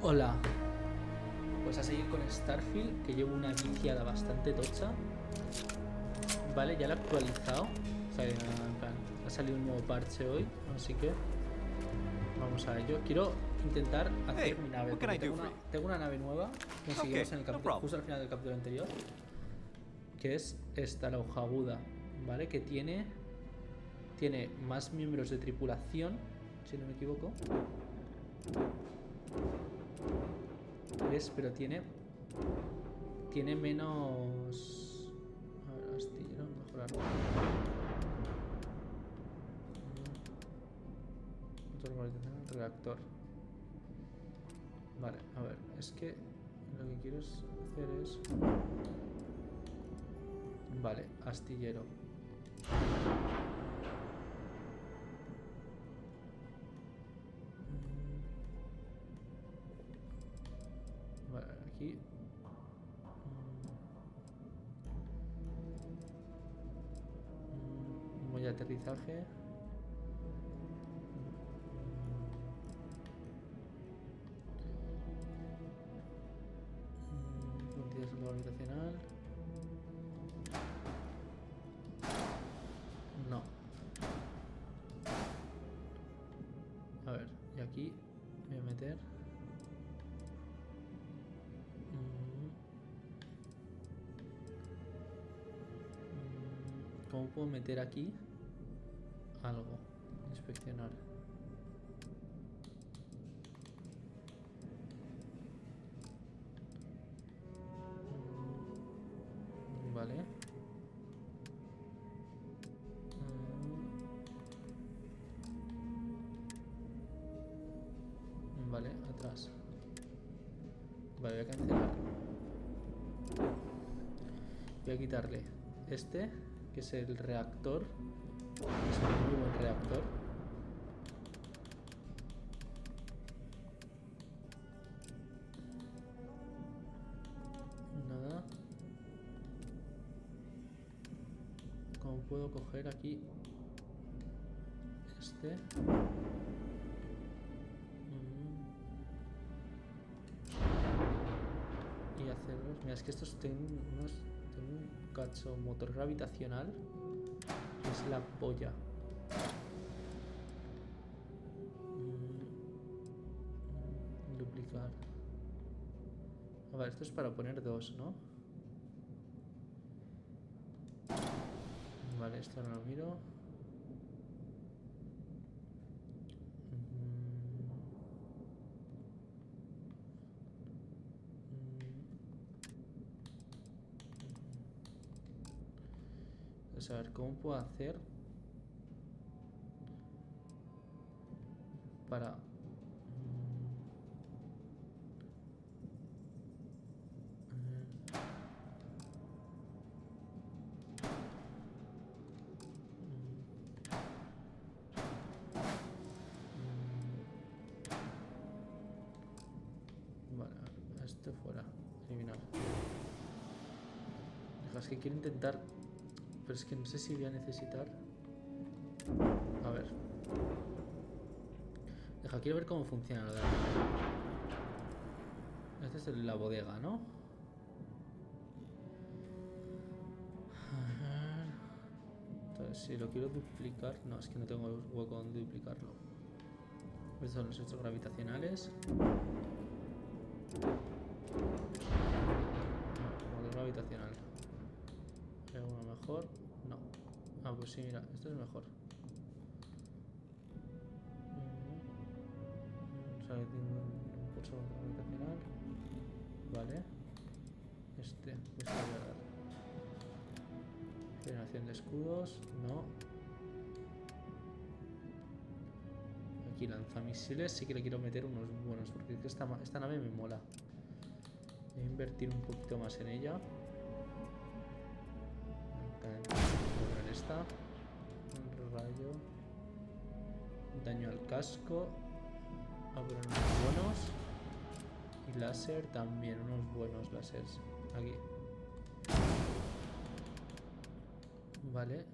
Hola. Pues a seguir con Starfield, que llevo una viciada bastante tocha. Vale, ya lo he actualizado. O sea, en plan, ha salido un nuevo parche hoy, así que vamos a ello. Quiero intentar hacer mi nave, porque tengo una nave nueva, como seguimos en el capítulo, justo al final del capítulo anterior, que es esta, la hojaguda, ¿vale? Que tiene más miembros de tripulación, si no me equivoco. Pero tiene menos... A ver, astillero, mejorar. Reactor. Vale, a ver, es que lo que quiero hacer es... Vale, astillero. Vale, aquí... Voy a aterrizaje. Fronteras habitacional. No. A ver, y aquí voy a meter... ¿Cómo puedo meter aquí algo? Inspeccionar. Vale. Vale, atrás. Vale, voy a cancelar. Voy a quitarle este, que es el reactor. Es un muy buen reactor. Nada. ¿Cómo puedo coger aquí este? Y hacerlos... Mira, es que estos tengo un cacho motor gravitacional, que es la polla. Duplicar. A ver, esto es para poner dos, ¿no? Vale, esto no lo miro. Pues a ver, ¿cómo puedo hacer para... Vale, este fuera. Eliminar. Es que quiero intentar... Pero es que no sé si voy a necesitar... A ver. Quiero ver cómo funciona lo de la... Esta es la bodega, ¿no? Entonces, si lo quiero duplicar... No, es que no tengo hueco donde duplicarlo. Estos son los hechos gravitacionales. Motor gravitacional. ¿Hay alguno mejor? No. Ah, pues sí, mira, esto es mejor. O sea, tiene un impulsor gravitacional. Vale. Este voy a dar. Generación de escudos. No. Aquí lanzamisiles. Sí que le quiero meter unos buenos, porque es que esta nave me mola. Voy a invertir un poquito más en ella. Voy a poner esta. Un rayo. Daño al casco. Voy a poner unos buenos. Y láser también, unos buenos láseres. Aquí. Vale.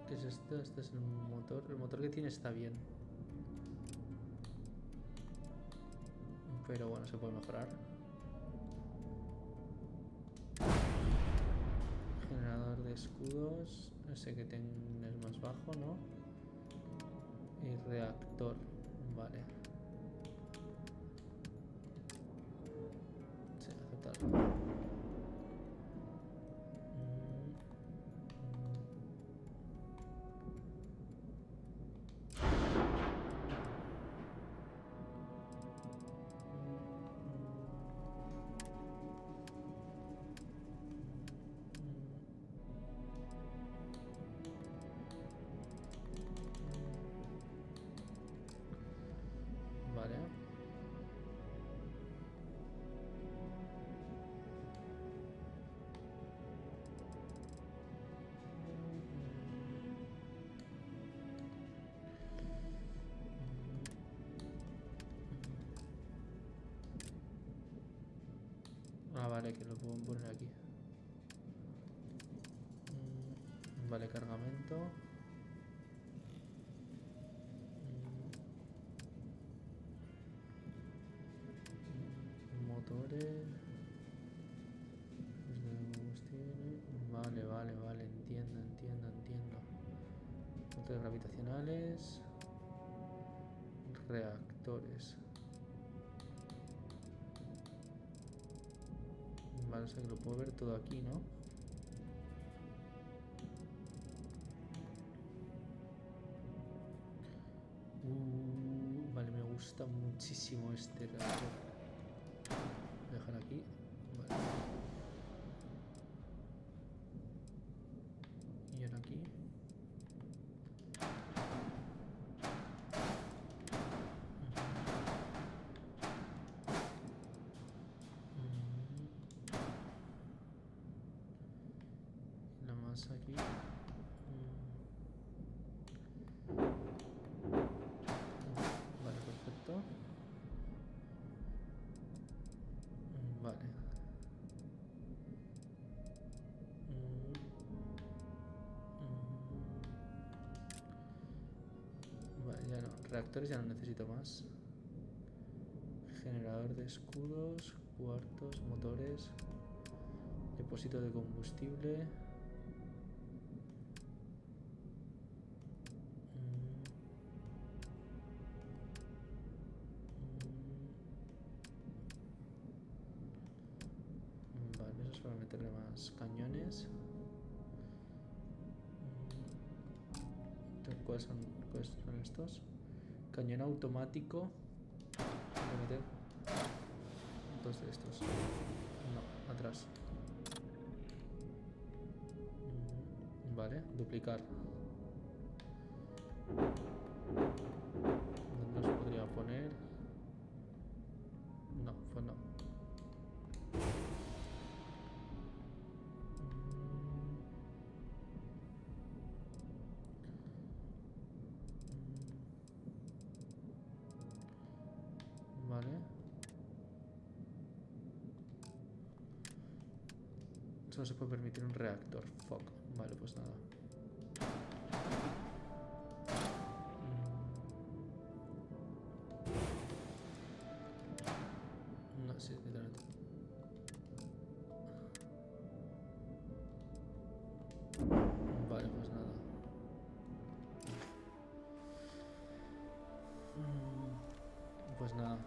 ¿Qué es esto? Este es el motor. El motor que tiene está bien. pero bueno, se puede mejorar. Generador de escudos, ese que es más bajo, ¿no? Y reactor, vale. Sí, aceptar. Vale. Ah, vale, que lo puedo poner aquí. Vale, cargamento. Motores. Vale, vale, vale, entiendo. Motores gravitacionales. Reactores. Vale, o sea que lo puedo ver todo aquí, ¿no? Vale, me gusta muchísimo este reactor. Voy a dejar aquí. Vale. Y ahora aquí. La más aquí. Vale, perfecto. Vale. Vale, ya no. Reactores ya no necesito más. Generador de escudos, cuartos, motores, depósito de combustible. Vale, eso es para meterle más cañones. ¿Cuáles son estos? Cañón automático. Voy a meter dos de estos. No, atrás. Vale, duplicar. ¿Dónde los podría poner? No, pues no. Vale. Solo se puede permitir un reactor. Fuck. Vale, pues nada. No, sí, literalmente. Vale, pues nada. Pues nada.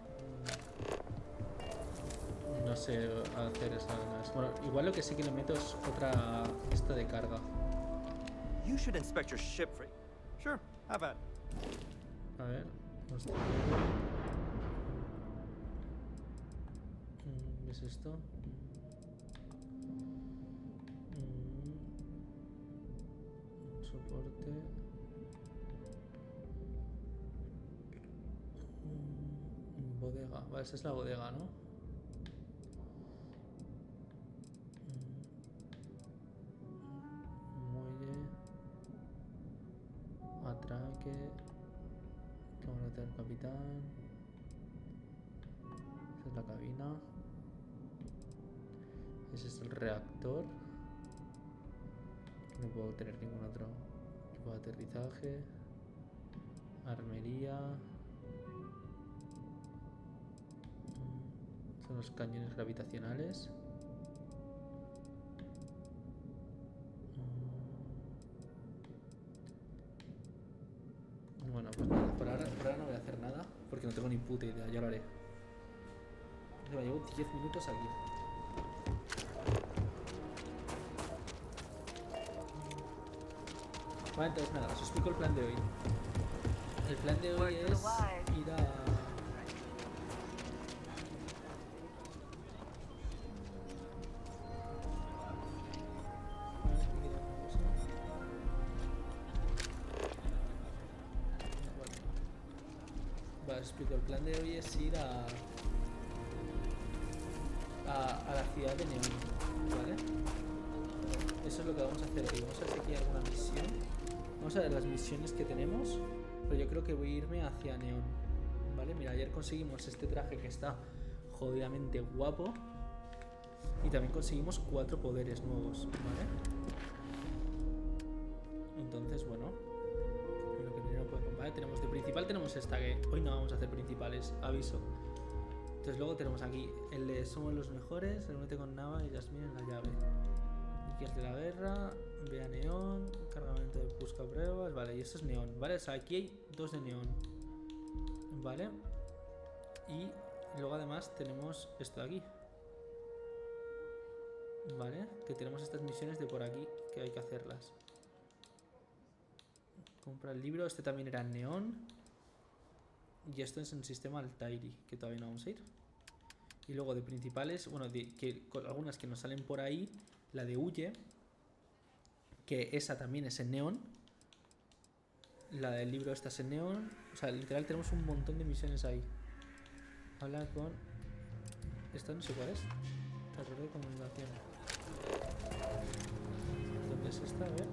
No sé hacer esas. Bueno, igual lo que sí que le meto es otra esta de carga. You should inspect your ship for. Sure, have at. A ver. ¿Ves esto? Soporte. Bodega. Vale, esa es la bodega, ¿no? Muelle. Atraque. Camarote del capitán. Esa es la cabina. Ese es el reactor. No puedo tener ningún otro tipo de aterrizaje. Armería. Son los cañones gravitacionales. Bueno, pues nada, por ahora no voy a hacer nada porque no tengo ni puta idea, ya lo haré. Me llevo 10 minutos aquí. Vale, entonces nada, os explico el plan de hoy. El plan de hoy es ir a... Vale, os explico. El plan de hoy es ir a la ciudad de Neón, ¿vale? Eso es lo que vamos a hacer hoy. Vamos a ver si aquí hay alguna misión. Vamos a ver las misiones que tenemos, pero yo creo que voy a irme hacia Neón, ¿vale? Mira, ayer conseguimos este traje que está jodidamente guapo y también conseguimos 4 poderes nuevos, ¿vale? Entonces, bueno, lo que primero podemos, ¿vale? Tenemos de principal, tenemos esta que hoy no vamos a hacer principales, aviso. Entonces luego tenemos aquí el de somos los mejores, el únete con Nava y Jasmine en la llave. Guías de la guerra, ve a Neón, cargamento de busca pruebas, vale, y esto es Neón, ¿vale? O sea, aquí hay 2 de Neón, ¿vale? Y luego además tenemos esto de aquí, ¿vale? Que tenemos estas misiones de por aquí que hay que hacerlas. Compra el libro, este también era Neón. Y esto es un sistema Altairi, que todavía no vamos a ir. Y luego de principales, bueno, con algunas que nos salen por ahí. La de Huye, que esa también es en Neón. La del libro esta es en Neón. O sea, literal tenemos un montón de misiones ahí. Habla con... Esta no sé cuál es. Error de comunicación. ¿Dónde es esta? A ver.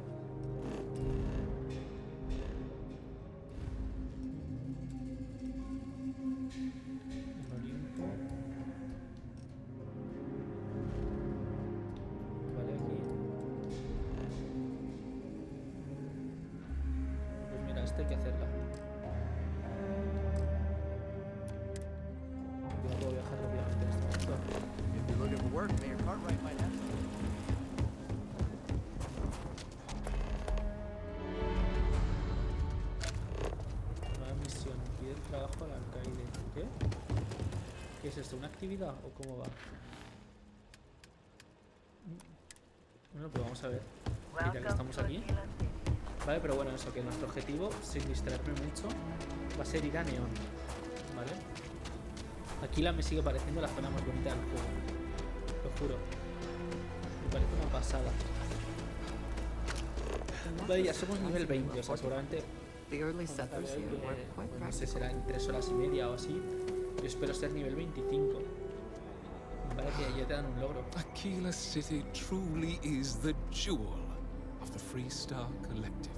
Hay que hacerla. Yo no puedo viajar rápidamente en este momento. If you're looking for work, Mayor Cartwright might have some. Nueva misión. Pide el trabajo al alcaide. ¿Qué? ¿Qué es esto? ¿Una actividad o cómo va? Bueno, pues vamos a ver. Ya que estamos aquí. Vale, pero bueno, eso, que nuestro objetivo, sin distraerme mucho, va a ser ir a Neón, ¿vale? Aquí me sigue pareciendo la zona más bonita del juego, lo juro. Me parece una pasada. Vale, ya somos nivel 20, o sea, seguramente... no sé, será en 3 horas y media o así. Yo espero ser nivel 25. Vale, que ya te dan un logro. Aquila City truly is the jewel of the Freestar Collective.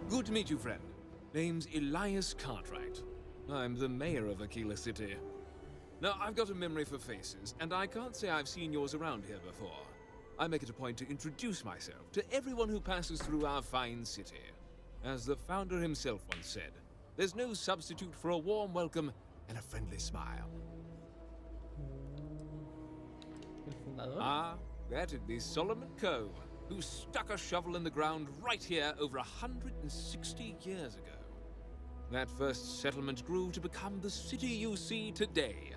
Good to meet you, friend. Name's Elias Cartwright. I'm the mayor of Aquila City. Now, I've got a memory for faces, and I can't say I've seen yours around here before. I make it a point to introduce myself to everyone who passes through our fine city. As the founder himself once said, there's no substitute for a warm welcome and a friendly smile. El fundador. Ah, that'd be Solomon Coe, who stuck a shovel in the ground right here over 160 years ago. That first settlement grew to become the city you see today.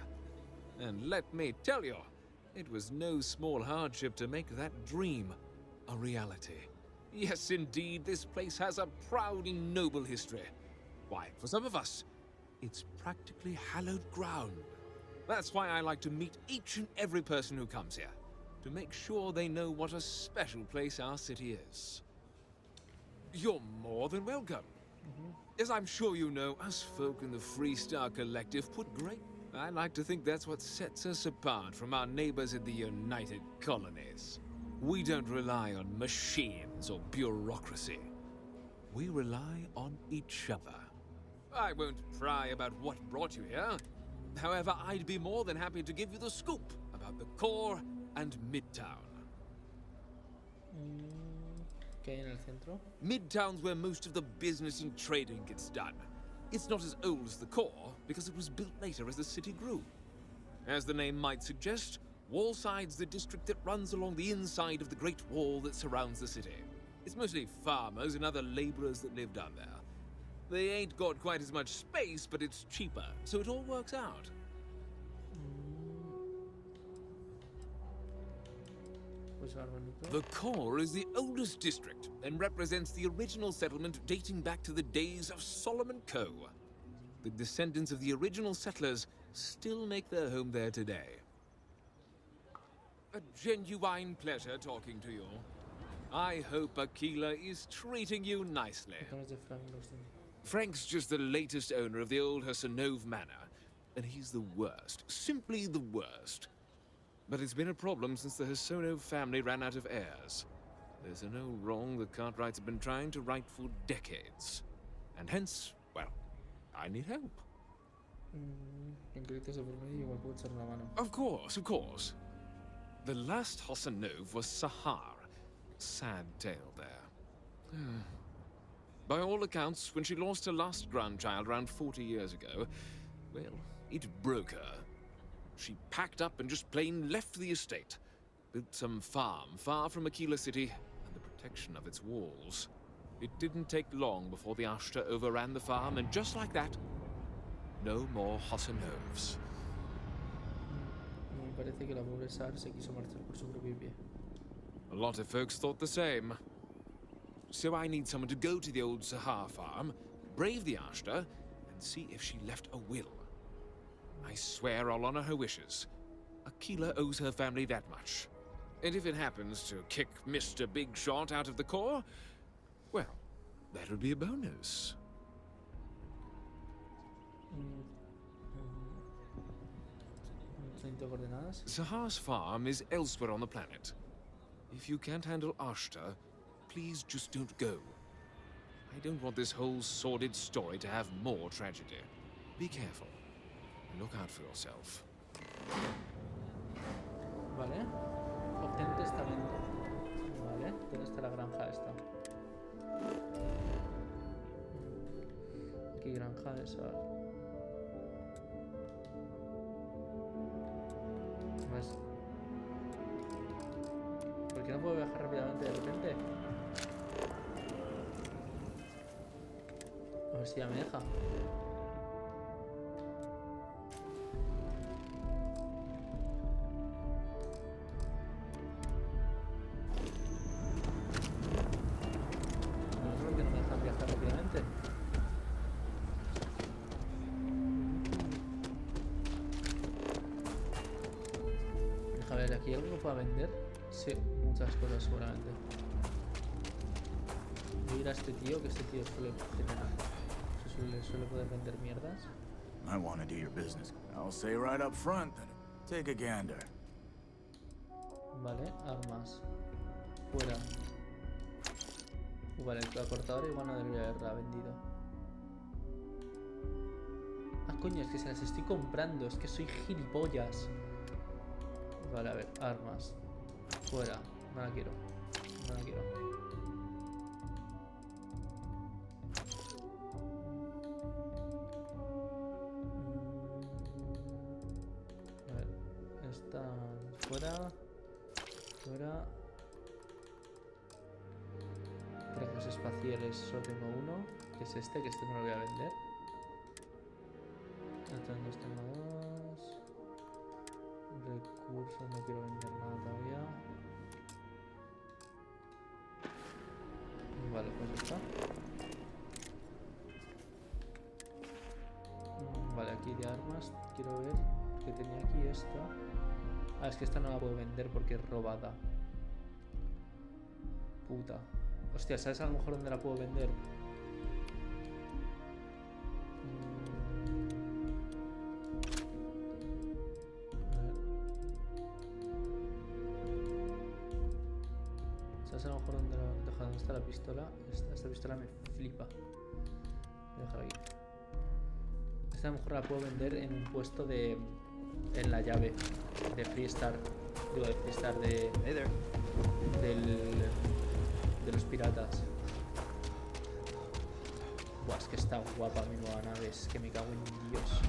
And let me tell you, it was no small hardship to make that dream a reality. Yes, indeed, this place has a proud and noble history. Why, for some of us, it's practically hallowed ground. That's why I like to meet each and every person who comes here, to make sure they know what a special place our city is. You're more than welcome. As I'm sure you know, us folk in the Freestar Collective put great... I like to think that's what sets us apart from our neighbors in the United Colonies. We don't rely on machines or bureaucracy. We rely on each other. I won't pry about what brought you here. However, I'd be more than happy to give you the scoop about the core and Midtown. ¿Qué hay en el centro? Midtown's where most of the business and trading gets done. It's not as old as the core, because it was built later as the city grew. As the name might suggest, Wallside's the district that runs along the inside of the Great Wall that surrounds the city. It's mostly farmers and other laborers that live down there. They ain't got quite as much space, but it's cheaper, so it all works out. The core is the oldest district and represents the original settlement dating back to the days of Solomon Coe. The descendants of the original settlers still make their home there today. A genuine pleasure talking to you. I hope Aquila is treating you nicely. Frank's just the latest owner of the old Hassanov Manor, and he's the worst, simply the worst. But it's been a problem since the Hassanov family ran out of heirs. There's a no wrong the Cartwrights have been trying to right for decades. And hence, well, I need help. Of course. The last Hassanov was Sahar. Sad tale there. By all accounts, when she lost her last grandchild around 40 years ago, well, it broke her. She packed up and just plain left the estate. Built some farm far from Aquila City and the protection of its walls. It didn't take long before the Ashta overran the farm, and just like that, no more Hassanovs. A lot of folks thought the same. So I need someone to go to the old Sahar farm, brave the Ashta, and see if she left a will. I swear I'll honor her wishes. Aquila owes her family that much. And if it happens to kick Mr. Big Shot out of the core, well, that would be a bonus. Sahar's farm is elsewhere on the planet. If you can't handle Ashta, please just don't go. I don't want this whole sordid story to have more tragedy. Be careful. Look out for yourself. Vale. Obtén testamento. Vale. ¿Dónde está la granja esta? Aquí granja de sal. ¿Ves? ¿Por qué no puedo viajar rápidamente de repente? A ver si ya me deja. ¿Aquí hay algo para vender? Sí, muchas cosas seguramente. Voy a ir a este tío, que este tío suele poder vender mierdas. I want to do your business. I'll say right up front that take a gander. Vale, armas. Fuera. Vale, el cortador igual no debería haberla vendido. Ah, coño, es que se las estoy comprando. Es que soy gilipollas. Vale, a ver, armas. Fuera. No la quiero. No la quiero. A ver. Están fuera. Fuera. Trajes espaciales solo tengo uno. Que es este, que este no lo voy a vender. Estos tengo dos. Recursos, no quiero vender nada todavía. Vale, pues ya está. Vale, aquí de armas quiero ver que tenía aquí esta. Ah, es que esta no la puedo vender porque es robada. Puta. Hostia, ¿sabes a lo mejor dónde la puedo vender? ¿Sabes a lo mejor dónde está la pistola? Esta pistola me flipa. Voy a dejar aquí. Esta a lo mejor la puedo vender en un puesto de... en la llave de Freestar. Digo, de Freestar de... Hey there. De los piratas. Buah, es que está guapa mi nueva nave. Es que me cago en Dios.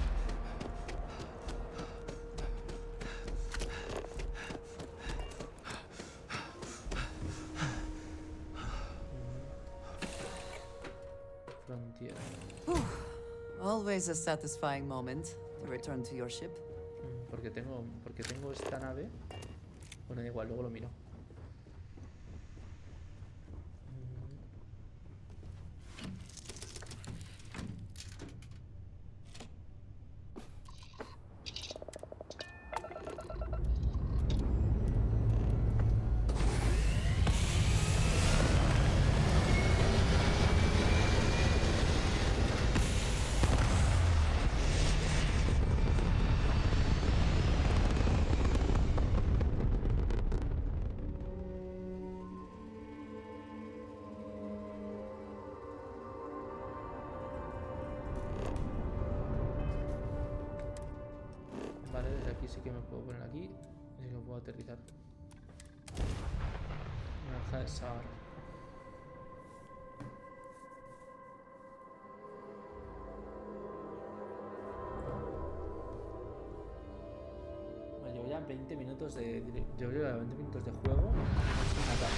Always a satisfying moment to return to your ship. Porque tengo esta nave. Bueno, da igual, luego lo miro. Vale, desde aquí sí que me puedo poner aquí. Y sí que me puedo aterrizar. Granja de Sar. Vale, llevo ya 20 minutos de juego sin matar.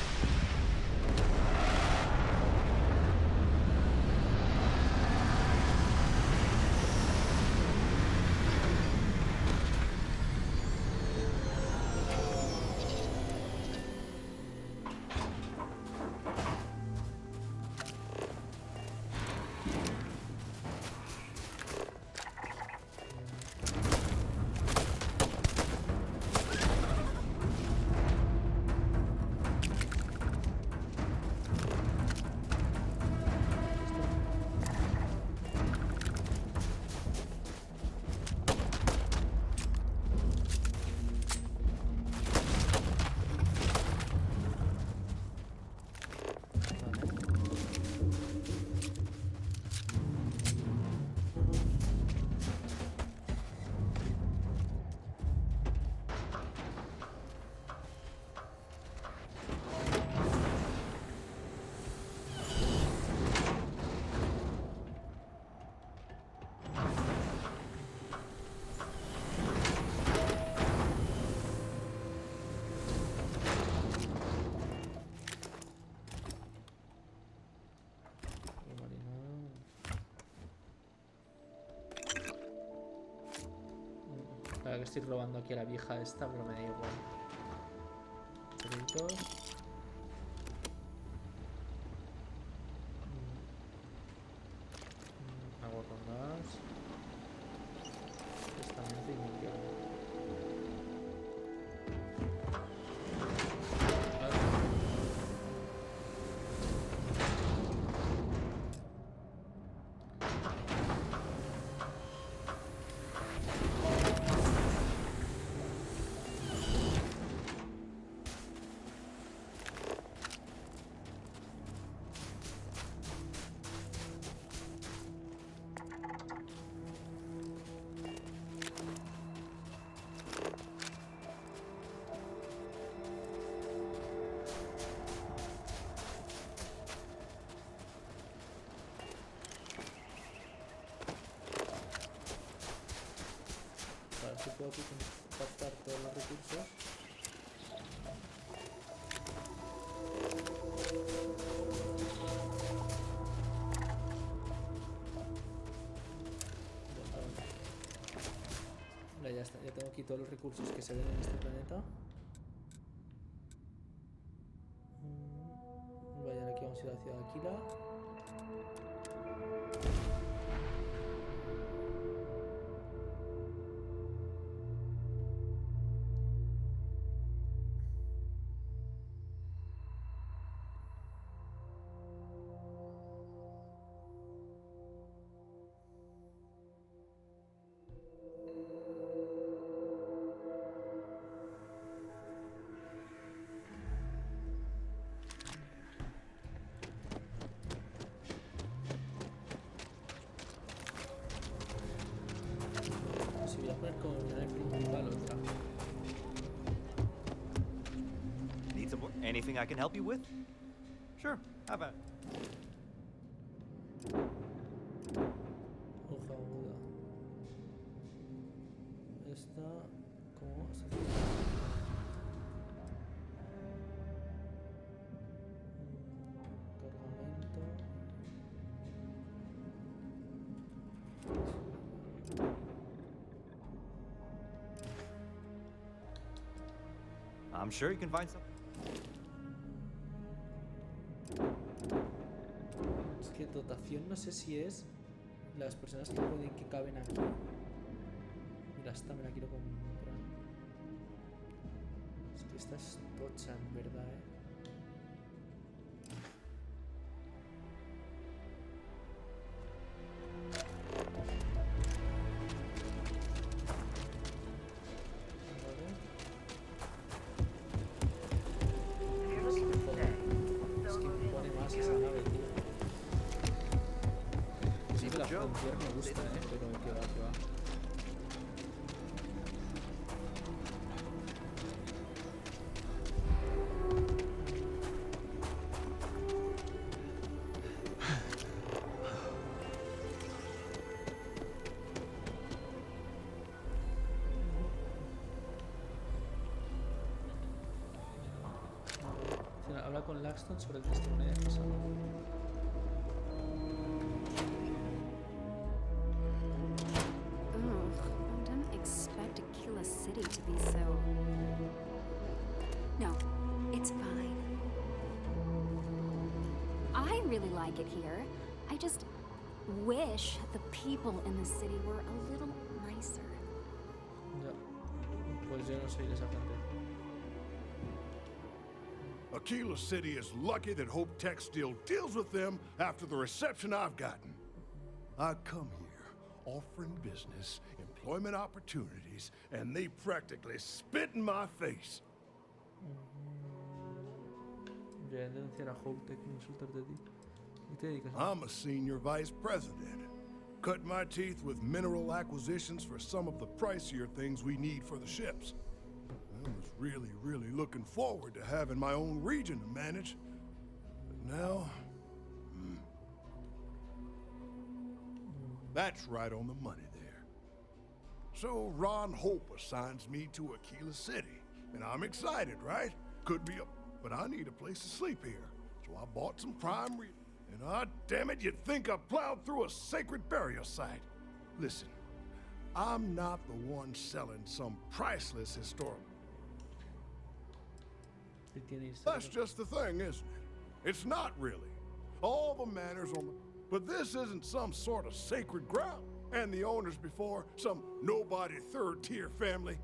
Claro que estoy robando aquí a la vieja esta, pero me da igual. Créditos. Hago rondas. Testamento y millón. Si puedo aquí captar todos los recursos. Vale, ya está, ya tengo aquí todos los recursos que se ven en este planeta. Vale, ahora aquí vamos a ir a la ciudad de Aquila. Voy a poner como unidad principal otra. Need some work? Anything I can help you with? Sure, how about it? Hoja aguda. Esta, ¿cómo se hace? Cargamento. I'm sure you can find some. Es que dotación no sé si es las personas que caben aquí. Mira, esta me la quiero comprar. Es que esta es tocha, en verdad, Es que me pone más esa nave, tío. Sí que la Frontier me gusta, pero que va, que va. Habla con Laxton sobre el testimonio de pasado. I didn't expect Aquila City to be so... No, it's fine. I really like it here. I just wish the people in the city were a little nicer. Ya. Pues yo no soy de esa gente. Aquila City is lucky that Hope Tech still deals with them after the reception I've gotten. I come here offering business, employment opportunities, and they practically spit in my face. Voy a denunciar a Hope Tech insultos de ti. ¿Qué te dedicas? I'm a senior vice president. Cut my teeth with mineral acquisitions for some of the pricier things we need for the ships. I was really looking forward to having my own region to manage. But now... That's right on the money there. So Ron Hope assigns me to Aquila City. And I'm excited, right? Could be a... But I need a place to sleep here. So I bought some prime real... And damn it, you'd think I plowed through a sacred burial site. Listen, I'm not the one selling some priceless historic... That's just the thing, isn't it? It's not really. All the manors on the... But this isn't some sort of sacred ground. And the owners before, some nobody third-tier family.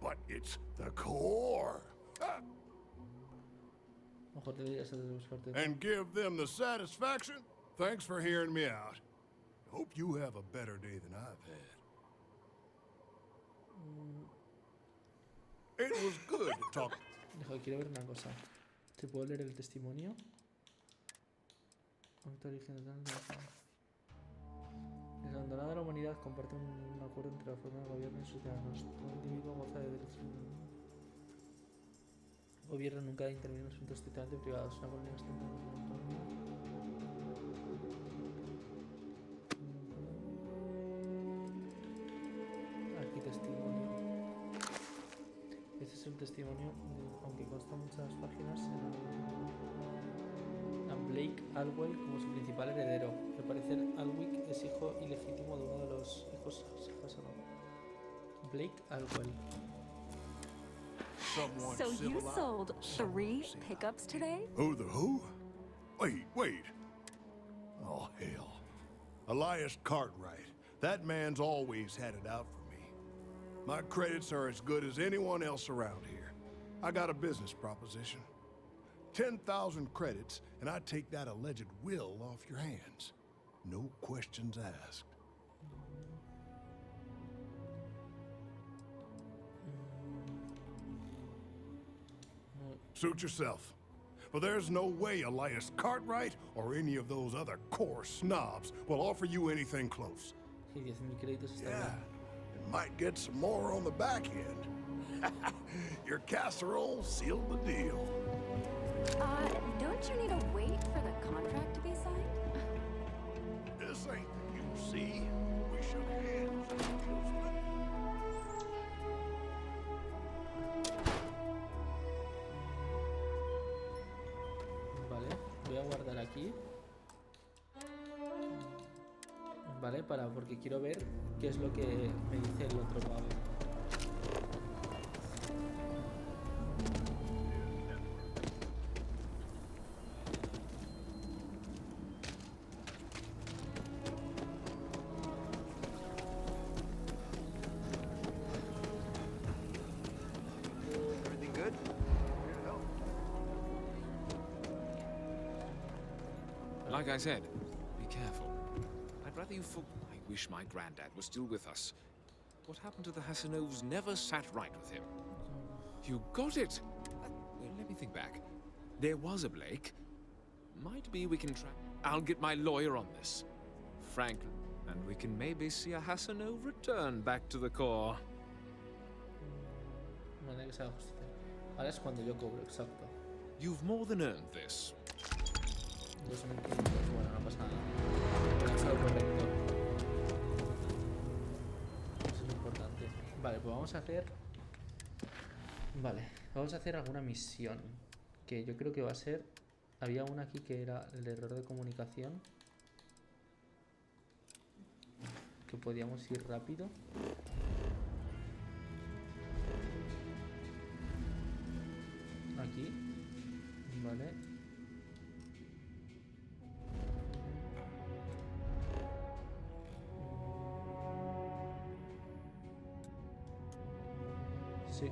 But it's the core. And give them the satisfaction? Thanks for hearing me out. Hope you have a better day than I've had. It was good to talk... Quiero ver una cosa. ¿Te puedo leer el testimonio? Desabandonada la humanidad comparte un acuerdo entre la forma del gobierno y sus ciudadanos. Todo individuo goza de derechos. El gobierno nunca debe intervenir en asuntos estrictamente privados. Una colonia Aquí testimonio. Este es un testimonio, aunque consta muchas páginas, a Blake Alwell como su principal heredero. Al parecer, Alwick es hijo ilegítimo de uno de los hijos Hassanov. Blake Alwell. So you sold 3 pickups today? Who the who? Wait. Oh, hell. Elias Cartwright. That man's always had it out for me. My credits are as good as anyone else around here. I got a business proposition. 10,000 credits, and I take that alleged will off your hands. No questions asked. Suit yourself. But there's no way Elias Cartwright or any of those other core snobs will offer you anything close. Yeah, and might get some more on the back end. Your casserole sealed the deal. Don't you need to wait for the contract to be signed? This ain't the UC. We shook hands. Vale, voy a guardar aquí. Vale, porque quiero ver qué es lo que me dice el otro pavo. Like I said, be careful. I'd rather you I wish my granddad was still with us. What happened to the Hasanovs never sat right with him. You got it! Well, let me think back. There was a Blake. Might be we can try. I'll get my lawyer on this. Franklin. And we can maybe see a Hasanov return back to the core. Manera que sea justicia. Ahora es cuando yo cobro, exacto. You've more than earned this. 2500, bueno, no pasa nada. He hecho lo correcto. Eso es lo importante. Vale, pues vamos a hacer... Vale, vamos a hacer alguna misión. Que yo creo que va a ser... Había una aquí que era el error de comunicación. Que podíamos ir rápido. Aquí. Vale. Sí.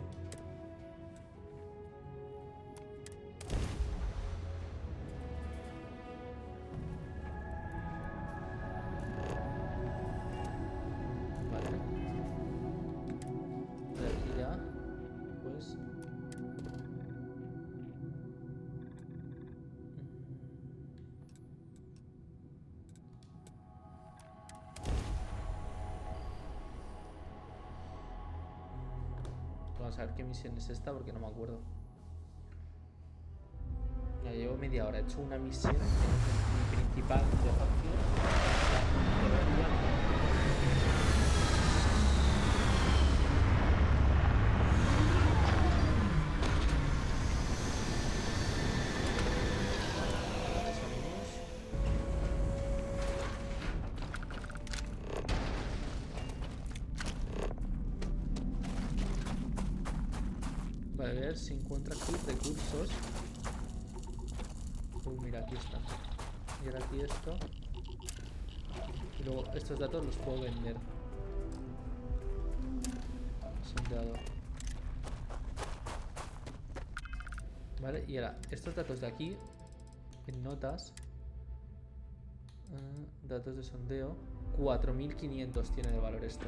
Vale. De aquí ya, pues... Vamos a ver qué misión es esta porque no me acuerdo. Ya llevo media hora. He hecho una misión mi principal de facción. Vale, a ver si encuentra aquí recursos. Mira, aquí está. Y ahora aquí esto. Y luego estos datos los puedo vender. Sondeado. Vale, y ahora estos datos de aquí, en notas, datos de sondeo, 4500 tiene de valor esto.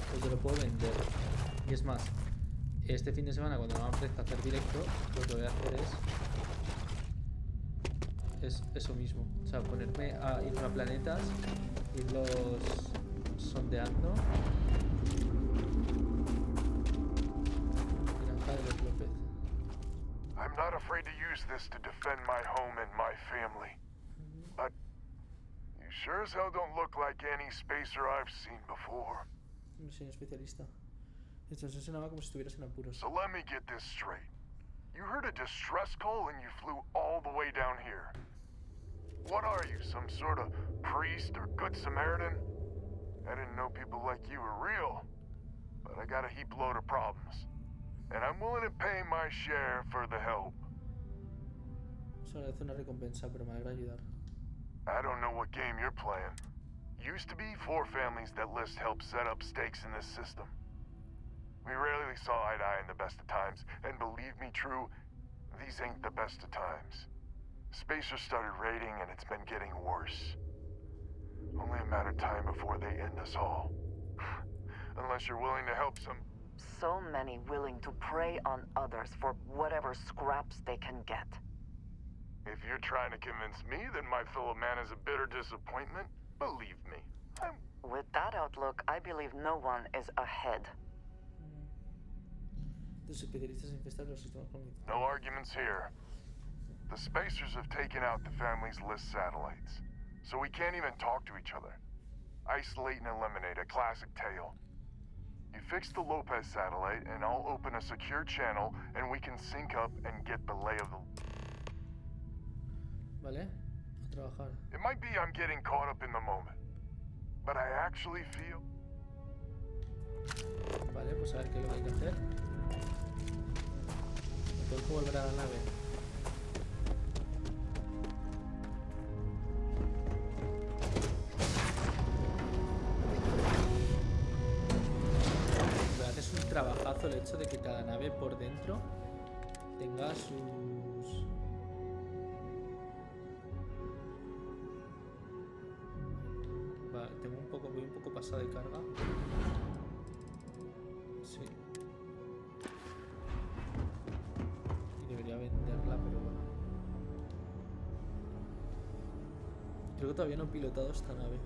Pues yo lo puedo vender. Y es más, este fin de semana cuando no me apetezca hacer directo, lo que voy a hacer es eso mismo. O sea, ponerme a ir a planetas, irlos sondeando. Granja de los López. I'm not afraid to use this to defend my home and my family. But you sure as hell don't look like any spacer I've seen before. No soy un especialista. Esto se sonaba como si estuvieras en apuros. So let me get this straight. You heard a distress call and you flew all the way down here. What are you, some sort of priest or good Samaritan? I didn't know people like you were real, but I got a heap load of problems. And I'm willing to pay my share for the help. Se agradece una recompensa, pero me alegra ayudar. I don't know what game you're playing. Used to be 4 families that list help set up stakes in this system. We rarely saw eye to eye in the best of times, and believe me, True, these ain't the best of times. Spacers started raiding, and it's been getting worse. Only a matter of time before they end us all. Unless you're willing to help some... So many willing to prey on others for whatever scraps they can get. If you're trying to convince me that my fellow man is a bitter disappointment, believe me, I'm... With that outlook, I believe no one is ahead. Los especialistas en infestar los sistemas cognitivos. No arguments here. The Spacers have taken out the family's list satellites, so we can't even talk to each other. Isolate and eliminate, a classic tale. You fix the Lopez satellite, and I'll open a secure channel, and we can sync up and get the lay of the... Vale, a trabajar. It might be I'm getting caught up in the moment, but I actually feel... Vale, pues a ver qué es lo que hay que hacer. Tengo que volver a la nave. En verdad es un trabajazo el hecho de que cada nave por dentro tenga sus tasa de carga. Sí. Y debería venderla, pero bueno. Creo que todavía no he pilotado esta nave.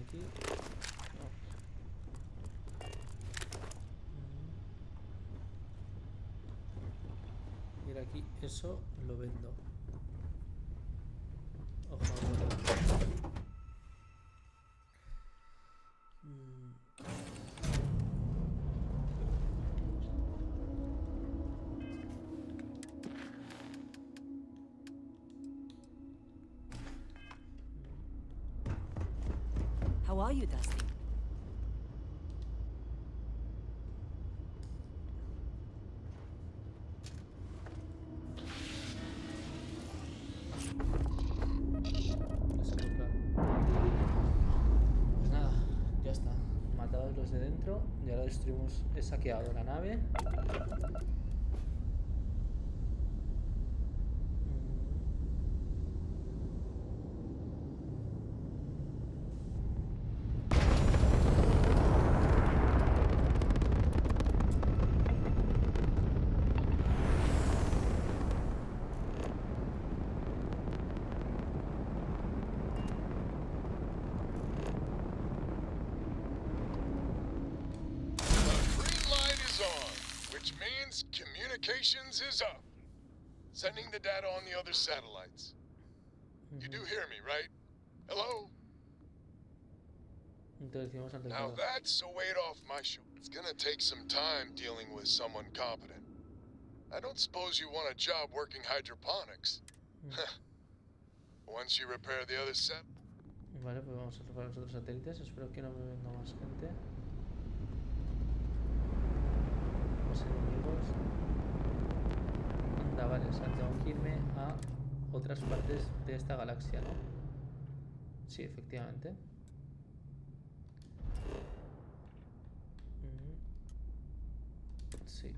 aquí. No. Mira aquí, eso lo vendo. Ojo. How are you, Dusty? Pues nada, ya está. Matados los de dentro. Y ahora destruimos. He saqueado la nave. Communications is up. Sending the data on the other satellites. You do hear me, right? Hello? Entonces decimos al Now teclado. that's a weight off my shoulder. It's gonna take some time dealing with someone competent. I don't suppose you want a job working hydroponics. Once you repair the other set. Vale, pues vamos a reparar los otros satélites. Espero que no me venga más gente. Los enemigos. Anda, vale, o sea, tengo que irme a otras partes de esta galaxia, ¿no? Sí, efectivamente. Sí.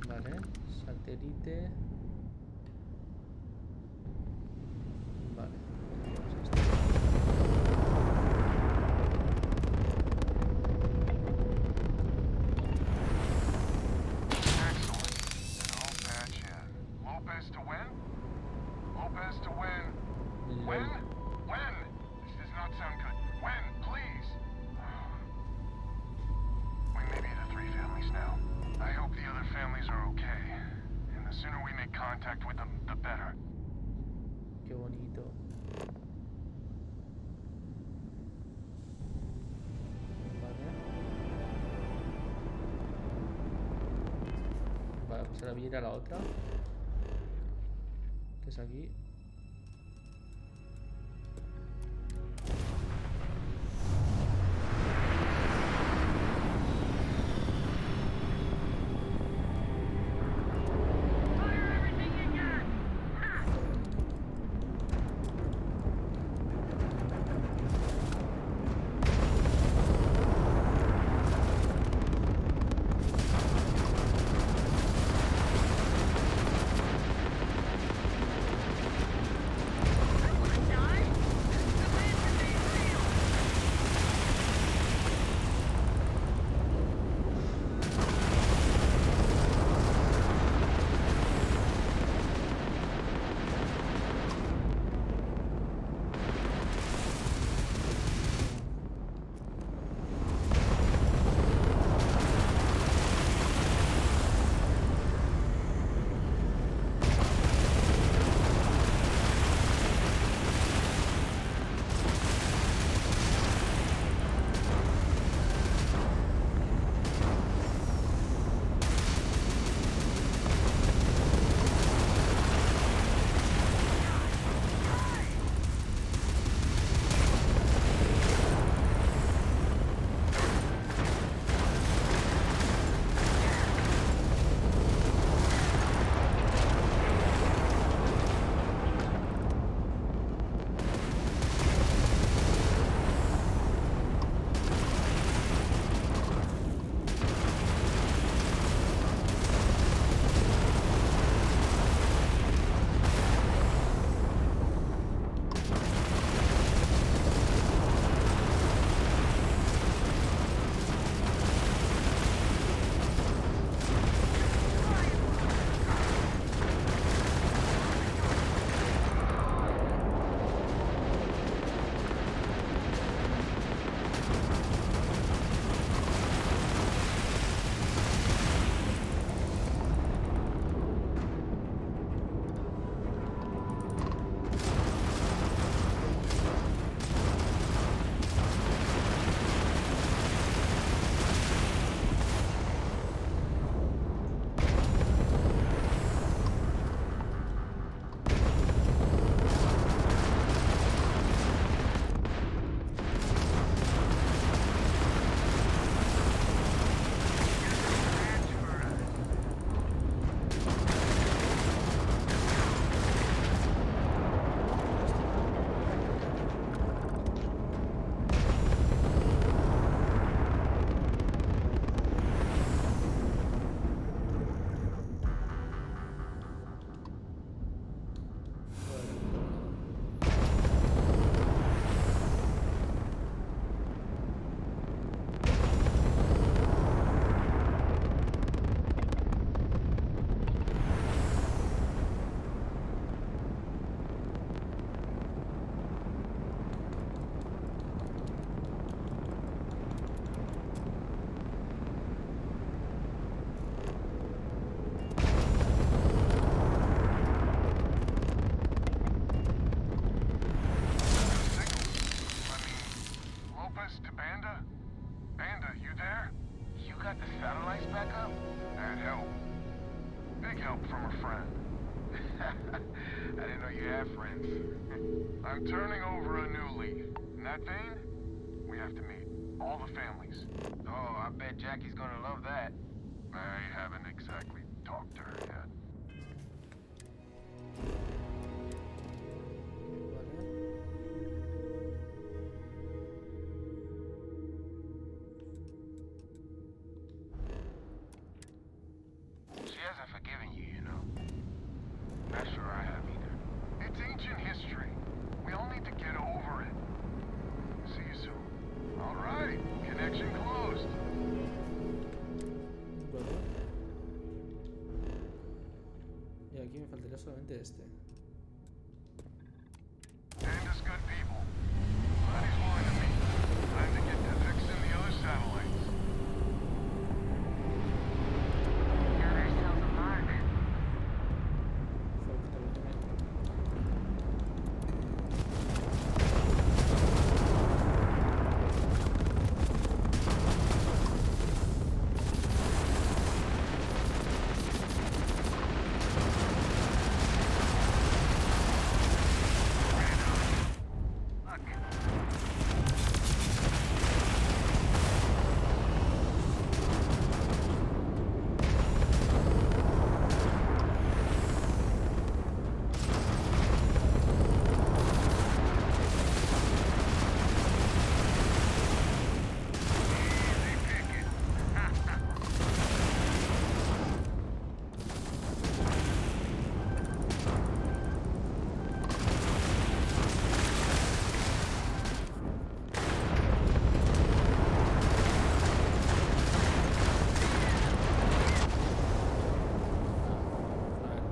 Vale, satélite. Vale, vamos a esto. When? When? This does not sound good. When, please? We may be the 3 families now. I hope the other families are okay. And the sooner we make contact with them, the better. Qué bonito. Vale. Vale, pues ahora voy a ir a la otra. Que es aquí. help from a friend. I didn't know you had friends. I'm turning over a new leaf. In that vein, we have to meet. All the families. Oh, I bet Jackie's gonna love that. I haven't exactly talked to her yet. She hasn't forgiven you, you know. Not sure I have either. It's ancient history. We all need to get over it. See you soon. All right. Connection closed. Vale. Y aquí me faltaría solamente este. Panda's good people. Glad he's willing to meet. Time to get to fixing the other satellites. Got ourselves a mark.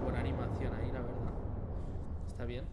Buena animación ahí, la verdad. Está bien.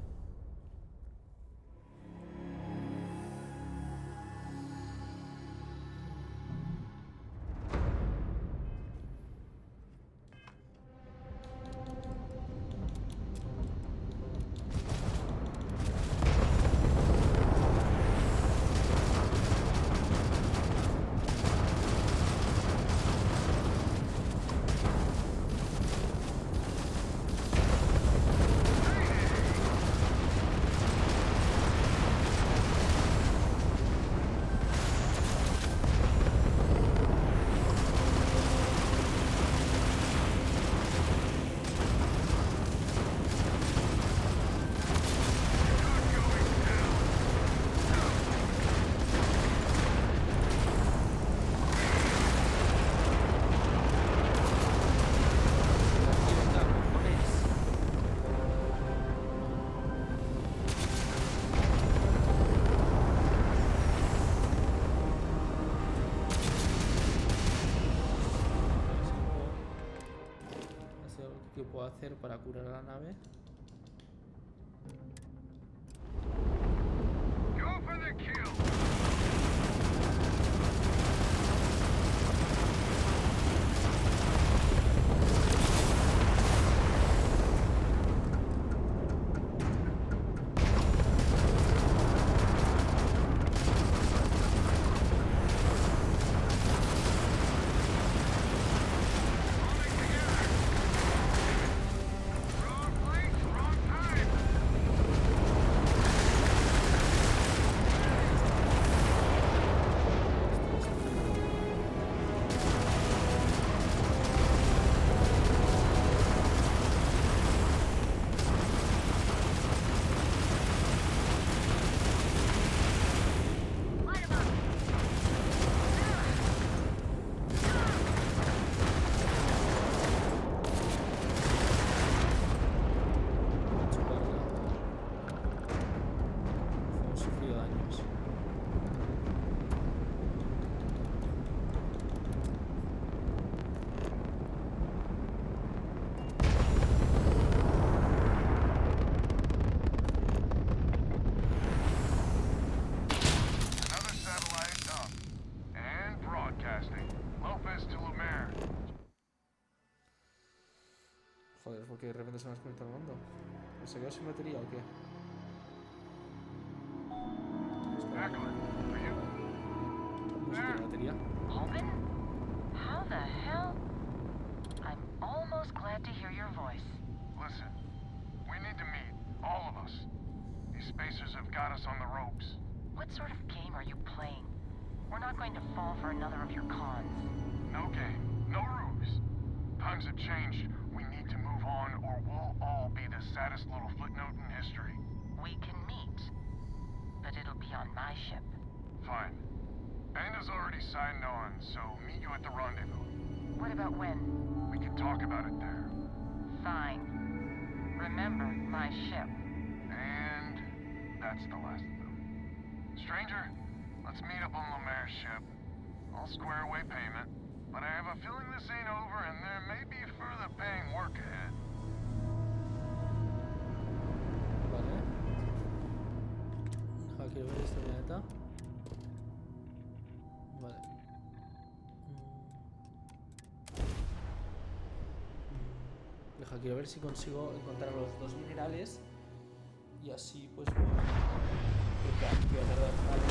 ¿Qué puedo hacer para curar a la nave? Go for the kill. Wrong place, wrong time. Light 'em up. Chuparla. Hemos sufrido daños. Another satellite up. And broadcasting. Lopez to Lumiere. Joder, ¿por qué de repente se me ha desconectado el mando? ¿Se quedó sin batería o qué? Jacqueline, are you? No se tiene batería. Logan? How the hell? I'm almost glad Glad to hear your voice. Listen, we need to meet, all of us. These spacers have got us on the ropes. What sort of game are you playing? We're not going to fall for another of your cons. No game, no ruse. Times have changed. We need to move on or we'll all be the saddest little footnote in history. We can meet, but it'll be on my ship. Fine. Banda's already signed on, so meet you at the rendezvous. What about when? We can talk about it there. Fine. Remember, my ship. And that's the last of them. Stranger, let's meet up on Lemaire's ship. I'll square away payment, but I have a feeling this ain't over and there may be further paying work ahead. Vale. Quiero ver este planeta. Vale. Deja, quiero ver si consigo encontrar los dos minerales. Y así pues voy a tardar. Vale.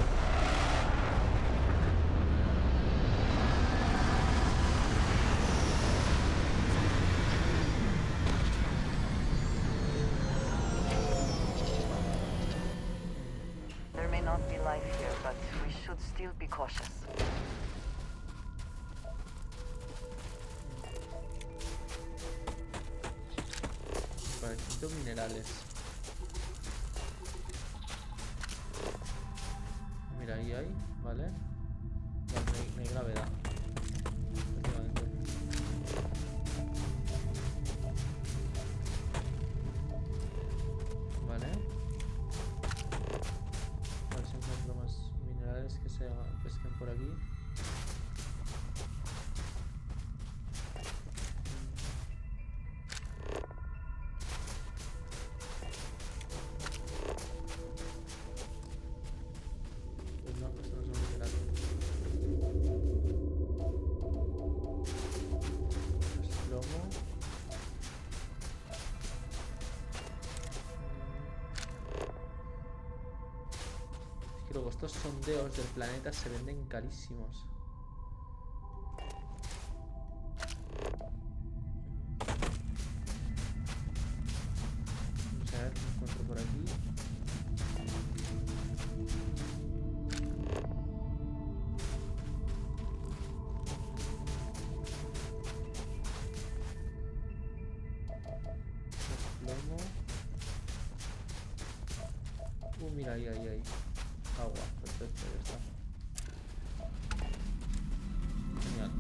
There may not be life here, but we should still be cautious. Vale, necesito minerales. Mira, ahí hay, ¿vale? Vale, no hay gravedad. Efectivamente. Vale. A ver si encuentro más minerales que se pesquen por aquí. Pues no, esto no son minerales. Es plomo. Es que luego estos sondeos del planeta se venden carísimos. Vamos a ver qué encuentro por aquí. Plomo. Mira, ahí. Agua, perfecto, ya está. Genial.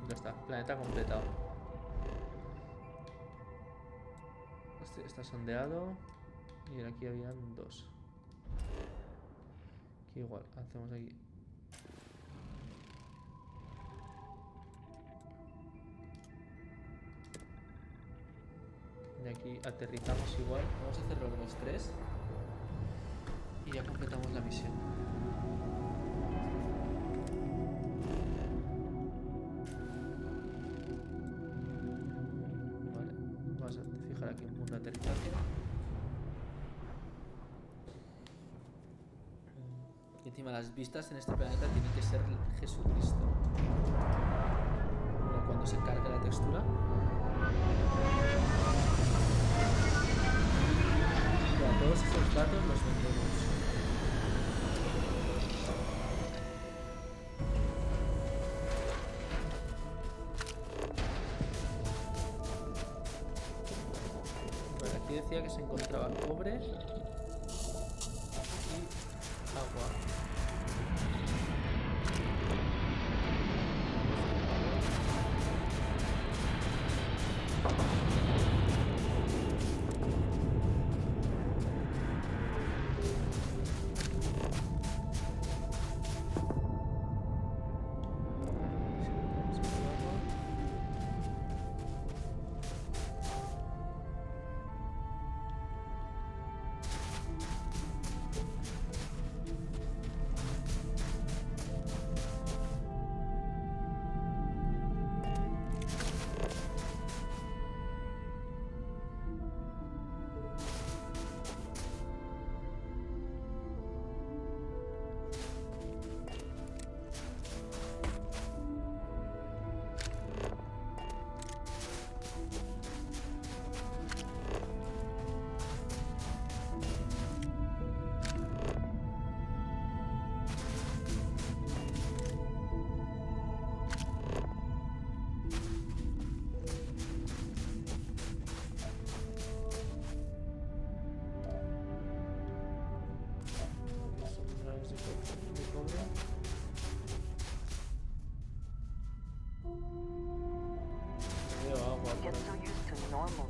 Ya está, planeta completado. Este está sondeado. Y aquí habían dos. Aquí igual, hacemos aquí. De aquí aterrizamos igual. Vamos a hacerlo los tres. Y ya completamos la misión. Vale, vamos a fijar aquí un punto de aterrizaje. Y encima las vistas en este planeta tienen que ser Jesucristo. Bueno, cuando se cargue la textura. Ya, todos estos datos los vendemos. Vale, aquí decía que se encontraba cobre y agua.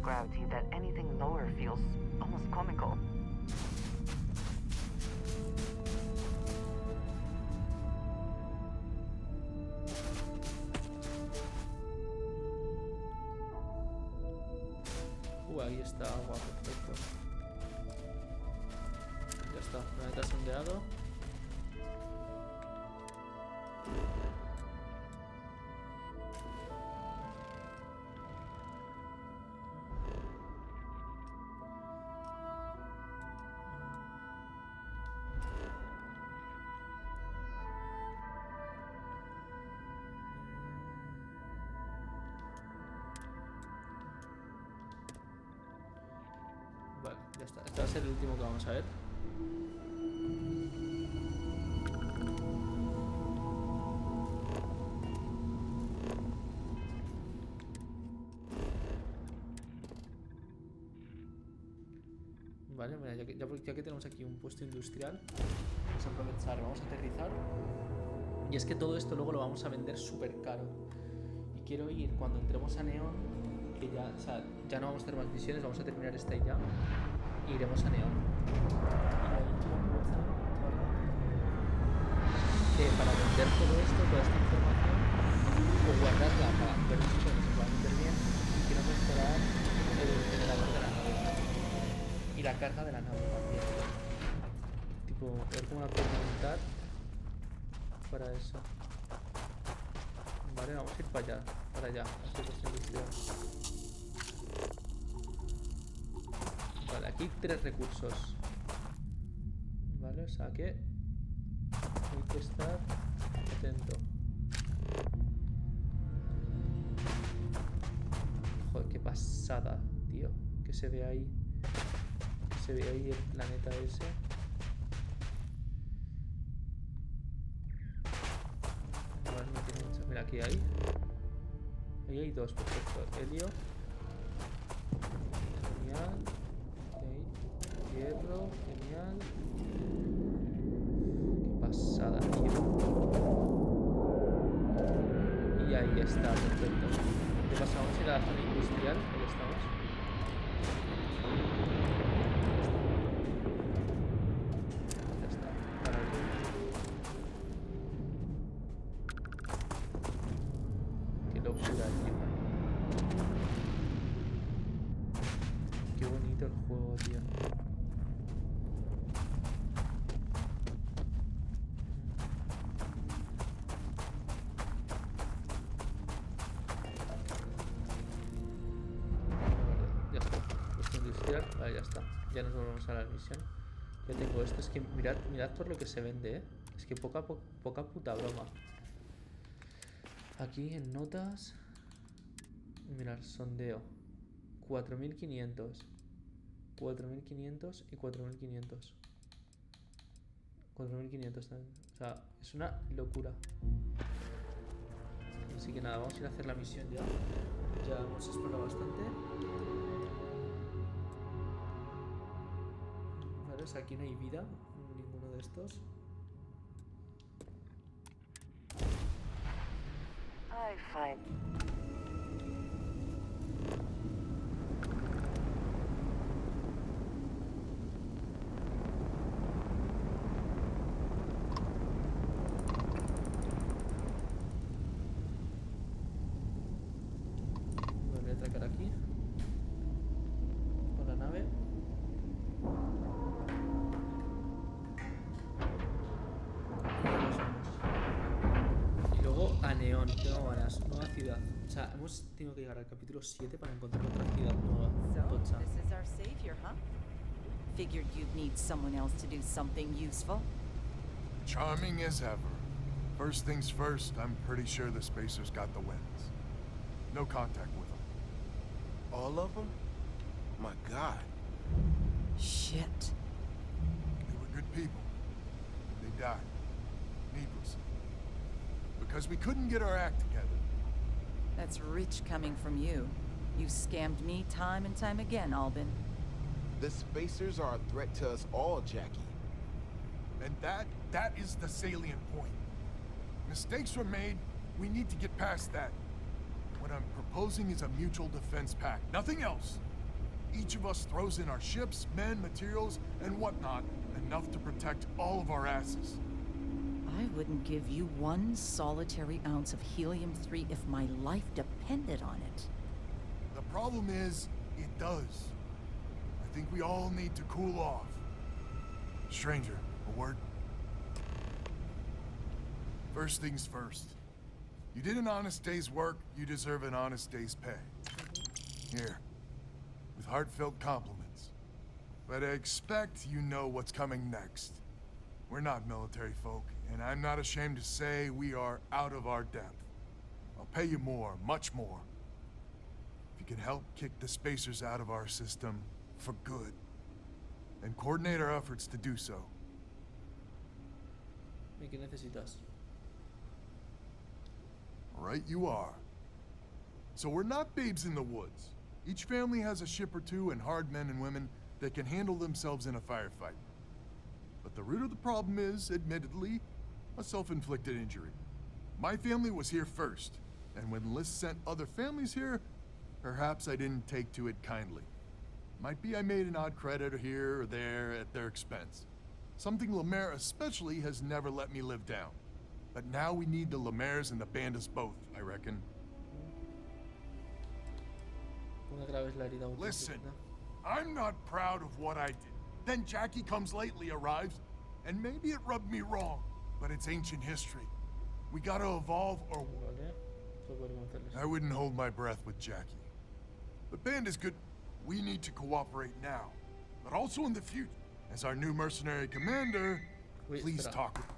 gravity that anything lower feels almost comical. Ahí está agua, perfecto. Ya está, planeta sondeado. Vale, ya está. Este va a ser el último que vamos a ver. Vale, mira, ya que tenemos aquí un puesto industrial, vamos a aprovechar, vamos a aterrizar. Y es que todo esto luego lo vamos a vender súper caro. Y quiero ir cuando entremos a Neón, que ya, o sea, ya no vamos a hacer más misiones, vamos a terminar esta y ya. Y iremos a Neón. Y la última cosa, que para vender todo esto, toda esta información, o guardarla para ver si se va a vender bien, y quiero mejorar el generador de la nave. Y la carga de la nave también. Tipo, ver cómo la puedo montar para eso. Vale, vamos a ir para allá, a este puesto industrial. Vale, aquí 3 recursos. Vale, o sea que hay que estar atento. Joder, qué pasada, tío. Que se ve ahí. Que se ve ahí el planeta ese. Vale, no tiene mucho. Mira, aquí hay. Ahí hay 2, perfecto. Helio. Genial. Hierro, genial. Qué pasada, tío. Y ahí está, perfecto. ¿Qué pasa? Vamos a ir a la zona industrial. Ahí estamos. Ya está. Maravilloso. Qué locura, tío. Qué bonito el juego, tío. Vale, ya está. Ya nos volvemos a la misión. Ya tengo esto. Es que mirad por lo que se vende, ¿eh? Es que poca puta broma. Aquí en notas. Mirad, sondeo. 4500. 4500 y 4500. 4500 también. O sea, es una locura. Así que nada, vamos a ir a hacer la misión ya. Ya hemos explorado bastante. Vale, o sea, aquí no hay vida en ninguno de estos. I find Voy a atracar aquí con la nave. Y ya nos vamos. Y luego a Neón, tengo ganas, nueva ciudad. O sea, hemos tenido que llegar al capítulo 7 para encontrar otra ciudad nueva. So, Tocha. this is our savior, huh? Figured you'd need someone else to do something useful. Charming as ever. First things first, I'm pretty sure the Spacers got the wins. No contact with them. All of them? My God. Shit. They were good people. They died. Needlessly. Because we couldn't get our act together. That's rich coming from you. You scammed me time and time again, Albin. The Spacers are a threat to us all, Jackie. And that is the salient point. Mistakes were made, we need to get past that. What I'm proposing is a mutual defense pact, nothing else. each of us throws in our ships, men, materials, and whatnot, enough to protect all of our asses. I wouldn't give you one solitary ounce of helium-3 if my life depended on it. The problem is, it does. I think we all need to cool off. Stranger, a word? First things first. You did an honest day's work, you deserve an honest day's pay. Here, with heartfelt compliments. But I expect you know what's coming next. We're not military folk, and I'm not ashamed to say we are out of our depth. I'll pay you more, much more. If you can help kick the spacers out of our system for good, and coordinate our efforts to do so. ¿Y qué necesitas? Right you are. So we're not babes in the woods. Each family has a ship or two and hard men and women that can handle themselves in a firefight. But the root of the problem is, admittedly, a self-inflicted injury. My family was here first, and when Liz sent other families here, perhaps I didn't take to it kindly. Might be I made an odd credit here or there at their expense. Something Lemaire especially has never let me live down. But now we need the Lemaires and the Bandas both, I reckon. Listen, I'm not proud of what I did. Then Jackie comes lately, arrives, and maybe it rubbed me wrong, but it's ancient history. We gotta evolve or... I wouldn't hold my breath with Jackie. The band is good. We need to cooperate now, but also in the future. As our new mercenary commander, please talk with me.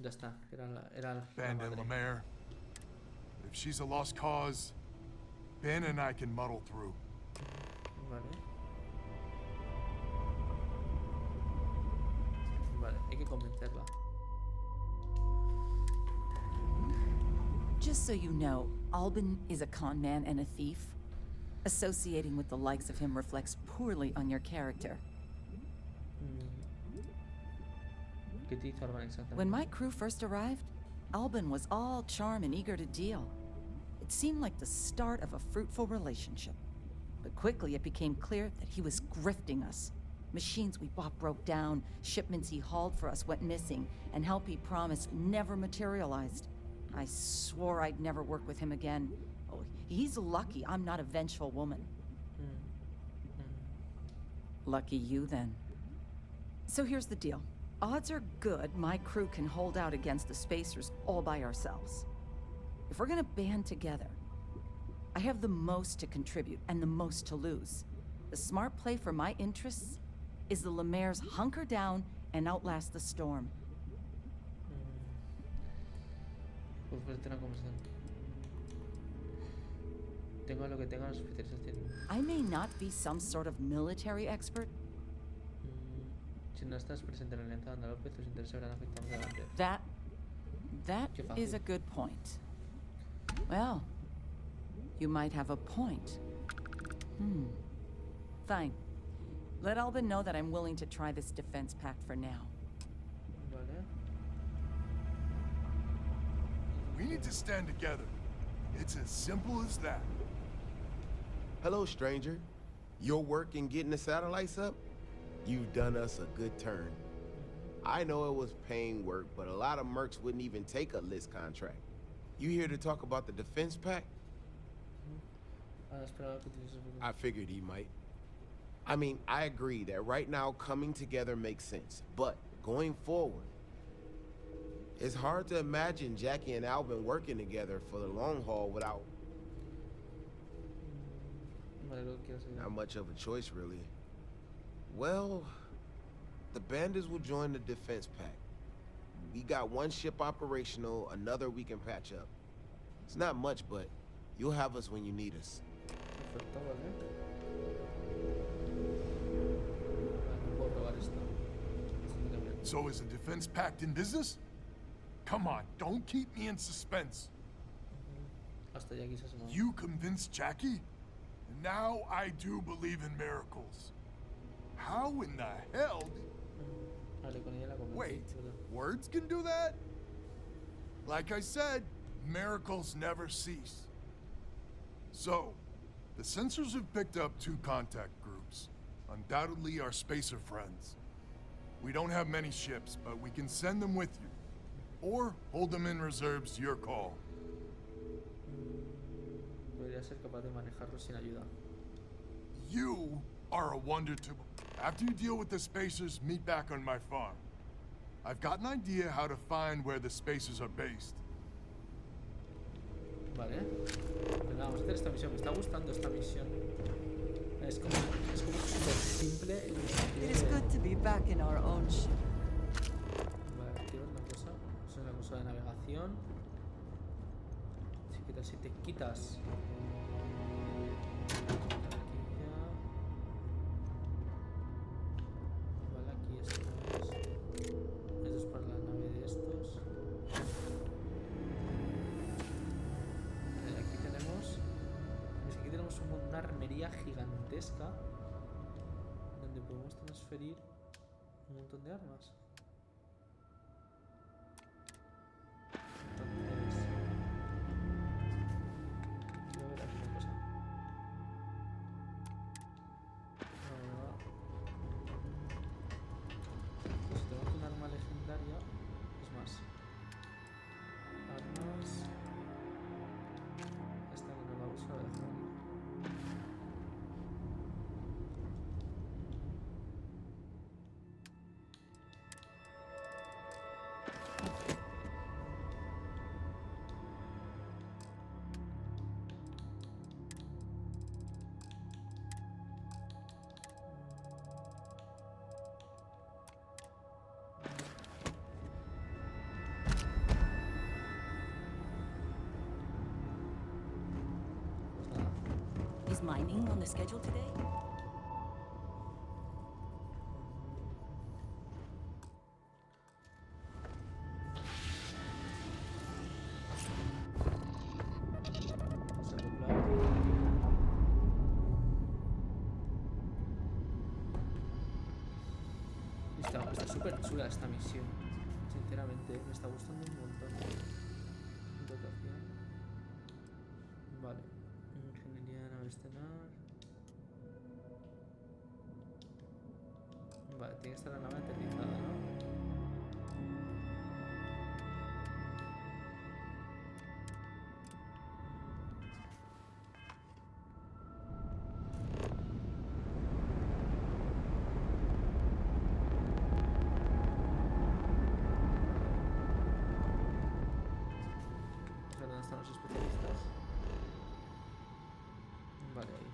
Ya está, era la Bandit madre. Lemaire. If she's a lost cause, Ben and I can muddle through. Vale. Vale, hay que convencerla. Just so you know, Albin is a con man and a thief. Associating with the likes of him reflects poorly on your character. ¿Qué te hizo Alban exactamente? When my crew first arrived, Albin was all charm and eager to deal. It seemed like the start of a fruitful relationship. But quickly it became clear that he was grifting us. Machines we bought broke down, shipments he hauled for us went missing, and help he promised never materialized. I swore I'd never work with him again. Oh, he's lucky I'm not a vengeful woman. Lucky you, then. So here's the deal. Odds are good my crew can hold out against the Spacers all by ourselves. If we're gonna band together, I have the most to contribute and the most to lose. The smart play for my interests is the Lemaire's hunker down and outlast the storm. Pues vete una conversación. Tengo lo que tenga los oficiales haciendo. I may not be some sort of military expert. Si no estás presente en la alianza de López, tus intereses verán afectados adelante. That is a good point. Well, you might have a point. Fine. Let Albin know that I'm willing to try this defense pact for now. Vale. We need to stand together. It's as simple as that. Hello, stranger. Your work in getting the satellites up? You've done us a good turn. I know it was paying work, but a lot of mercs wouldn't even take a list contract. You here to talk about the defense pact? Ah, esperaba que tuviese... I figured he might. I mean, I agree that right now coming together makes sense, but going forward, it's hard to imagine Jackie and Alvin working together for the long haul without Vale, lo que quieras decir. not much of a choice, really. Well, the bandits will join the defense pack. We got one ship operational, another we can patch up. It's not much, but you'll have us when you need us. Perfecto, vale. No puedo probar esto. So is the defense pact in business? Come on, don't keep me in suspense. Hasta ya quizás no. You convinced Jackie? And now I do believe in miracles. How in the hell did... Vale, con ella la convencí, Wait, ¿verdad? words can do that? Like I said, miracles never cease. So, the sensors have picked up 2 contact groups. Undoubtedly our spacer friends. We don't have many ships, but we can send them with you. Or hold them in reserves, your call. Debería ser capaz de manejarlo sin ayuda. You are a wonder to... After you deal with the spacers, meet back on my farm. I've got an idea how to find where the spacers are based. Vale. Venga, vamos a hacer esta misión. Me está gustando esta misión. Es como súper simple. It is good to be back in our own ship. Vale, activar una cosa. Eso es la cosa de navegación. Si te quitas. Vale, aquí estamos. Esto es para la nave de estos. Vale, aquí tenemos. Pues aquí tenemos una armería gigantesca. Donde podemos transferir un montón de armas. Entonces, voy a ver aquí una cosa. Si tengo aquí un arma legendaria, es más. Armas. Esta que no la uso, la voy a dejar aquí. Pues nada. Is mining on the schedule today? Vamos a acoplar. Está súper chula esta misión. Sinceramente, me está gustando un montón. Dotación. Vale. Ingeniería de nave estelar. Vale, tiene que estar la nave aterrizada, ¿no? ¿Dónde están los especialistas? Vale, ahí.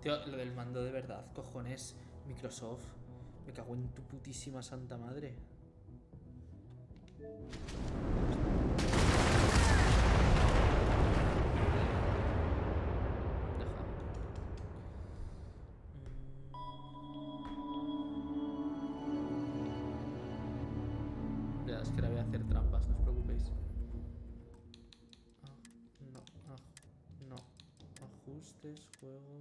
Tío, lo del mando de verdad, cojones. Microsoft. Me cago en tu putísima santa madre. Ya, es que ahora voy a hacer trampas, no os preocupéis. No. Ajustes, juego.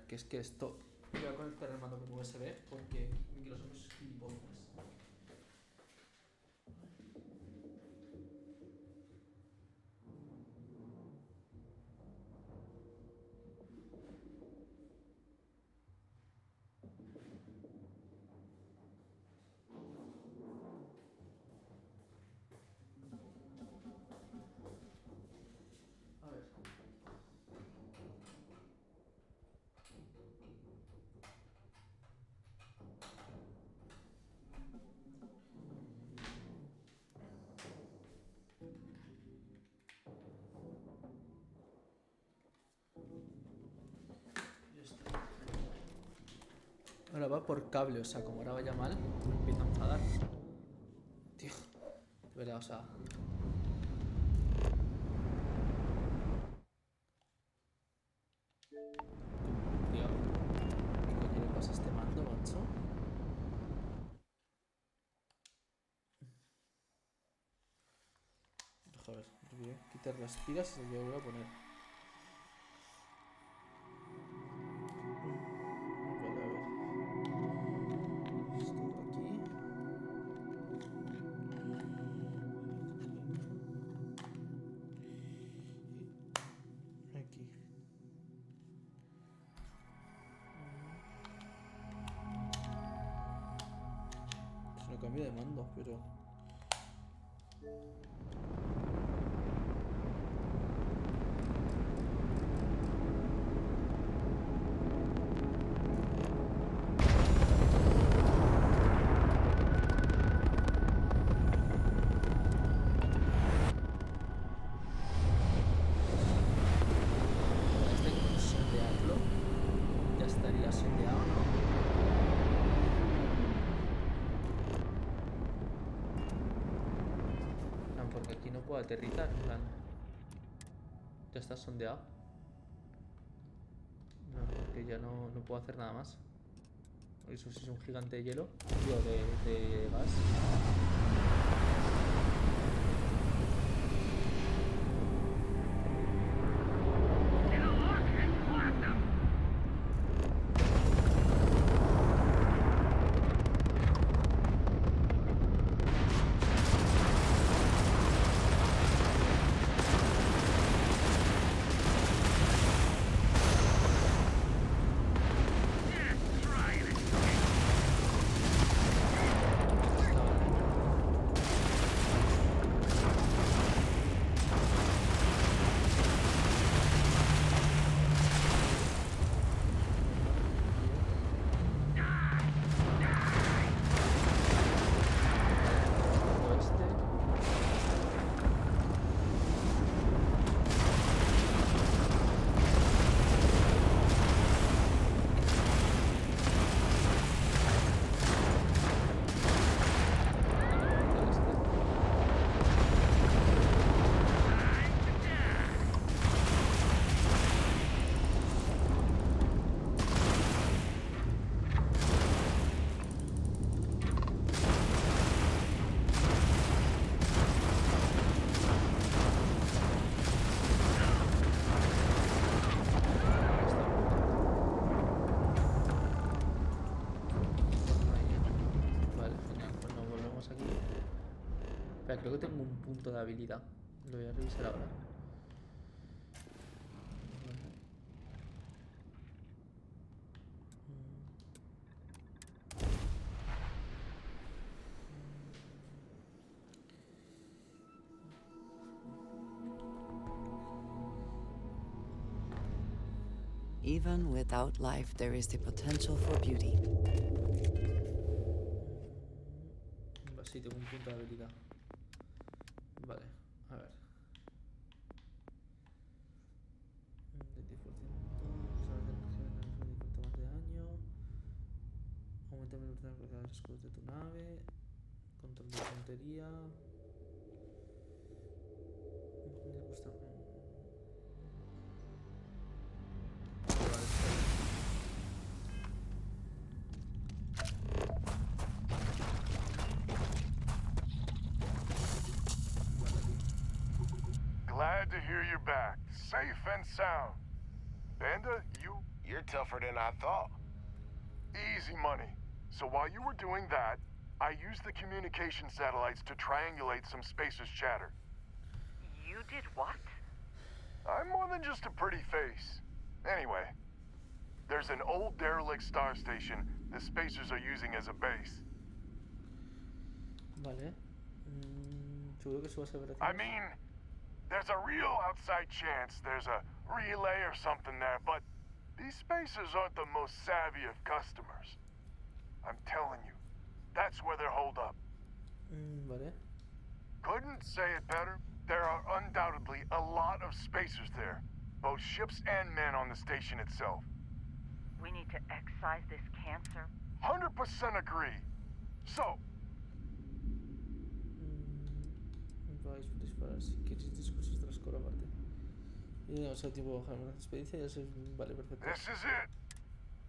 Que es que esto voy a conectar el mando con USB porque Microsoft es gilipollas. A ver. Ahora va por cable, o sea, como ahora vaya mal, me empieza a enfadar. Tío, de verdad, o sea. Tío, ¿qué coño le pasa a este mando, macho? Deja ver, voy a quitar las tiras y lo voy a poner. Cambio de mando, pero... Este con sondearlo ya estaría sondeado, ¿no? Porque aquí no puedo aterrizar, en plan. Ya está sondeado. No, porque ya no puedo hacer nada más. Eso sí es un gigante de hielo. Digo, de gas. Espera, creo que tengo un punto de habilidad. Lo voy a revisar ahora. Even without life, there is the potential for beauty. Sí, tengo un punto de habilidad. Vale, a ver. 20% más de daño. Aumenta la velocidad de los escudos de tu nave. Control de puntería. Me gusta. Glad to hear you're back, safe and sound. Banda, You're tougher than I thought. easy money. So while you were doing that, I used the communication satellites to triangulate some spacers chatter. You did what? I'm more than just a pretty face. Anyway, there's an old derelict star station the spacers are using as a base. Vale. Seguro que eso va a ser verdad. I mean, there's a real outside chance there's a relay or something there, but these spacers aren't the most savvy of customers. I'm telling you, that's where they're holed up. Vale. Couldn't say it better. There are undoubtedly a lot of spacers there, both ships and men on the station itself. We need to excise this cancer. 100% agree. So, Vais por disparar si queréis discursos de la escuela aparte. Y no, o sea, tipo, bajar una experiencia y eso es... Vale, perfecto. this is it.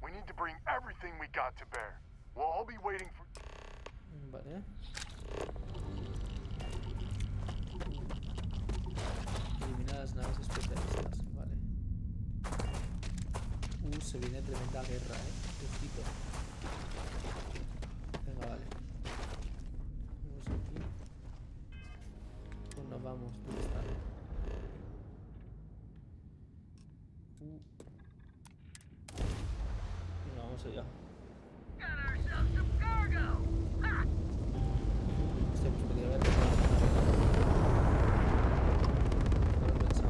We need to bring everything we got to bear. We'll all be waiting for... Vale. Eliminar las naves especialistas. Vale. Se viene tremenda guerra, Justito. Venga, vale. Vamos aquí. Pues nos vamos. ¿Dónde está? Venga, vamos allá. Hostia, pues podría haber dejado la nave. No lo he pensado.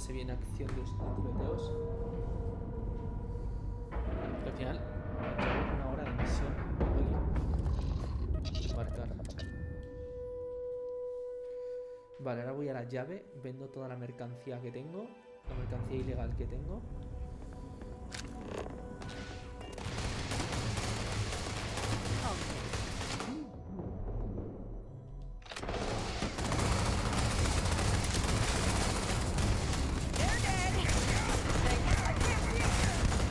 se viene acción de tiroteos. Al final, tengo una hora de misión. Aquí. Marcar. Vale, ahora voy a la llave, vendo toda la mercancía que tengo, la mercancía ilegal que tengo.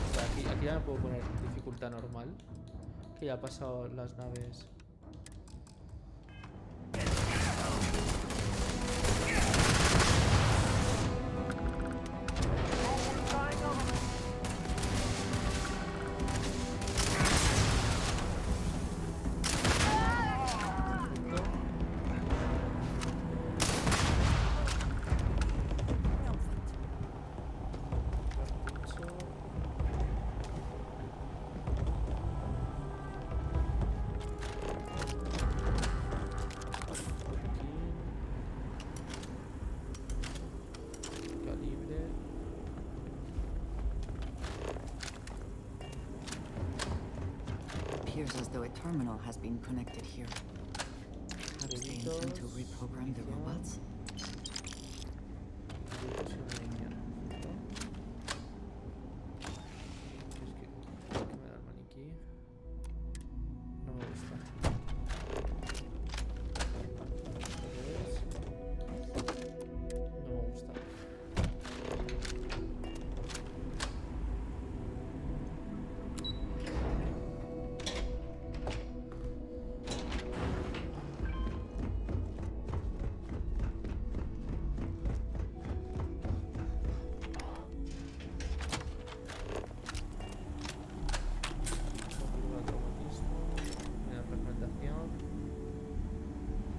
O sea, aquí ya me puedo poner dificultad normal, que ya ha pasado las naves. Appears as though a terminal has been connected here. Perhaps they intend to reprogram the robots? No me gusta. No me gusta.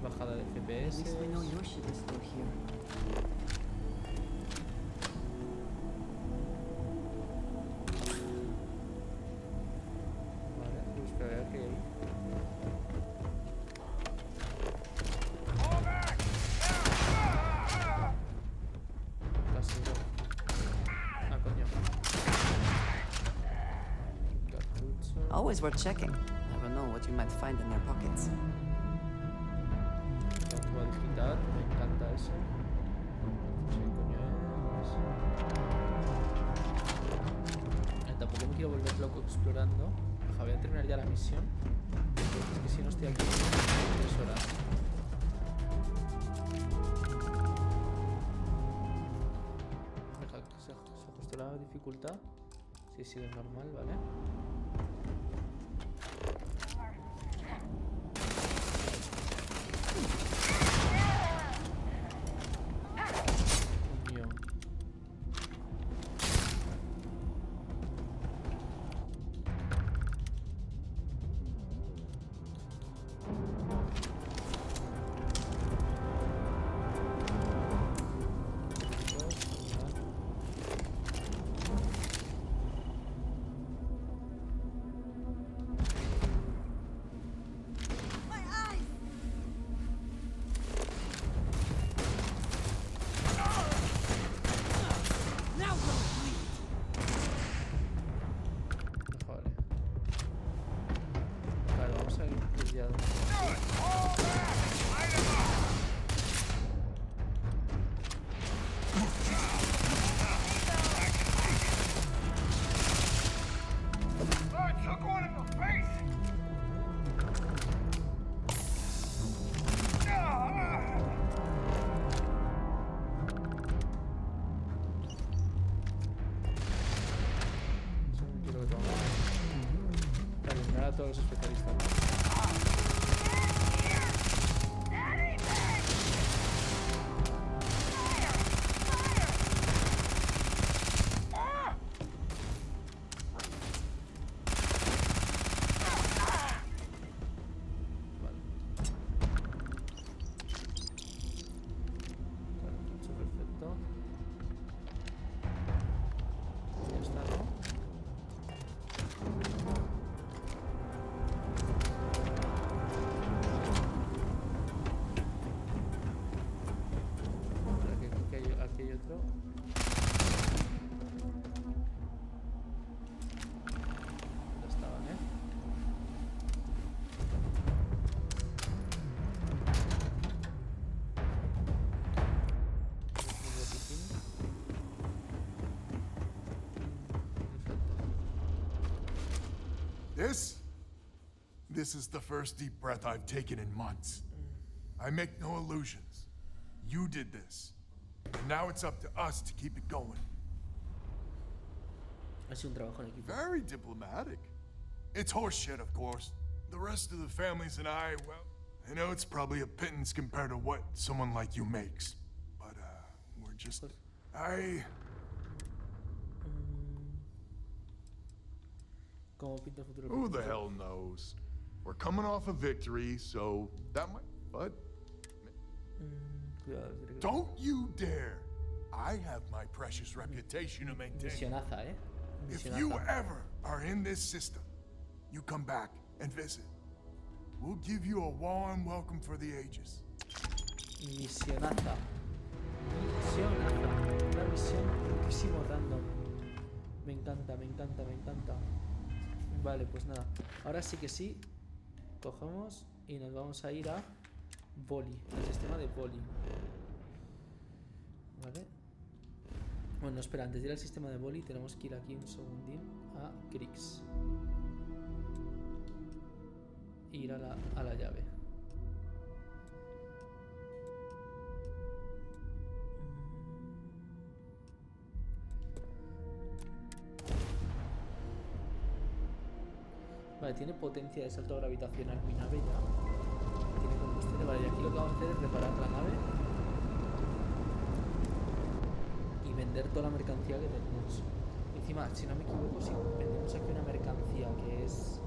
Bajada de At FPS. least we know your shit is still here. Vale, pues espera, a ver qué hay. Casi no. Ah, coño. Cartucho. Always worth checking. Never know what you might find in their pockets. Actúa digital, me encanta eso. Sí, coño es. Tampoco me quiero volver loco explorando. Ojalá, voy a terminar ya la misión. Es que si no estoy aquí 3 horas. Deja que se ajustó la dificultad. Sí, sigue normal, ¿vale? Coño. Joder. Vale, vamos a ir ya. Eso no quiero que tome. Para eliminar a todos los especialistas. Vale. Cartucho perfecto. Ya está, ¿no? This is the first deep breath I've taken in months. I make no illusions. You did this. And now it's up to us to keep it going. Ha sido un trabajo en equipo. Very diplomatic. It's horseshit, of course. The rest of the families and I, well, I know it's probably a pittance compared to what someone like you makes. But, we're just... ¿Cómo pinta el futuro? Who the hell knows? We're coming off a victory, so that might... But... Cuidado, Don't you dare! I have my precious reputation to maintain. Misionaza, ¿eh? If you ever are in this system, you come back and visit. We'll give you a warm welcome for the ages. Misionaza. Misionaza. Una misión muchísimo random. Me encanta, me encanta, me encanta. Vale, pues nada. Ahora sí que sí. Cogemos y nos vamos a ir a Boli, el sistema de Boli. Vale. Bueno, espera, antes de ir al sistema de Boli tenemos que ir aquí un segundín a Crix. Ir a la llave. Vale, tiene potencia de salto gravitacional mi nave ya. Tiene combustible. Vale, y aquí lo que vamos a hacer es reparar la nave y vender toda la mercancía que tenemos. Encima, si no me equivoco, si vendemos aquí una mercancía que es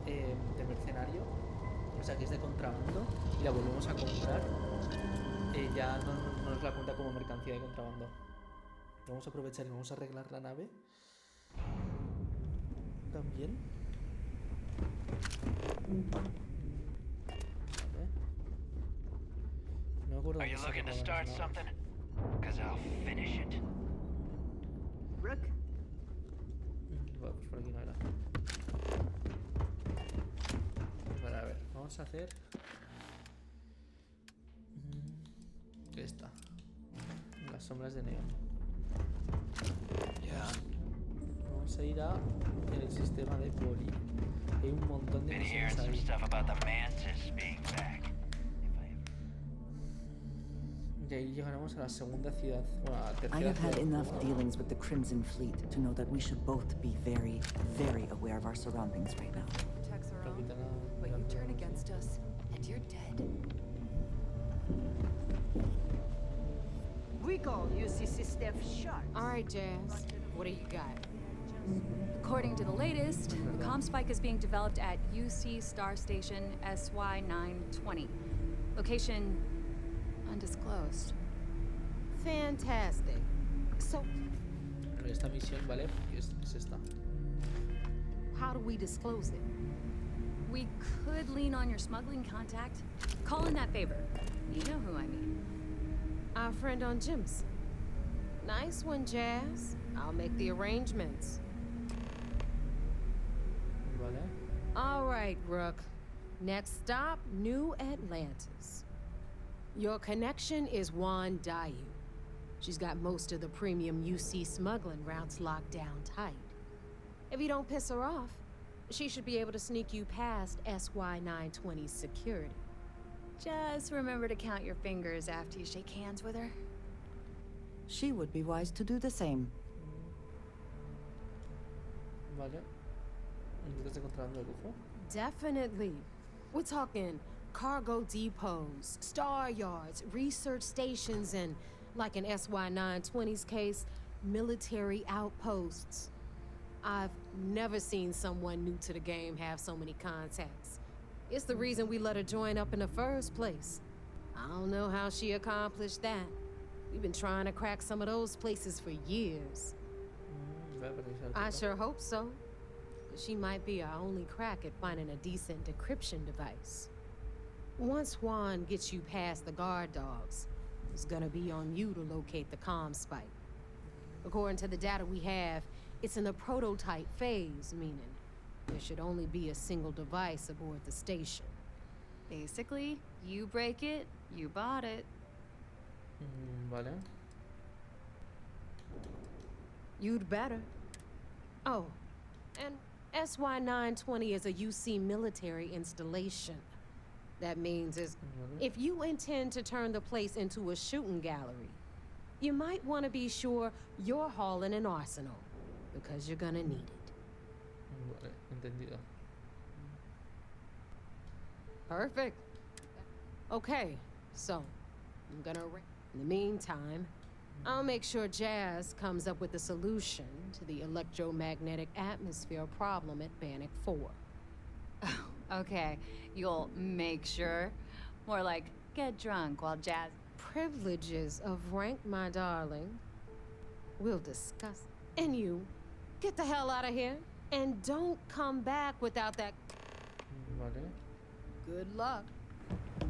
de mercenario, o sea que es de contrabando, y la volvemos a comprar, ya no nos la cuenta como mercancía de contrabando. Vamos a aprovechar y vamos a arreglar la nave también. Vale. No me acuerdo. Are you looking to start something? Cause I'll finish it. Rook? Bueno, pues por aquí no era. Vale, a ver, vamos a hacer esta. Las sombras de Neón. Vamos a ir a el sistema de Boli. Hay un montón de misiones ahí. Y ahí llegaremos a la segunda ciudad, bueno, a la tercera I have had ciudad. enough dealings with the Crimson Fleet to know that we should both be very, very aware of our surroundings right now. Checks are on, but you turn against us, and you're dead. Recall UCC Steph Sharp. All right, Jazz. What do you got? According to the latest, the comm spike is being developed at UC Star Station SY920. Location undisclosed. Fantastic. So, Esta misión, ¿vale? Es esta. how do we disclose it? We could lean on your smuggling contact. Call in that favor. You know who I mean. Our friend on Jim's. Nice one, Jazz. I'll make the arrangements. Vale. All right, Rook. Next stop, New Atlantis. Your connection is Juan Dayu. She's got most of the premium UC smuggling routes locked down tight. If you don't piss her off, she should be able to sneak you past SY920's security. Just remember to count your fingers after you shake hands with her. She would be wise to do the same. Vale. ¿Necesitas de contrabando de lujo? Definitely. We're talking cargo depots, star yards, research stations, and, like in SY920's case, military outposts. I've never seen someone new to the game have so many contacts. It's the reason we let her join up in the first place. I don't know how she accomplished that. We've been trying to crack some of those places for years. I sure hope so. She might be our only crack at finding a decent decryption device. Once Juan gets you past the guard dogs, it's gonna be on you to locate the comm spike. According to the data we have, it's in the prototype phase, meaning there should only be a single device aboard the station. Basically, you break it, you bought it. Vale. You'd better. Oh, and SY-920 is a UC military installation. That means if you intend to turn the place into a shooting gallery, you might want to be sure you're hauling an arsenal, because you're gonna need it. Vale, entendido. Perfect. Okay, so I'm gonna. In the meantime, I'll make sure Jazz comes up with a solution to the electromagnetic atmosphere problem at Bannock 4. Oh, okay. You'll make sure? More like get drunk while Jazz... Privileges of rank, my darling. We'll discuss. And you, get the hell out of here. And don't come back without that... Vale. Good luck.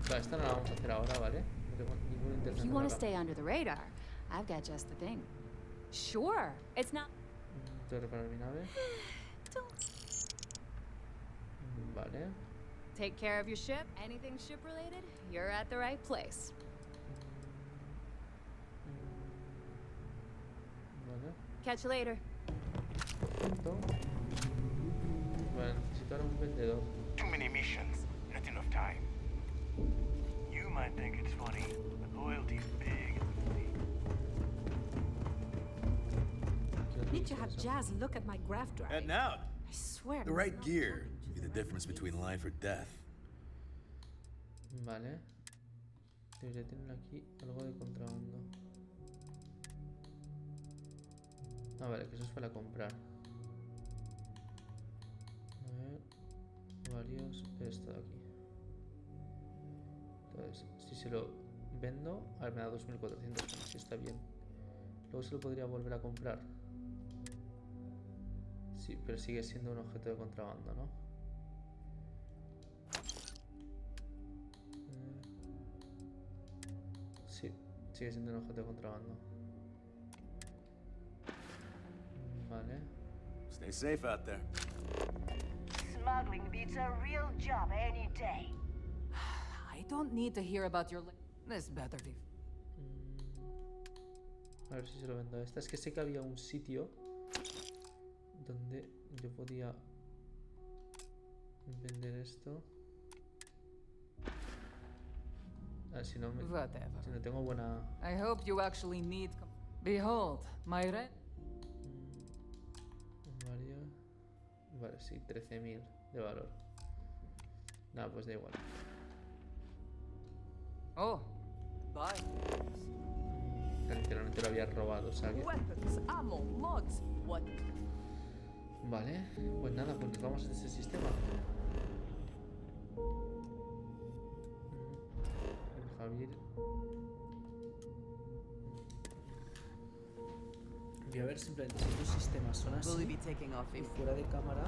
Vale, esta no la vamos a hacer ahora, ¿vale? No tengo ningún interés If en you want to hacerla. stay under the radar, I've got just the thing. Sure, it's not... Tengo que reparar mi nave. Vale. Take care of your ship. Anything ship-related, you're at the right place. Vale. Catch you later. Perfecto. Vale, necesito ahora un vendedor. Too many missions, not enough time. You might think it's funny, but loyalty's big in the fleet. Need to have Jazz look at my graph drive. Heading out. I swear. The right gear will be the difference between life or death. Vale. Debería tener aquí algo de contrabando. Ah, vale, que eso es para comprar. A ver. Varios. Esto de aquí. Entonces, si se lo vendo... A ver, me da 2400, si está bien. Luego se lo podría volver a comprar. Sí, pero sigue siendo un objeto de contrabando, ¿no? Sí, sigue siendo un objeto de contrabando. Vale. Stay safe out there. Smuggling beats a real job any day. I don't need to hear about your... This better be... A ver si se lo vendo a esta. Es que sé que había un sitio donde yo podía vender esto. A ver si no me... Whatever. Si no tengo buena... I hope you actually need... Behold, my red... Varios... Vale, sí, 13.000 de valor. Nada, pues da igual. Oh, bye. Que literalmente lo había robado, o sea que... Weapons, ammo, mods, what? Vale, pues nada, pues nos vamos a ese sistema. El Javier... Voy a ver simplemente si estos sistemas son así y fuera de cámara.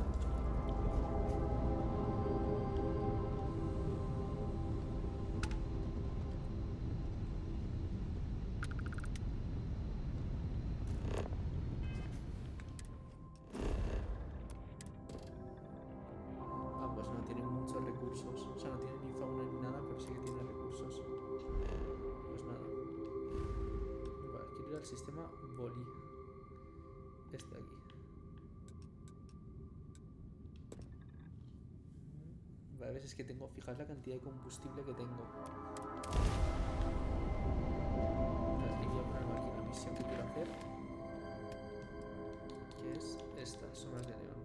Pues no tienen muchos recursos, o sea, no tienen ni fauna ni nada, pero sí que tienen recursos. Pues nada. Vale, quiero ir al sistema Boli. Este de aquí. Vale, a veces es que tengo, fijaos la cantidad de combustible que tengo. Vale, aquí voy a ponerme aquí la misión que quiero hacer. Que es esta, sombras de Neón.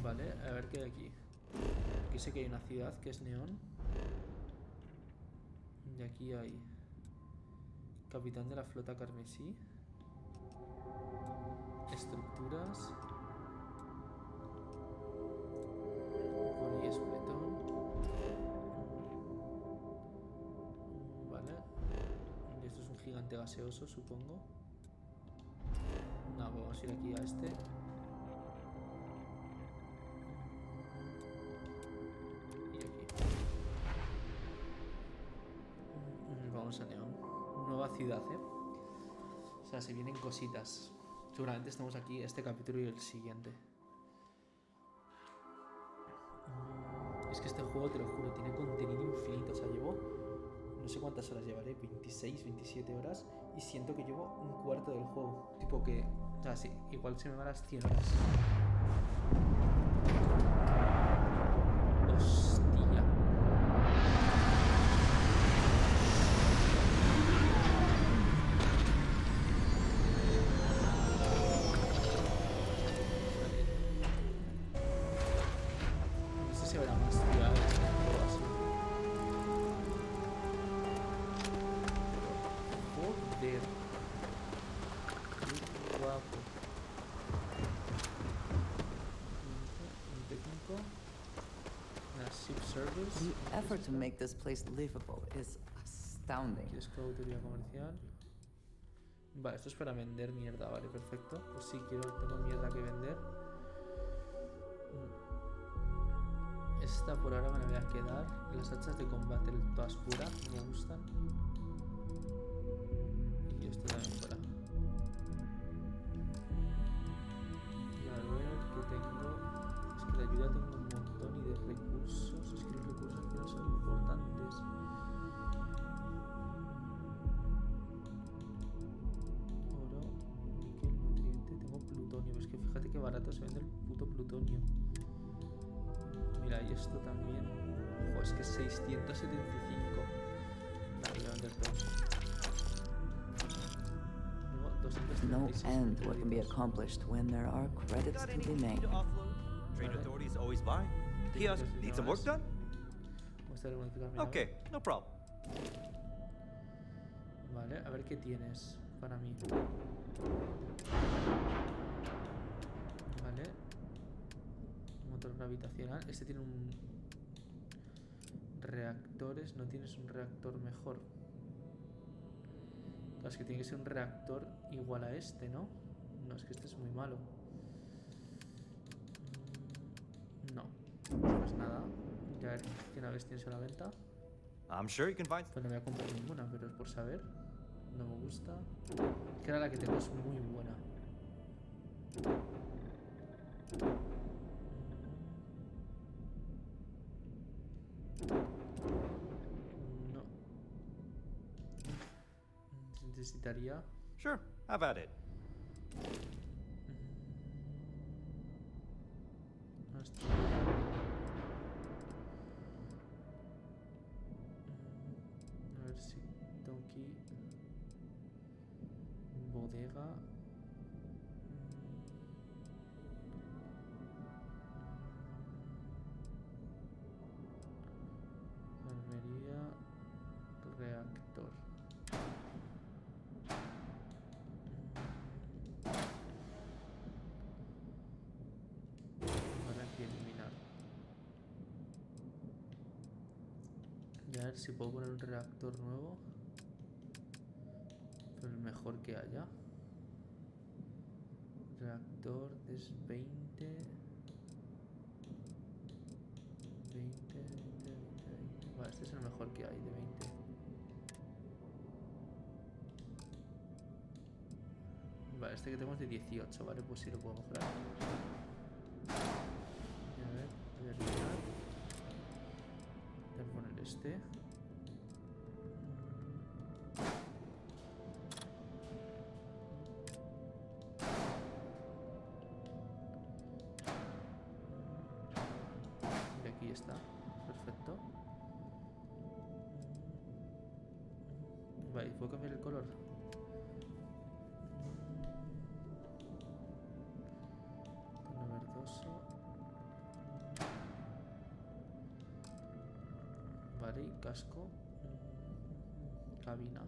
Vale, a ver qué hay aquí. Aquí sé que hay una ciudad que es Neón. Y aquí hay capitán de la flota carmesí. Estructuras. Poliesqueletón. Vale. Y esto es un gigante gaseoso, supongo. Una vamos a ir aquí a este. Y aquí. Vamos a Neón. Nueva ciudad, O sea, se vienen cositas. Seguramente estamos aquí este capítulo y el siguiente. Es que este juego, te lo juro, tiene contenido infinito. O sea, llevo... No sé cuántas horas llevaré, 26, 27 horas. Y siento que llevo un cuarto del juego. Tipo que... O sea, sí, igual se me van las 100 horas. Hostia. No sé si habrá más ciudades o así. Joder. Qué guapo. Un técnico. Una ship service. The effort to make this place livable is astounding. ¿Quieres que autoridad comercial? Vale, esto es para vender mierda, vale, perfecto. Pues sí, tengo mierda que vender. Esta por ahora me la voy a quedar. Las hachas de combate todas fuera, no me gustan. Y esto también fuera. Y a ver qué tengo. Es que de ayuda tengo un montón y de recursos. Es que los recursos no son importantes. Oro, níquel, nutriente. Tengo plutonio. Es que fíjate qué barato se vende el puto plutonio. Mira, y esto también. Ojo, es que 675. Vale, voy a vender todo. Luego, 236. No end what can be accomplished when there are credits to be made. Trade authorities always buy. Kiosk, need some work done? Okay, no problem. Vale, a ver qué tienes para mí. Vale. Motor gravitacional. Este tiene un... Reactores. No tienes un reactor mejor. Claro, es que tiene que ser un reactor igual a este, ¿no? No, es que este es muy malo. No. Pues nada. Ya ver qué naves tienes a la venta. I'm sure you can find. Pues no voy a comprar ninguna, pero es por saber. No me gusta. Que ahora la que tengo es muy buena. No. Necesitaría. Sure, have at it. A ver si tengo aquí. Bodega. Armería. Reactor. Vale, aquí eliminar. Y a ver si puedo poner un reactor nuevo. Pero el mejor que haya. Reactor es 20. 20. Vale, este es el mejor que hay de 20. Vale, este que tenemos de 18, vale, pues sí lo puedo mejorar. Y a ver, voy a eliminar. Voy a poner este. Y aquí está, perfecto. Vale, ¿puedo cambiar el color? Tono verdoso. Vale, y casco. Cabina.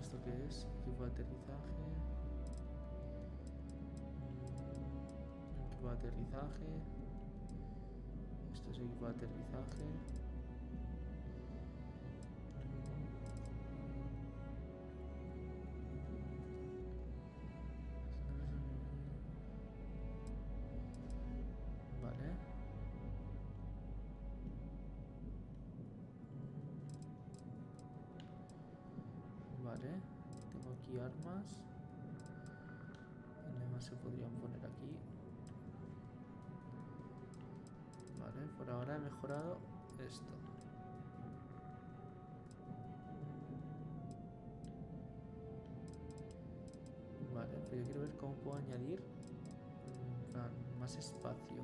¿Esto qué es? Equipo de aterrizaje. Equipo de aterrizaje. Esto es es equipo de aterrizaje. Vale. Vale. Tengo aquí armas. ¿Dónde más se podrían poner aquí? Vale, por ahora he mejorado esto. Vale, pero yo quiero ver cómo puedo añadir más espacio.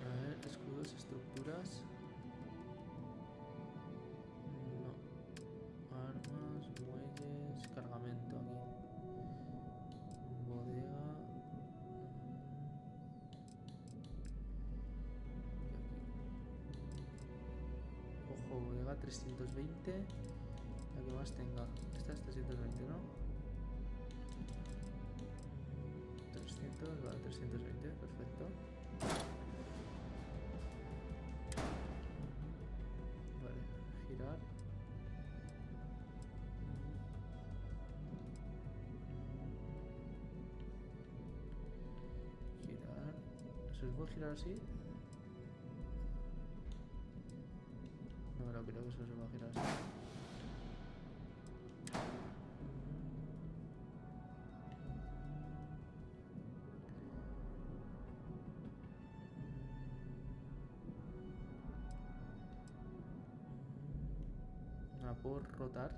A ver, escudos, estructuras. No. Armas, muelles, cargamento aquí. Bodega. Ojo, bodega 320. La que más tenga. Esta es 320, ¿no? 300, vale, 320, perfecto. Vale, girar. Girar. ¿Se puede girar así? No me lo creo que eso se va a girar así. ¿La puedo rotar?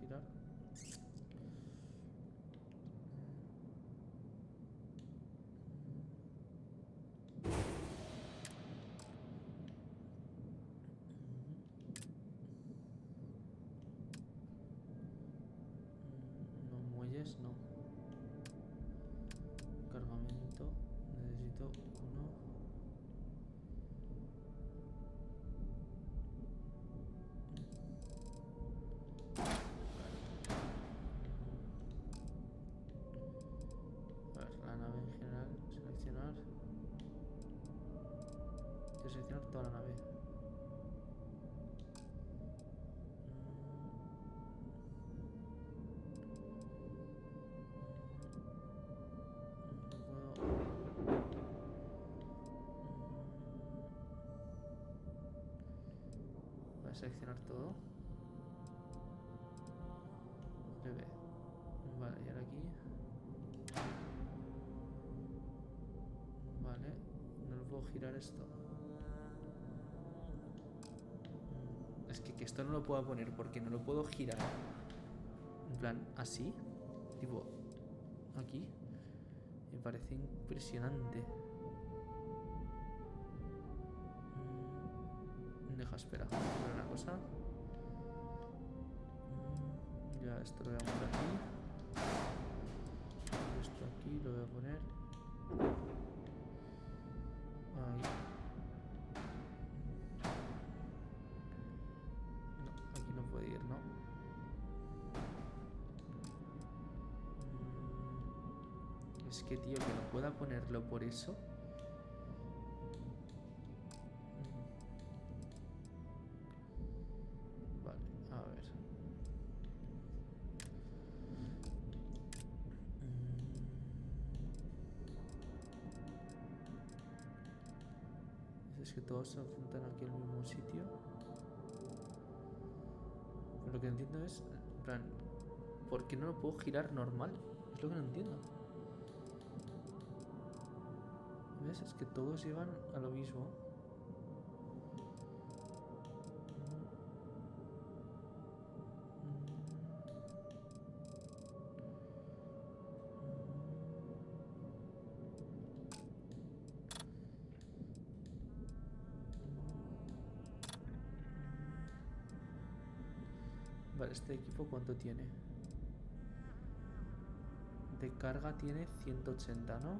Girar. No, muelles no. Cargamento. Necesito uno. Seleccionar toda la nave. Voy a seleccionar todo. Bebé. Vale, y ahora aquí. Vale, no lo puedo girar esto. Es que esto no lo puedo poner porque no lo puedo girar. En plan, así. Tipo, aquí. Me parece impresionante. Deja, espera. Voy a ver una cosa. Ya, esto lo voy a poner aquí. Esto aquí lo voy a poner. Ahí. No puede ir, ¿no? Es que, tío, que no pueda ponerlo por eso. Vale, a ver. Es que todos se apuntan aquí al mismo sitio. Pero lo que entiendo es, en plan, ¿por qué no lo puedo girar normal? Es lo que no entiendo. ¿Ves? Es que todos llevan a lo mismo. Vale, este equipo ¿cuánto tiene? De carga tiene 180, ¿no?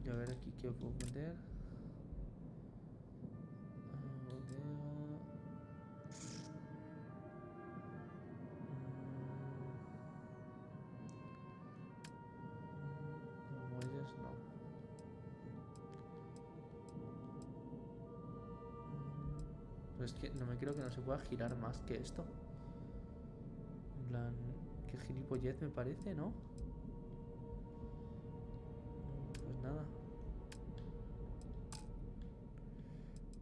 Y a ver aquí qué puedo meter. Muelles no. Pero es que no me creo que no se pueda girar más que esto. En plan, qué gilipollez me parece, ¿no? Pues nada.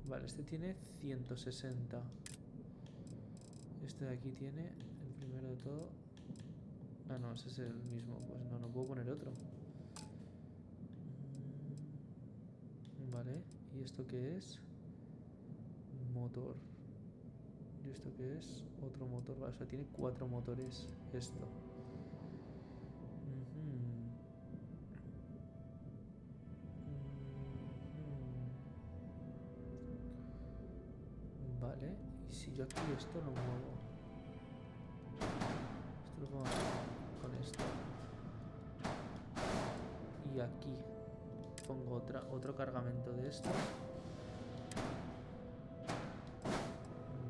Vale, este tiene 160. Este de aquí tiene el primero de todo. Ah, no, ese es el mismo. Pues no, no puedo poner otro. Vale, ¿y esto qué es? Motor. ¿Y esto qué es? Otro motor. Vale, o sea, tiene 4 motores esto. Vale, y si yo aquí esto lo muevo. Esto lo pongo con esto. Y aquí pongo otro cargamento de esto.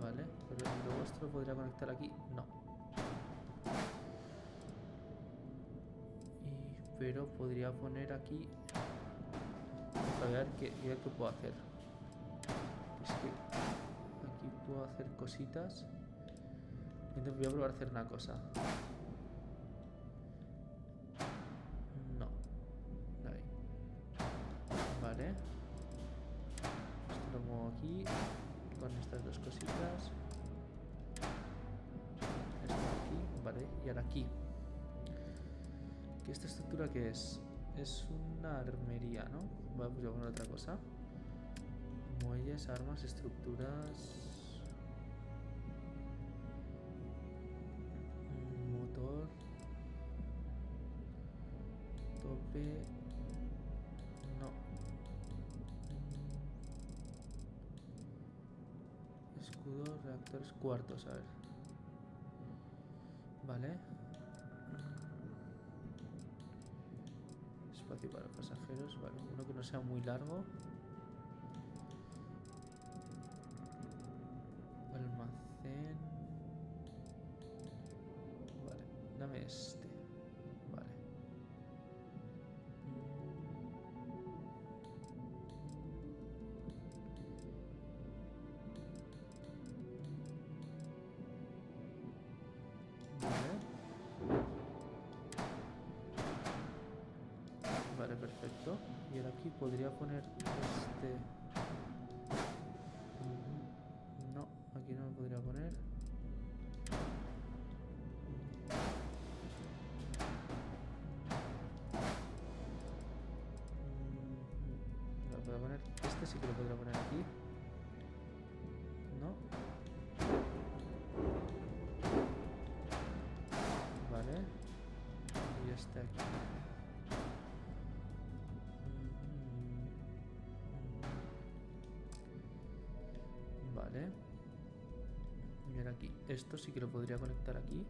Vale, pero luego esto lo podría conectar aquí. No. Pero podría poner aquí. A ver qué puedo hacer. Es que aquí puedo hacer cositas. Voy a probar a hacer una cosa. No. Ahí. Vale. Esto lo muevo aquí. Con estas dos cositas. Esto aquí. Vale. Y ahora aquí. ¿Qué esta estructura qué es? Es una armería, ¿no? Vale, pues voy a poner otra cosa. Muelles, armas, estructuras. Motor. Tope. No. Escudo, reactores, cuartos, a ver. Vale. Espacio para pasajeros, vale. Uno que no sea muy largo. Almacén. Vale, dame este. Vale. Vale, perfecto. Y ahora aquí podría poner este. No, aquí no me podría poner. No lo puedo poner. Este sí que lo podría poner aquí. No. Vale. Y este aquí. Vale. Y ahora aquí. Esto sí que lo podría conectar aquí.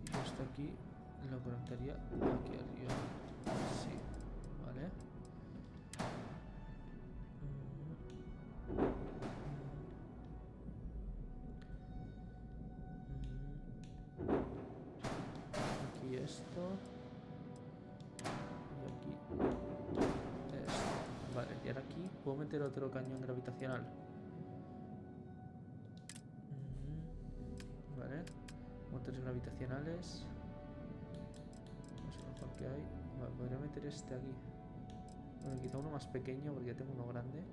Y esto aquí lo conectaría aquí arriba. Sí. Vale. Aquí esto. Y aquí esto. Vale, y ahora aquí puedo meter otro cañón gravitacional. Vale. Motores gravitacionales. No sé lo mejor que hay. Vale, podría meter este aquí. Bueno, quizá uno más pequeño porque ya tengo uno grande.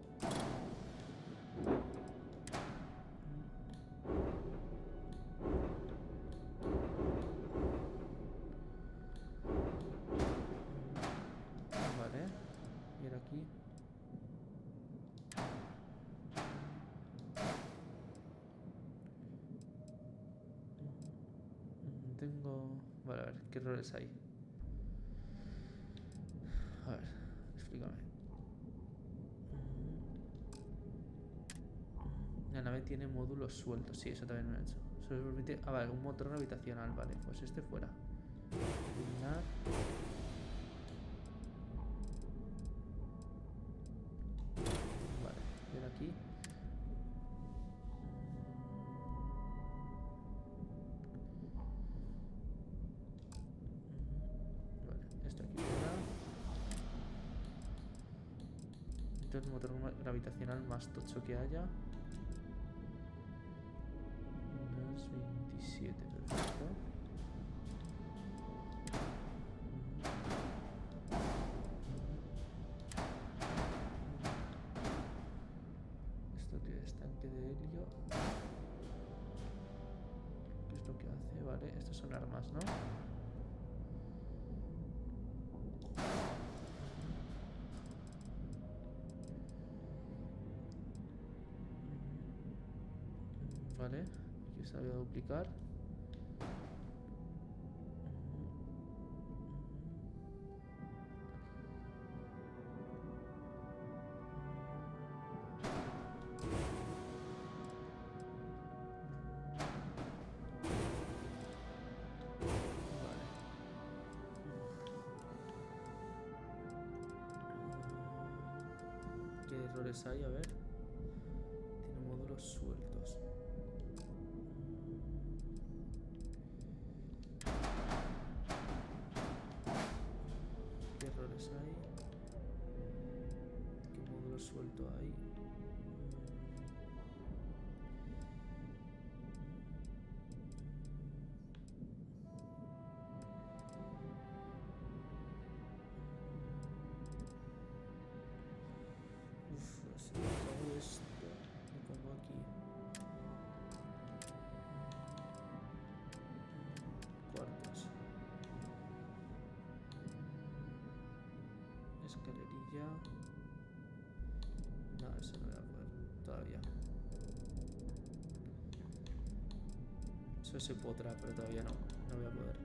Vale. Y ahora aquí. Tengo... Vale, a ver, ¿qué errores hay? A ver, explícame. tiene módulos sueltos. Sí, eso también me lo he hecho. Solo permite... Ah, vale, un motor gravitacional. Vale, pues este fuera. Eliminar. Vale, ven aquí. Vale, esto aquí fuera. Entonces, motor gravitacional más tocho que haya. Unas 27, perfecto. Esto que es tanque de helio. ¿Qué es lo que hace? Vale, estos son armas, ¿no? Vale, aquí se había duplicar. ¿Qué errores hay? A ver. Tiene módulos sueltos. ¿Qué errores hay? ¿Qué módulo suelto hay? Si hago esto, me pongo aquí. Cuartos. Escalerilla. No, eso no voy a poder todavía. Eso se podrá, pero todavía no. No voy a poder.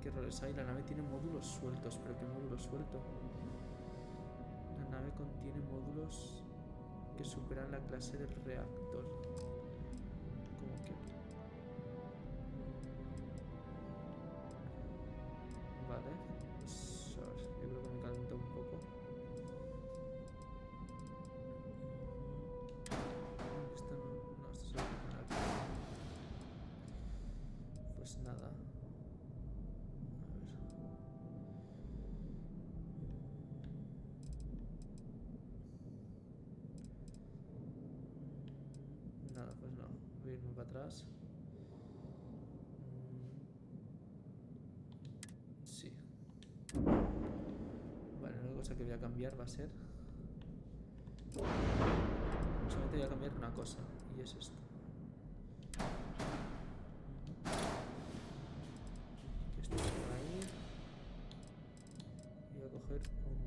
¿Qué errores hay? La nave tiene módulos sueltos, pero ¿qué módulo suelto? La nave contiene módulos que superan la clase del reactor. ¿Cómo que? Vale, pues a ver, yo creo que me calenta un poco. Esto no, esto se lo voy a poner aquí. Pues nada. Nada, pues no. Voy a irme para atrás. Sí. Vale, la única cosa que voy a cambiar va a ser... Solamente voy a cambiar una cosa, y es esto. Que esto se va a ir. Y voy a coger un...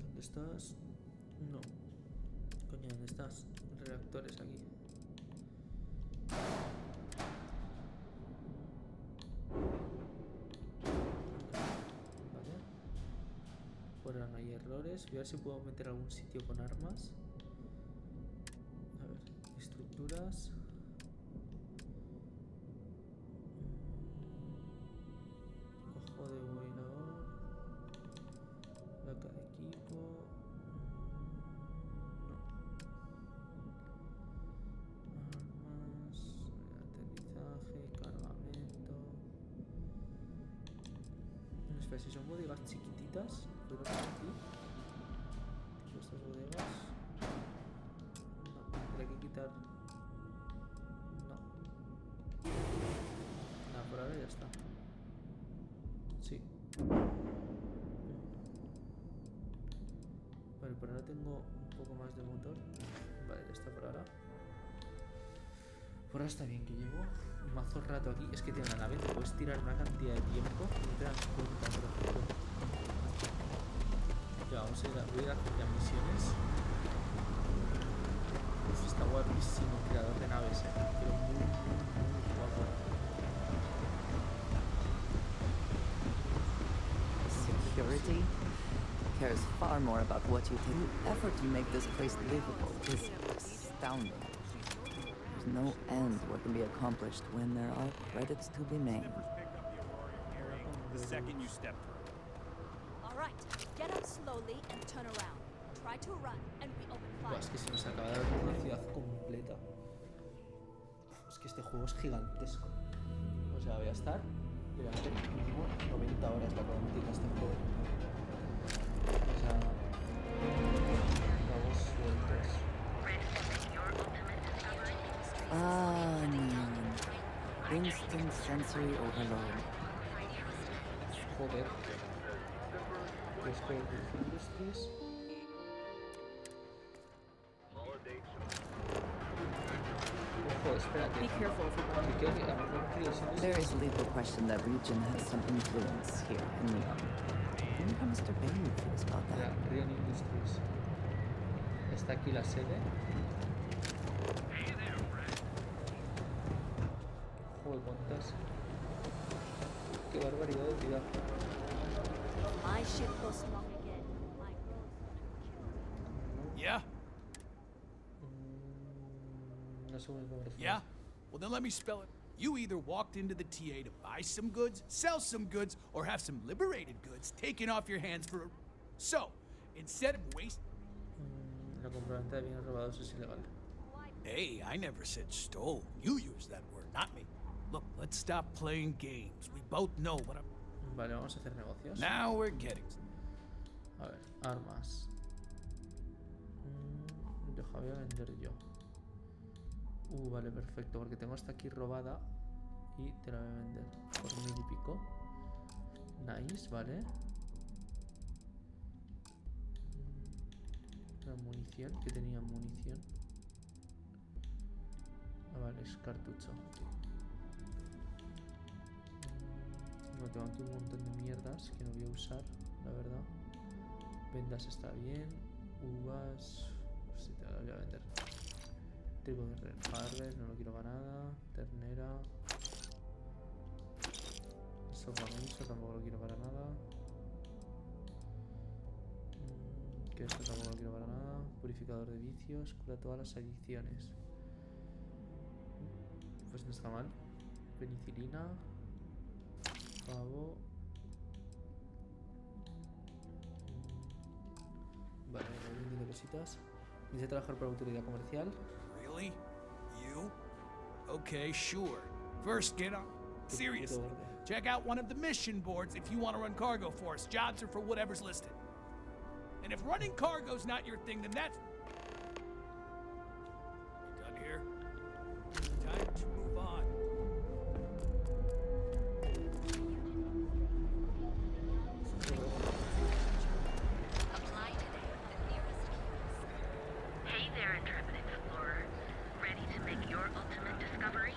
¿Dónde estás? No. Coño, ¿dónde estás? Reactores aquí. Vale. Por ahora no hay errores. Voy a ver si puedo meter algún sitio con armas. A ver, estructuras. Ojo de boilador. Placa de equipo. Espera, si son bodegas chiquititas, ¿puedo poner aquí? Tipo estas bodegas. No, pero hay que quitar. No. Nada, por ahora ya está. Sí. Vale, por ahora tengo un poco más de motor. Vale, ya está por ahora. Por ahora está bien, que llevo un mazo rato aquí. Es que tiene una nave, te puedes tirar una cantidad de tiempo y no te das cuenta, te lo juro. Ya, vamos a ir voy a ir a hacer ya misiones. Uf, está guapísimo el creador de naves, pero muy guapo. Security cares far more about what you do. The effort to make this place livable is astounding. There's no end what can be accomplished when there are credits to be made. The second you step through. All right, get up slowly and turn around. Try to run and we open fire. Buah, es que se nos acaba de abrir una ciudad completa. Es que este juego es gigantesco. O sea, voy a estar durante mínimo 90 horas la cuarentena este juego. O sea, vamos sueltos. Ah, Neón. Instant sensory overload. Joder. Después de Industries. Ojo, espérate. Be careful if you There is legal question that region has some influence here in Neón. I wonder how Mr. Bailey feels about that. Neón Industries. Está aquí la sede. Joder, cuántas. Qué barbaridad de ciudad. My ship goes long again. My Yeah? No sé cómo me Yeah? Well, then let me spell it. You either walked into the TA to buy some goods, sell some goods, or have some liberated goods taken off your hands for a... So, instead of wasting... La compraventa de bienes robados es ilegal. Hey, I never said stole. You used that word, not me. Look, let's stop playing games. We both know what I'm... Vale, vamos a hacer negocios. Now we're getting... A ver, armas. Deja, voy a vender yo. Vale, perfecto, porque tengo esta aquí robada y te la voy a vender por 1000 y pico. Nice, vale. La munición, que tenía munición. Vale, es cartucho. Bueno, tengo aquí un montón de mierdas que no voy a usar, la verdad. Vendas está bien. Uvas... Sí, te las voy a vender. Trigo de Red Harvest, no lo quiero para nada. Ternera. Sofamiso, tampoco lo quiero para nada. Que esto tampoco lo quiero para nada. Purificador de vicios, cura todas las adicciones. Pues no está mal. Penicilina. Pavo. Vale, un montón de cositas. Dice trabajar para autoridad comercial. Really? You? Okay, sure. First, get on. Seriously, check out one of the mission boards if you want to run cargo for us. Jobs are for whatever's listed. And if running cargo's not your thing, then that's... You done here? Time to move on. Apply today at the nearest kiosk. Hey there, intrepid explorer. Ready to make your ultimate discovery?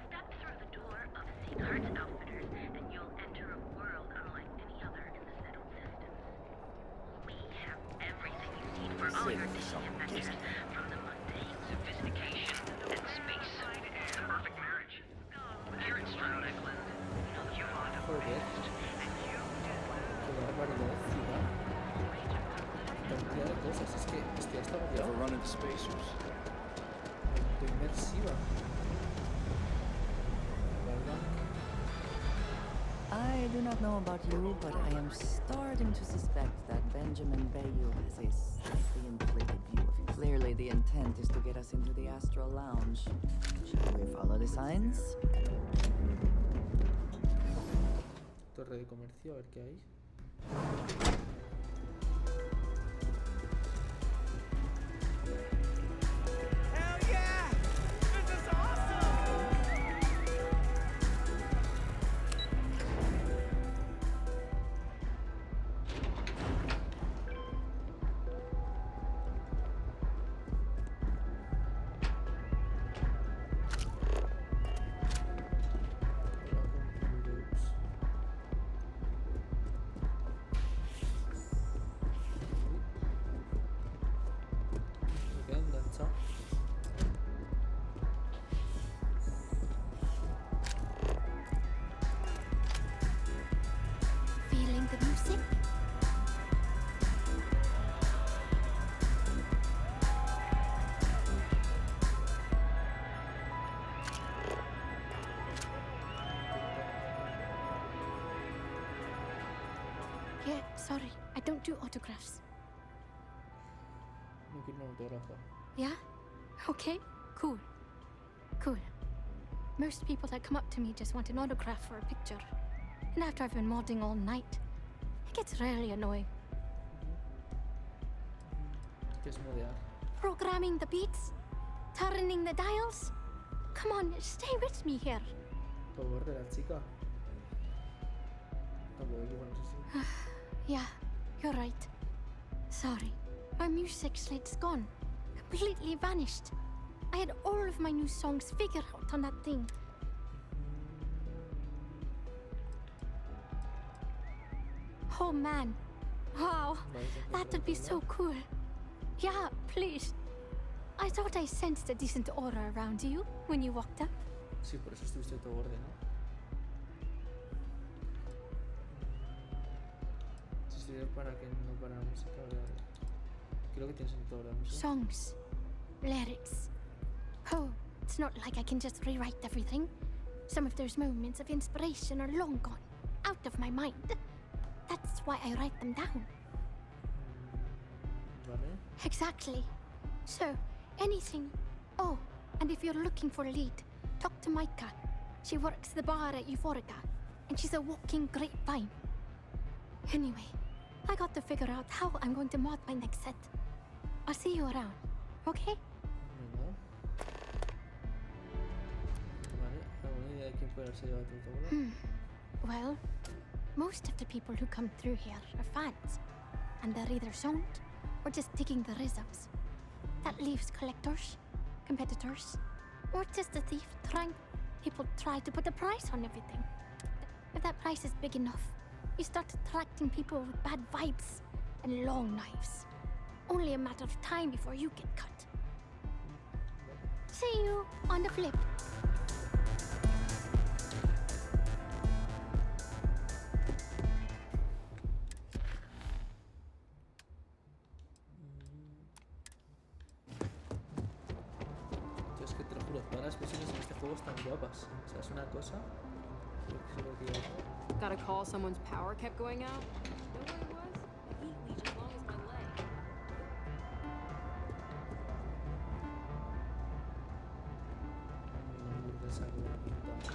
Step through the door of Seagard's Outfitters and you'll enter a world unlike any other in the settled systems. We have everything you need for all your daily adventures, from the mundane sophistication and space to the perfect marriage. Here at Stroud Eklund, you are the best, and you barbaridad de ciudad. Cantidad de cosas, es que estoy hasta agobiado. Ever run into spacers? Inmersiva. I do not know about you, but I am starting to suspect that Benjamin Bayou has a slightly inflated view of you. Clearly, the intent is to get us into the Astral Lounge. Shall we follow the signs? Torre de comercio, a ver qué hay. Hell yeah! This is awesome! tocha. Feeling the music? Yeah, sorry. I don't do autographs. No quiero un autógrafo. Yeah? Okay, cool. Cool. Most people that come up to me just want an autograph or a picture. And after I've been modding all night, it gets really annoying. ¿Qué es modear? Programming the beats? Turning the dials? Come on, stay with me here. Power de la chica. Tampoco hay que ponerse así. Yeah, you're right. Sorry. My music slate's gone. Completely vanished. I had all of my new songs figured out on that thing. Oh man. Wow. That would be so cool. Yeah, please. I thought I sensed a decent aura around you when you walked up. Sí, por eso estuviste todo borde, ¿no? Si sirve para que no para la música, creo que tienes en toda la música. Songs. Lyrics. Oh, it's not like I can just rewrite everything. Some of those moments of inspiration are long gone, out of my mind. That's why I write them down. Vale. Exactly. So, anything. Oh, and if you're looking for a lead, talk to Micah. She works the bar at Euphorica, and she's a walking grapevine. Anyway, I got to figure out how I'm going to mod my next set. I'll see you around, okay? Venga. Vale, ¿alguna idea de quién puede haberse llevado tu autógrafo? Well, most of the people who come through here are fans, and they're either zoned or just digging the rhythms. That leaves collectors, competitors, or just a thief trying. People try to put a price on everything. If that price is big enough, you start attracting people with bad vibes and long knives. Only a matter of time before you get cut. See you on the flip. Es que te lo juro, todas las versiones en este juego están guapas. O sea, es una cosa. Got a call someone's power kept going out? Know what it was? A heat leech as long as my leg. Una hamburguesa con una pinta.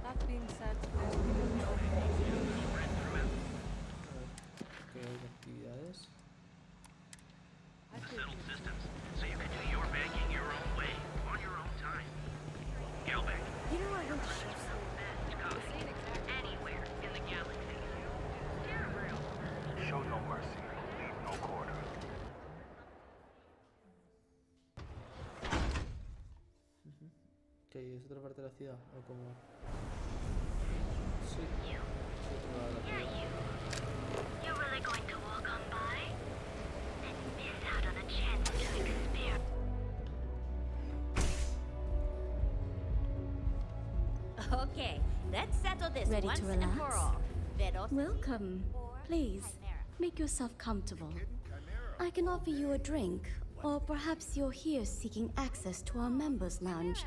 That being said, ¿Qué hay de actividades? Settled systems, so you can do your banking your own way, on your own time. Gelbeck. you know I went to chef school. Best coffee anywhere in the galaxy. Show no mercy, leave no quarter. ¿Qué hay? ¿Es otra parte de la ciudad? ¿O como...? Sí. Sí, otra lado de la ciudad. You're really going to walk on by and miss out on a chance to experience. Okay, let's settle this Ready once to and for relax? all. Veros Welcome. Please, make yourself comfortable. I can offer you a drink, or perhaps you're here seeking access to our members' lounge,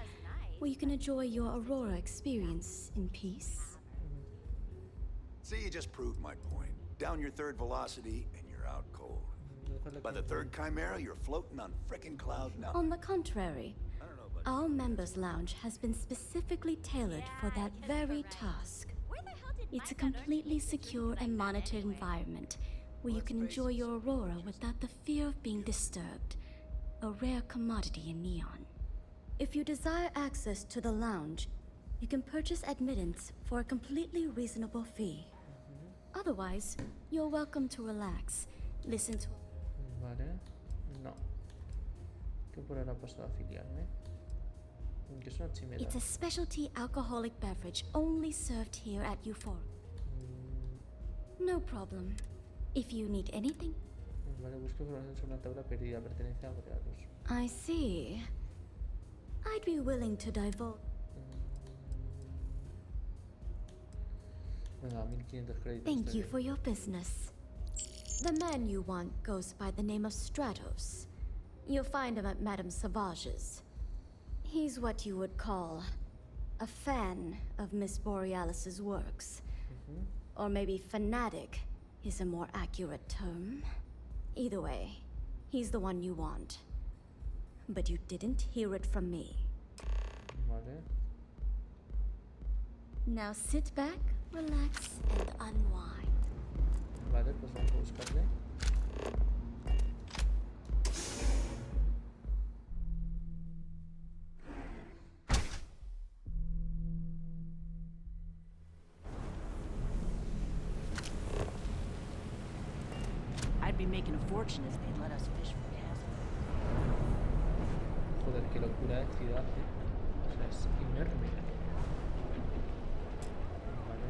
where you can enjoy your Aurora experience in peace. See, you just proved my point. Down your third velocity, and you're out cold. By the third Chimera, you're floating on frickin' cloud nine. On the contrary, our members' lounge has been specifically tailored for that very task. It's a completely secure and monitored environment where you can enjoy your Aurora without the fear of being disturbed. a rare commodity in Neon. If you desire access to the lounge, you can purchase admittance for a completely reasonable fee. Otherwise, you're welcome to relax, listen to... Vale, no. ¿Qué por ahora paso a afiliarme? Que es una chimera. It's a specialty alcoholic beverage only served here at U4. No problem. If you need anything. Vale, busco información sobre una tabla perdida, pertenece a Borealos. I see. I'd be willing to divulge. Venga, 1500 créditos. Thank you for your business. The man you want goes by the name of Stratos. You'll find him at Madame Savage's. He's what you would call a fan of Miss Borealis's works. Or maybe fanatic is a more accurate term. Either way, he's the one you want. But you didn't hear it from me. Vale. Now sit back, relax, and unwind. Vale, pues vamos a buscarle. I'd be making a fortune if they'd let us fish for gas. Joder, qué locura de ciudad, ¿eh? O sea, es enorme. Vale.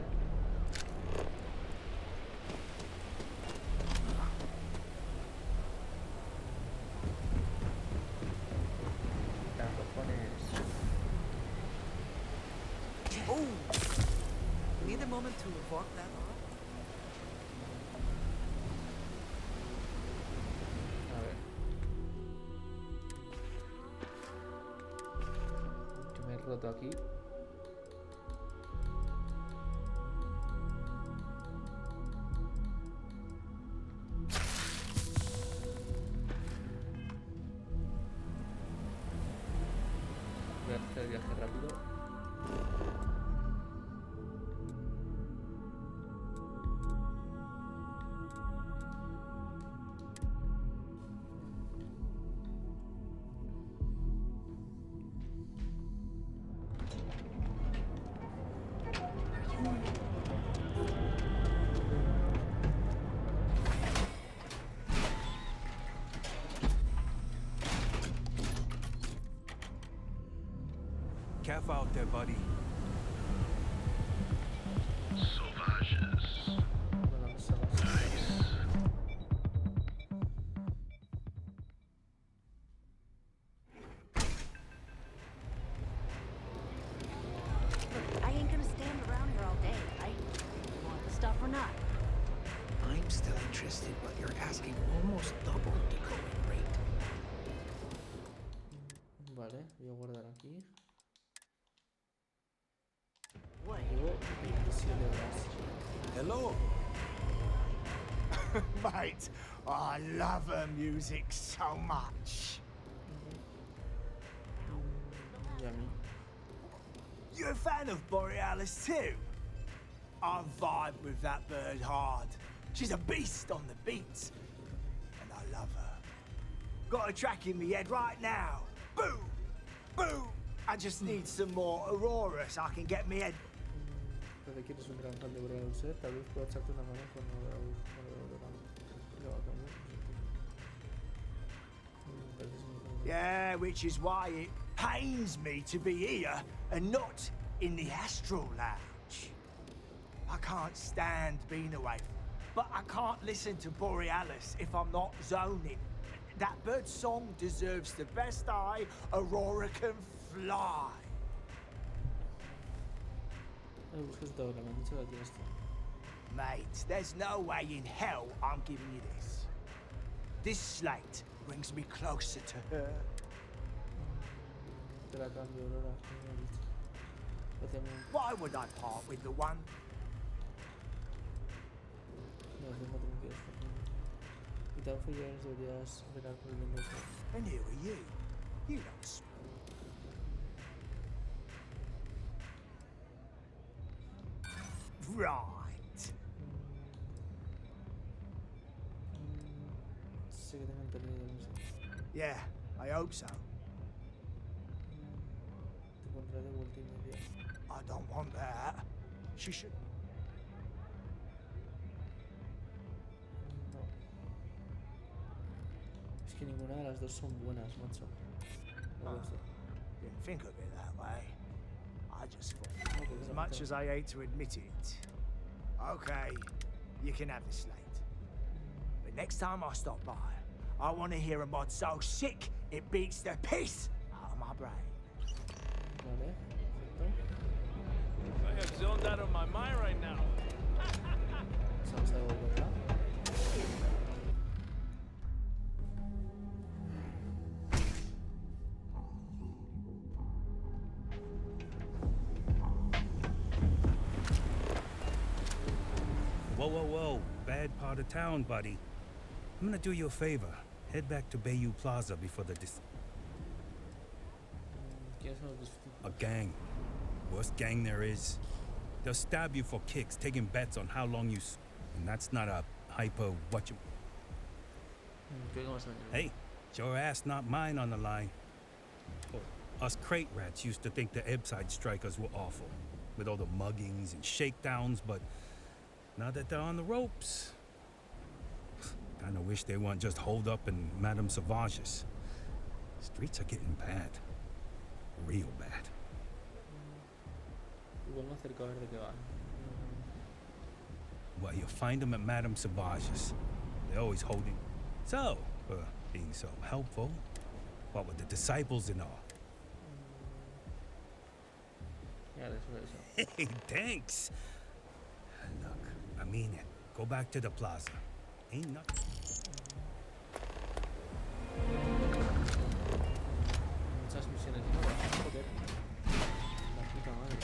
Las cojones. Oh! Need a moment to walk that off? Roto aquí. Voy a hacer el viaje rápido. Calf out there, buddy. Sauvages. Nice. Look, I ain't gonna stand around here all day, right? Want the stuff or not? I'm still interested, but you're asking almost double the going rate. Vale, voy a guardar aquí. Llevo 27 horas. Hello. Mate, I love her music so much. Yummy. You're a fan of Borealis too? I vibe with that bird hard. She's a beast on the beats. And I love her. Got a track in my head right now. Boom! Boom! I just need some more Aurora so I can get me head. Pero quieres un gran fan de Borealis, tal vez pueda echarte una mano con Yeah, which is why it pains me to be here and not in the Astral Lounge. I can't stand being away, but I can't listen to Borealis if I'm not zoning. That bird song deserves the best eye Aurora can fly. Mate, there's no way in hell I'm giving you this. This slate brings me closer to her. Why would I part with the one? And who are you? You don't smoke. Right. Yeah, I hope so. Te pondré de multimedia. I don't want that. She should. No. Es que ninguna de las dos son buenas, macho. Didn't think of it that way. I just thought, as much as I hate to admit it, okay, you can have the slate. But next time I stop by, I want to hear a mod so sick it beats the piss out of my brain. Vale, perfecto. I am zoned out of my mind right now. Vamos a devolverla. Whoa, whoa, whoa. Bad part of town, buddy. I'm gonna do you a favor. Head back to Bayou Plaza before the A gang. Worst gang there is. They'll stab you for kicks, taking bets on how long you and that's not a hyper what you... Hey, it's your ass, not mine on the line. Us crate rats used to think the Ebbside strikers were awful, with all the muggings and shakedowns, but now that they're on the ropes, kinda wish they weren't just holed up in Madame Sauvage's. Streets are getting bad. Real bad. Igual me acerco a ver de qué van. Well, you'll find them at Madame Sauvage's. They're always holding. So, being so helpful, what with the disciples and all. Yeah, that's Hey, thanks. Look, I mean it. Go back to the plaza. Ain't nothing. Muchas misiones nuevas, joder. La puta madre.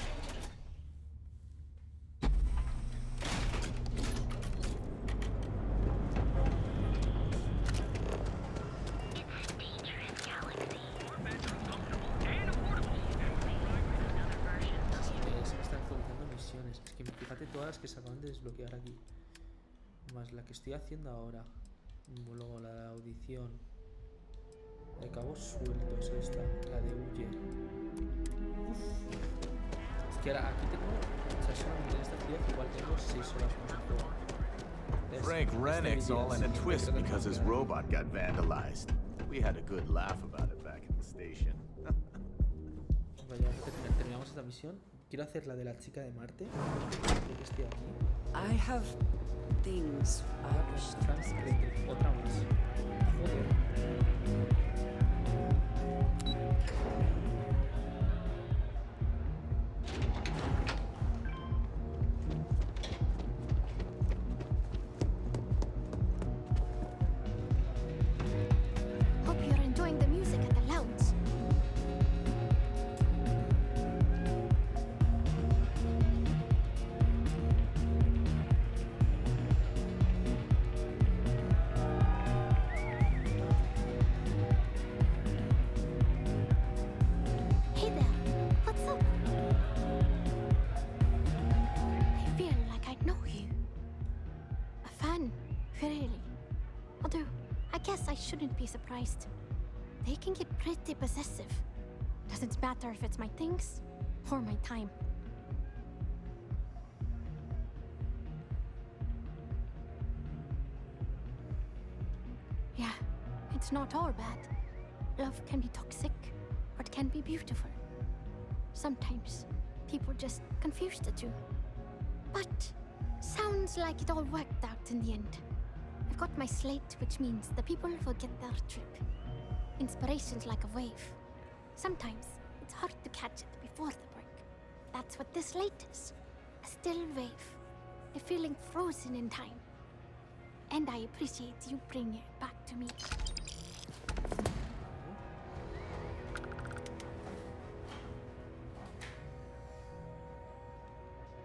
Se me están actualizando misiones. Es que fíjate todas las que se acaban de desbloquear aquí. Más la que estoy haciendo ahora. Luego la de audición. La de cabos sueltos esta. La de huye. Uf. Es que ahora aquí tengo... O sea, solamente en esta ciudad igual tengo 6 horas más de juego. Frank Rennick's all in a twist because his robot got vandalized. We had a good laugh about it back in the station. Vaya, terminamos esta misión. Quiero hacer la de la chica de Marte. Creo que estoy aquí. I have things Otra más. Joder. Hope you're enjoying the music at the lounge. Hey there, what's up? I feel like I know you. A fan, really. Although, I guess I shouldn't be surprised. They can get pretty possessive. Doesn't matter if it's my things or my time. Yeah, it's not all bad. Love can be toxic, or it can be beautiful. Sometimes people just confuse the two. But sounds like it all worked out in the end. I've got my slate, which means the people will get their trip. Inspiration's like a wave. Sometimes it's hard to catch it before the break. That's what this slate is. A still wave. A feeling frozen in time. And I appreciate you bringing it back to me.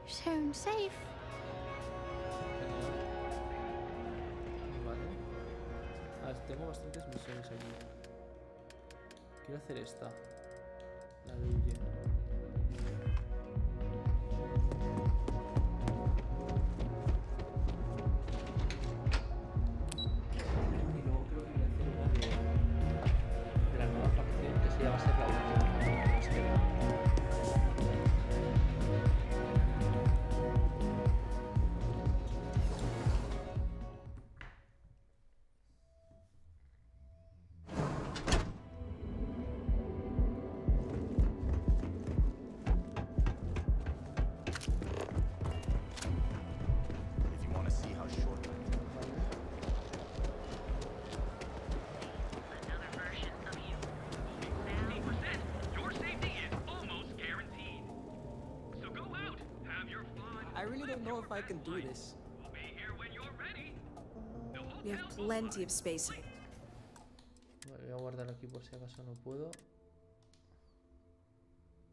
Sound safe. Vale. A ver, tengo bastantes misiones aquí. Quiero hacer esta. La de huye. Y luego creo que voy a hacer una de la don't know if I can do this. We'll be here when you're ready. We have plenty of space. Vale, voy a guardar aquí por si acaso no puedo.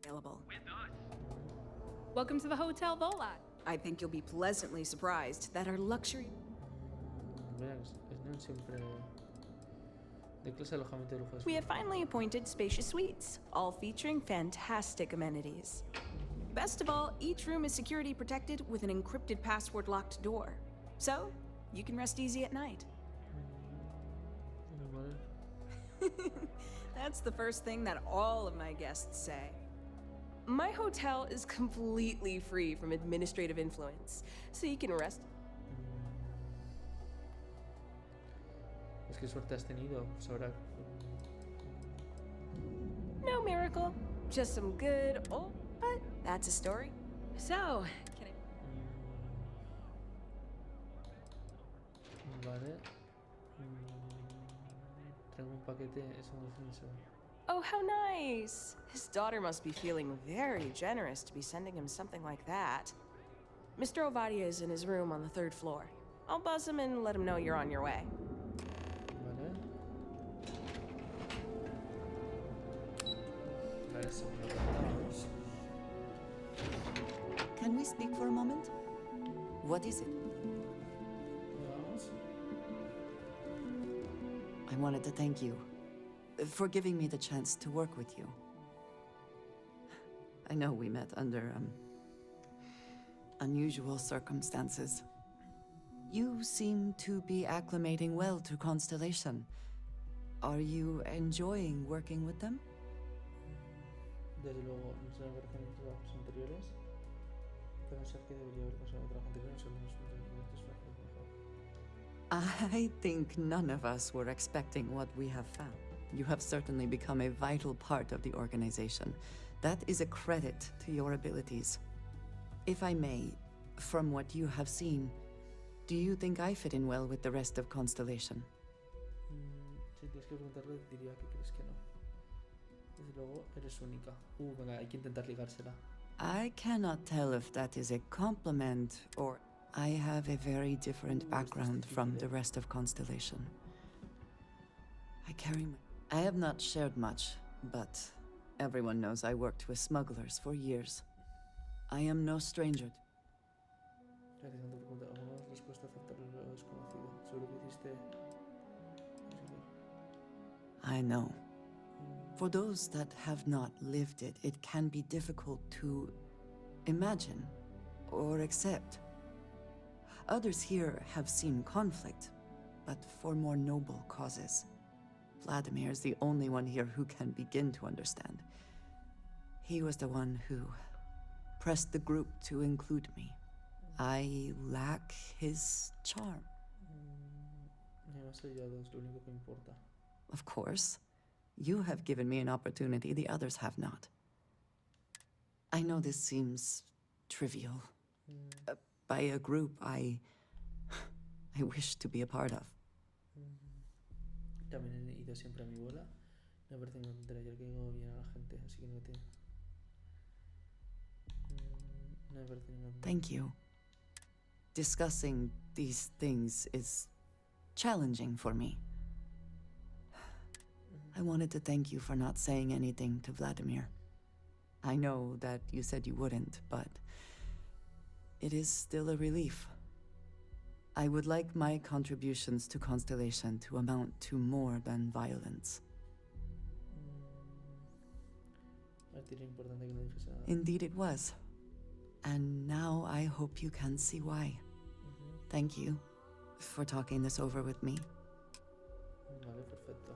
Available. Welcome to the Hotel Volat. I think you'll be pleasantly surprised that our luxury. Vean, es Neón siempre de clase de alojamiento de lujo. We have finally appointed spacious suites, all featuring fantastic amenities. Best of all, each room is security protected with an encrypted password-locked door. So, you can rest easy at night. That's the first thing that all of my guests say. My hotel is completely free from administrative influence, so you can rest. Es que suerte has tenido, sabrá. No miracle, just some good old, but that's a story. So, can I... Vale. Traigo un paquete, eso no es eso. Oh, how nice! His daughter must be feeling very generous to be sending him something like that. Mr. Ovadia is in his room on the 3rd floor. I'll buzz him and let him know you're on your way. Vale. Vale, eso me lo guardamos. Can we speak for a moment? What is it? Vamos. I wanted to thank you for giving me the chance to work with you. I know we met under unusual circumstances. You seem to be acclimating well to Constellation. Are you enjoying working with them? Desde luego, no sé, me parecen los trabajos anteriores. Pero no sé qué debería haber pasado en trabajos anteriores. I think none of us were expecting what we have found. You have certainly become a vital part of the organization. That is a credit to your abilities. If I may, from what you have seen, do you think I fit in well with the rest of Constellation? Si tienes que preguntarle, diría que crees que no. Desde luego, eres única. Venga, hay que intentar ligársela. I cannot tell if that is a compliment or... I have a very different background from the rest of Constellation. I have not shared much, but everyone knows I worked with smugglers for years. I am no stranger. I know. For those that have not lived it, it can be difficult to imagine or accept. Others here have seen conflict, but for more noble causes. Vladimir is the only one here who can begin to understand. He was the one who pressed the group to include me. I lack his charm. Of course. You have given me an opportunity the others have not. I know this seems trivial. By a group I wish to be a part of. También he ido siempre a mi bola. Me parece una tontería. Yo que digo bien a la gente, así que no tiene. No me parece ninguna tontería. Thank you. Discussing these things is challenging for me. I wanted to thank you for not saying anything to Vladimir. I know that you said you wouldn't, but it is still a relief. I would like my contributions to Constellation to amount to more than violence. Indeed it was. And now I hope you can see why. Thank you for talking this over with me. Vale, perfecto.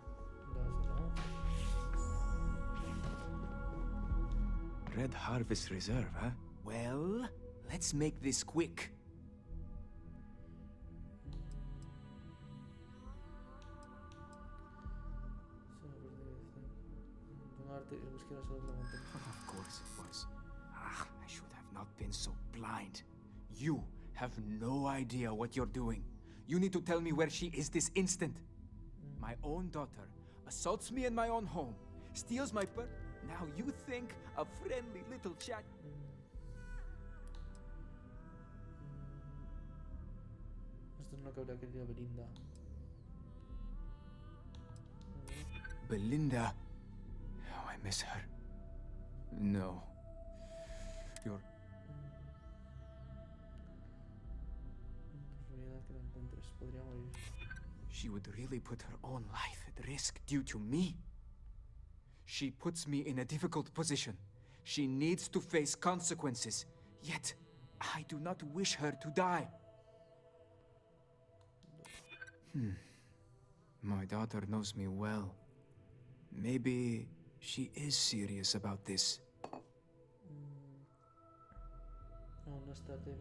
Red Harvest Reserve, huh? Well, let's make this quick. Of course it was. Ah, I should have not been so blind. You have no idea what you're doing. You need to tell me where she is this instant. My own daughter assaults me in my own home, steals my Now you think a friendly little chat... Esto es lo que habría querido Belinda. Belinda. Oh, I miss her. No. You're... Que la encuentres, podría morir. She would really put her own life at risk due to me. She puts me in a difficult position. She needs to face consequences. Yet, I do not wish her to die. My daughter knows me well. Maybe she is serious about this. No es tarde,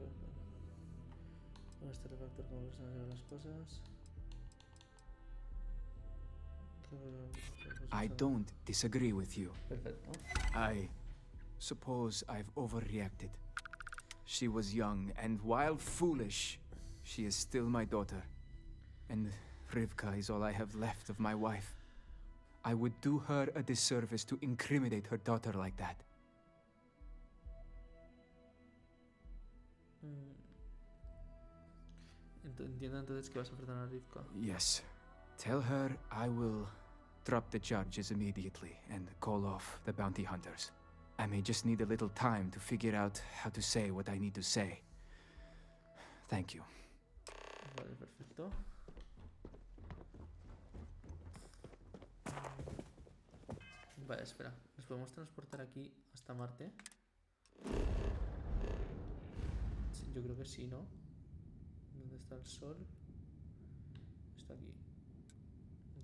no es tarde factor como personas de las cosas. I don't disagree with you. Perfecto. I suppose I've overreacted. She was young, and while foolish, she is still my daughter. And Rivka is all I have left of my wife. I would do her a disservice to incriminate her daughter like that. Entiendo entonces que vas a perdonar a Rivka. Yes. Tell her I will drop the charges immediately and call off the bounty hunters. I may just need a little time to figure out how to say what I need to say. Thank you. Vale, perfecto. Vale, espera. ¿Nos podemos transportar aquí hasta Marte? Sí, yo creo que sí, ¿no? ¿Dónde está el Sol? Está aquí.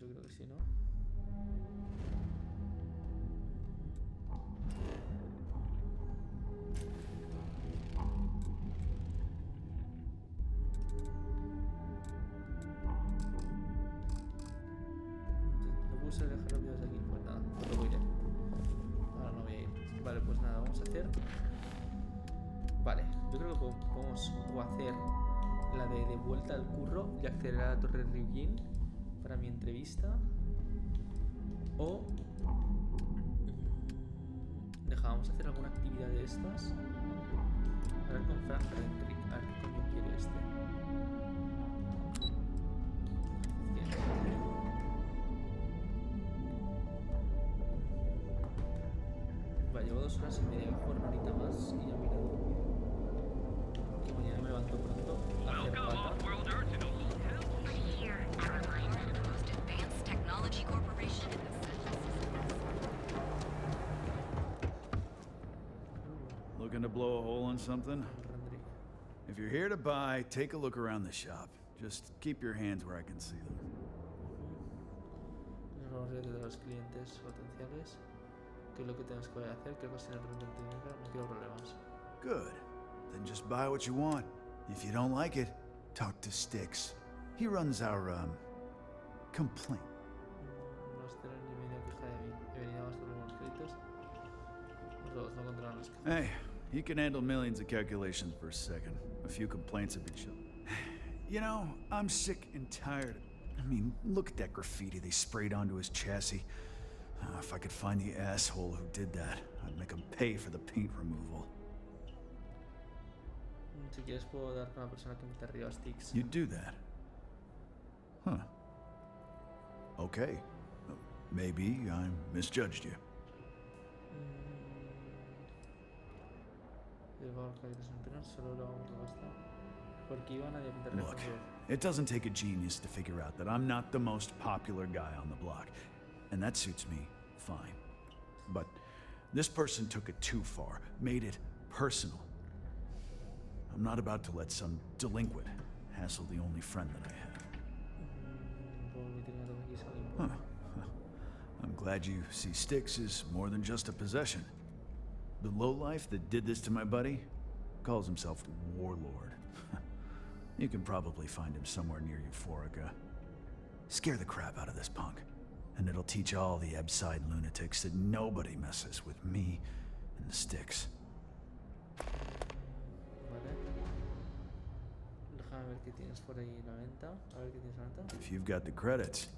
Yo creo que sí, ¿no? No puse dejar los vídeos aquí. Pues nada, no voy a ir. Ahora no voy a ir. Vale, pues nada, vamos a hacer. Vale, yo creo que podemos o hacer la de vuelta al curro y acceder a la Torre Ryujin para mi entrevista, o dejábamos hacer alguna actividad de estas. A ver con Frank Henrik, a ver qué coño quiere este. Vale, llevo 2 horas y media, voy a jugar una horita más y ya me iré a dormir. Que mañana me levanto pronto a hacer pata. Looking to blow a hole in something? If you're here to buy, take a look around the shop. Just keep your hands where I can see them. Nos vamos a ir de los clientes potenciales. ¿Qué es lo que tenemos que hacer? ¿Qué cosa tiene dinero? No quiero problemas. Good. Then just buy what you want. If you don't like it, talk to Styx. He runs our, complaint. No os tenéis ni media queja de mí. He venido a gastar unos créditos. Los robots no controlan los que... Hey, he can handle millions of calculations per second. A few complaints have been shown. You know, I'm sick and tired. I mean, look at that graffiti they sprayed onto his chassis. If I could find the asshole who did that, I'd make him pay for the paint removal. Si quieres puedo dar con la persona que me te arriba Styx. You'd do that? Huh. Okay. Maybe I misjudged you. Look, it doesn't take a genius to figure out that I'm not the most popular guy on the block. And that suits me fine. But this person took it too far, made it personal. I'm not about to let some delinquent hassle the only friend that I have. Huh. I'm glad you see Styx as more than just a possession. The lowlife that did this to my buddy calls himself Warlord. You can probably find him somewhere near Euphorica. Scare the crap out of this punk, and it'll teach all the Ebside lunatics that nobody messes with me and the Styx. If you've got the credits.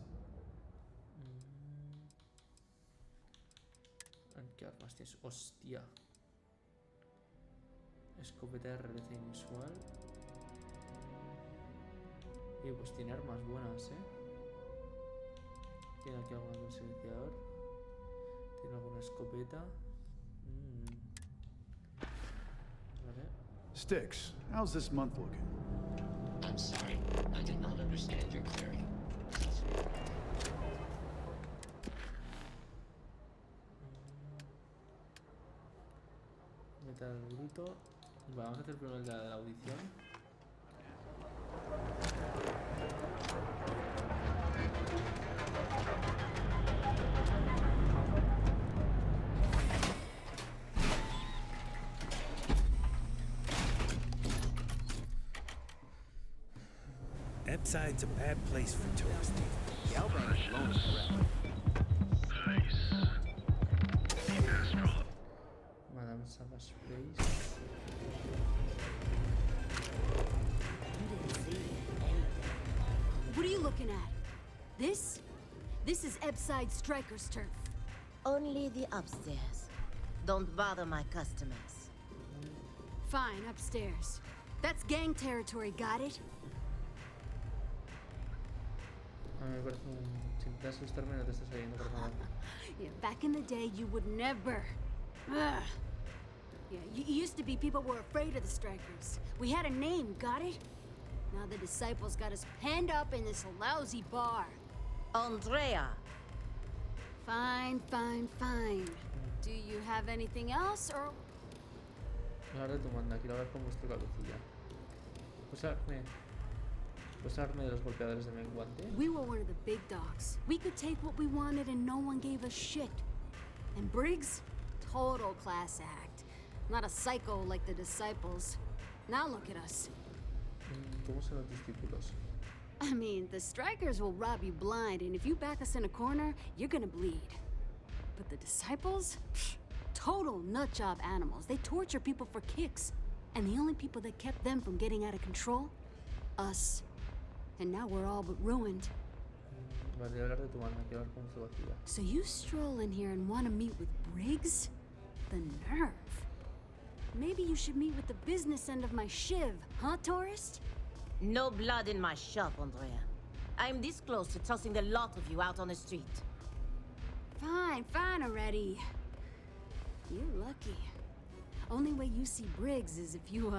¿Qué armas tienes? Hostia. Escopeta de RBC inusual. Y pues tiene armas buenas, Tiene aquí algún silenciador. Tiene alguna escopeta. Vale. Sticks, how's this month looking? I'm sorry, I did not understand your query. Metal bruto. Vale, vamos a hacer primero el de la audición. Epside's a bad place for tourists. Madame Savage Place. What are you looking at? This? This is Epside Striker's turf. Only the upstairs. Don't bother my customers. Fine, upstairs. That's gang territory, got it? A mí me parece sin te asustarme no te estás oyendo por nada. Yeah, back in the day, you would never. Ugh. Yeah, you used to be people were afraid of the Strikers. We had a name, got it? Now the disciples got us penned up in this lousy bar. Andrea. Fine, fine, fine. Do you have anything else, or...? Ahora tu manda, quiero ver con vuestra cabecilla. ¿Puedes hablarme de los golpeadores de menguante? We were one of the big dogs. We could take what we wanted and no one gave us shit. And Briggs? Total class act. Not a psycho like the disciples. Now look at us. ¿Cómo son los discípulos? I mean, the Strikers will rob you blind, and if you back us in a corner, you're gonna bleed. But the disciples? Pfft, total nutjob animals. They torture people for kicks. And the only people that kept them from getting out of control? Us. And now we're all but ruined. Vale, hablar de tu banda, quiero ver cómo se vacía. So you stroll in here and want to meet with Briggs? The nerve. Maybe you should meet with the business end of my shiv, huh, tourist? No blood in my shop, Andrea. I'm this close to tossing the lot of you out on the street. Fine, fine already. You're lucky. Only way you see Briggs is if you,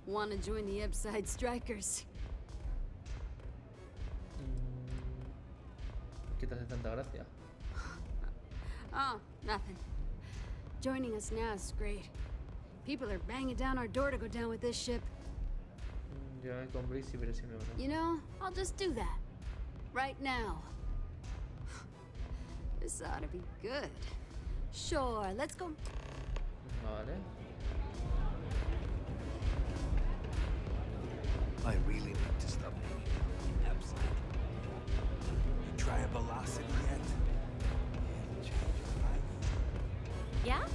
want to join the Epside Strikers. ¿Qué te hace tanta gracia? Oh, nothing. Joining us now is great. People are banging down our door to go down with this ship. Llévame con Briggs y veré si me van. You know, I'll just do that. Right now. This ought to be good. Sure, let's go. Vale. I really need to stop being absent. You try a velocity yet? It'll change your life. Yeah?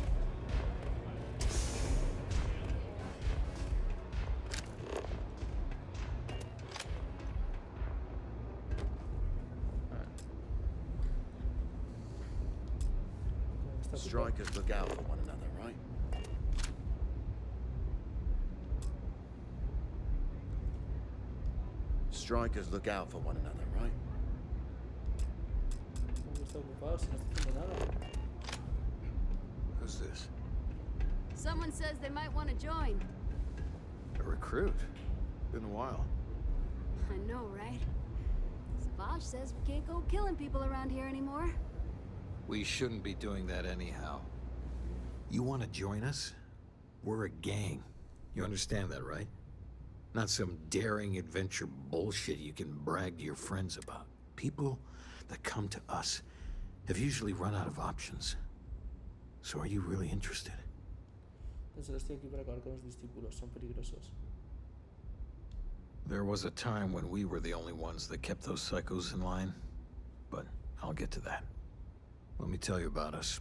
Strikers look out for one another, right? Strikers look out for one another, right? Está ocupado, si no está haciendo nada. Who's this? Someone says they might want to join. A recruit? Been a while. I know, right? Savage says we can't go killing people around here anymore. We shouldn't be doing that anyhow. You want to join us? We're a gang. You understand that, right? Not some daring adventure bullshit you can brag to your friends about. People that come to us have usually run out of options. So are you really interested? Solo estoy aquí para acabar con los discípulos, son peligrosos. There was a time when we were the only ones that kept those psychos in line, but I'll get to that. Let me tell you about us.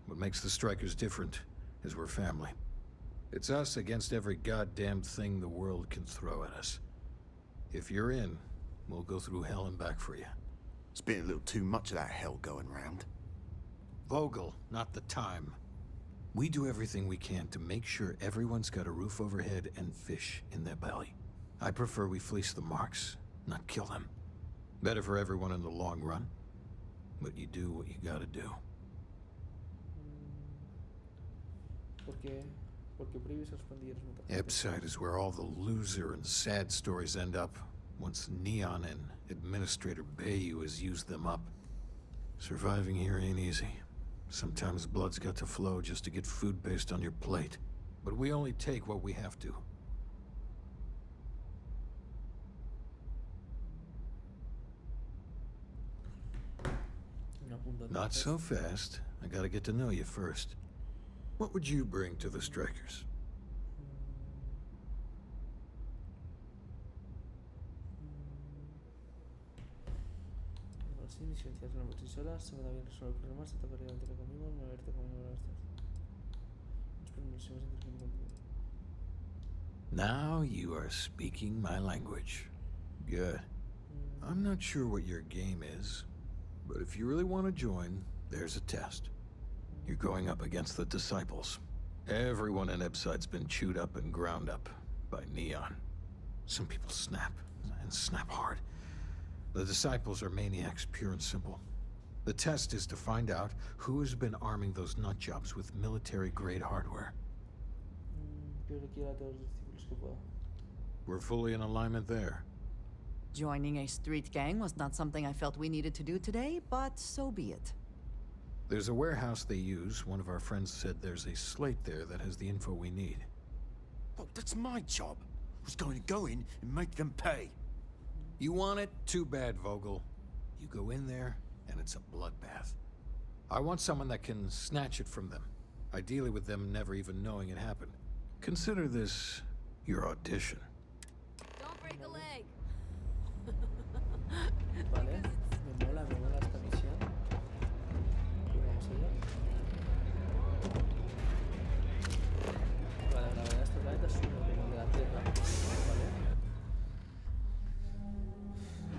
What makes the Strikers different is we're family. It's us against every goddamn thing the world can throw at us. If you're in, we'll go through hell and back for you. It's been a little too much of that hell going round. Vogel, not the time. We do everything we can to make sure everyone's got a roof overhead and fish in their belly. I prefer we fleece the marks, not kill them. Better for everyone in the long run. But you do what you gotta do. ¿Por qué prohíbes expandir las mutaciones? Epside is where all the loser and sad stories end up, once Neon and Administrator Bayou has used them up. Surviving here ain't easy. Sometimes blood's got to flow just to get food based on your plate. But we only take what we have to. Not so fast. I gotta get to know you first. What would you bring to the Strikers? Now you are speaking my language. Good. I'm not sure what your game is, but if you really want to join, there's a test. You're going up against the Disciples. Everyone in Epside's been chewed up and ground up by Neon. Some people snap, and snap hard. The Disciples are maniacs, pure and simple. The test is to find out who has been arming those nutjobs with military-grade hardware. We're fully in alignment there. Joining a street gang was not something I felt we needed to do today, but so be it. There's a warehouse they use. One of our friends said there's a slate there that has the info we need. Oh, that's my job. I was going to go in and make them pay. You want it? Too bad, Vogel. You go in there, and it's a bloodbath. I want someone that can snatch it from them. Ideally with them never even knowing it happened. Consider this your audition. Don't break a leg. Vale, me mola esta misión. Y vamos allá. Vale, la verdad este planeta es uno como el de la Tierra. Vale.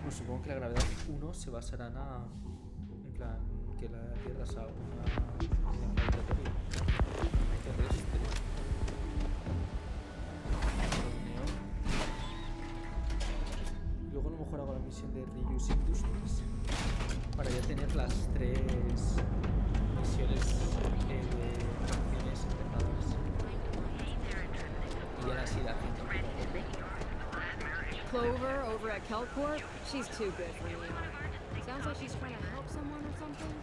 Pues supongo que la gravedad 1 se basará en plan que la Tierra sea una gravitatoria terrestre. Luego a lo mejor hago la misión de Reuse Industries para ya tener las 3 misiones de acciones empezadas y ya las iré haciendo poco a poco. Clover over at Kelcorp? She's too good for me. Sounds like she's trying to help someone or something.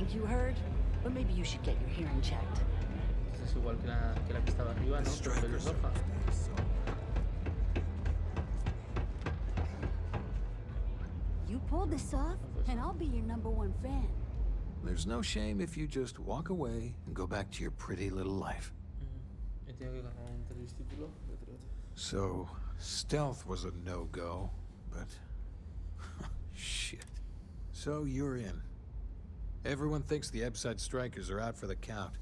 think you heard? But maybe you should get your hearing checked. Es igual que la que estaba arriba, ¿no? Con pelirroja. You pulled this off, and I'll be your #1 fan. There's no shame if you just walk away and go back to your pretty little life. So, stealth was a no-go, but... shit. So you're in. Everyone thinks the Ebside Strikers are out for the count.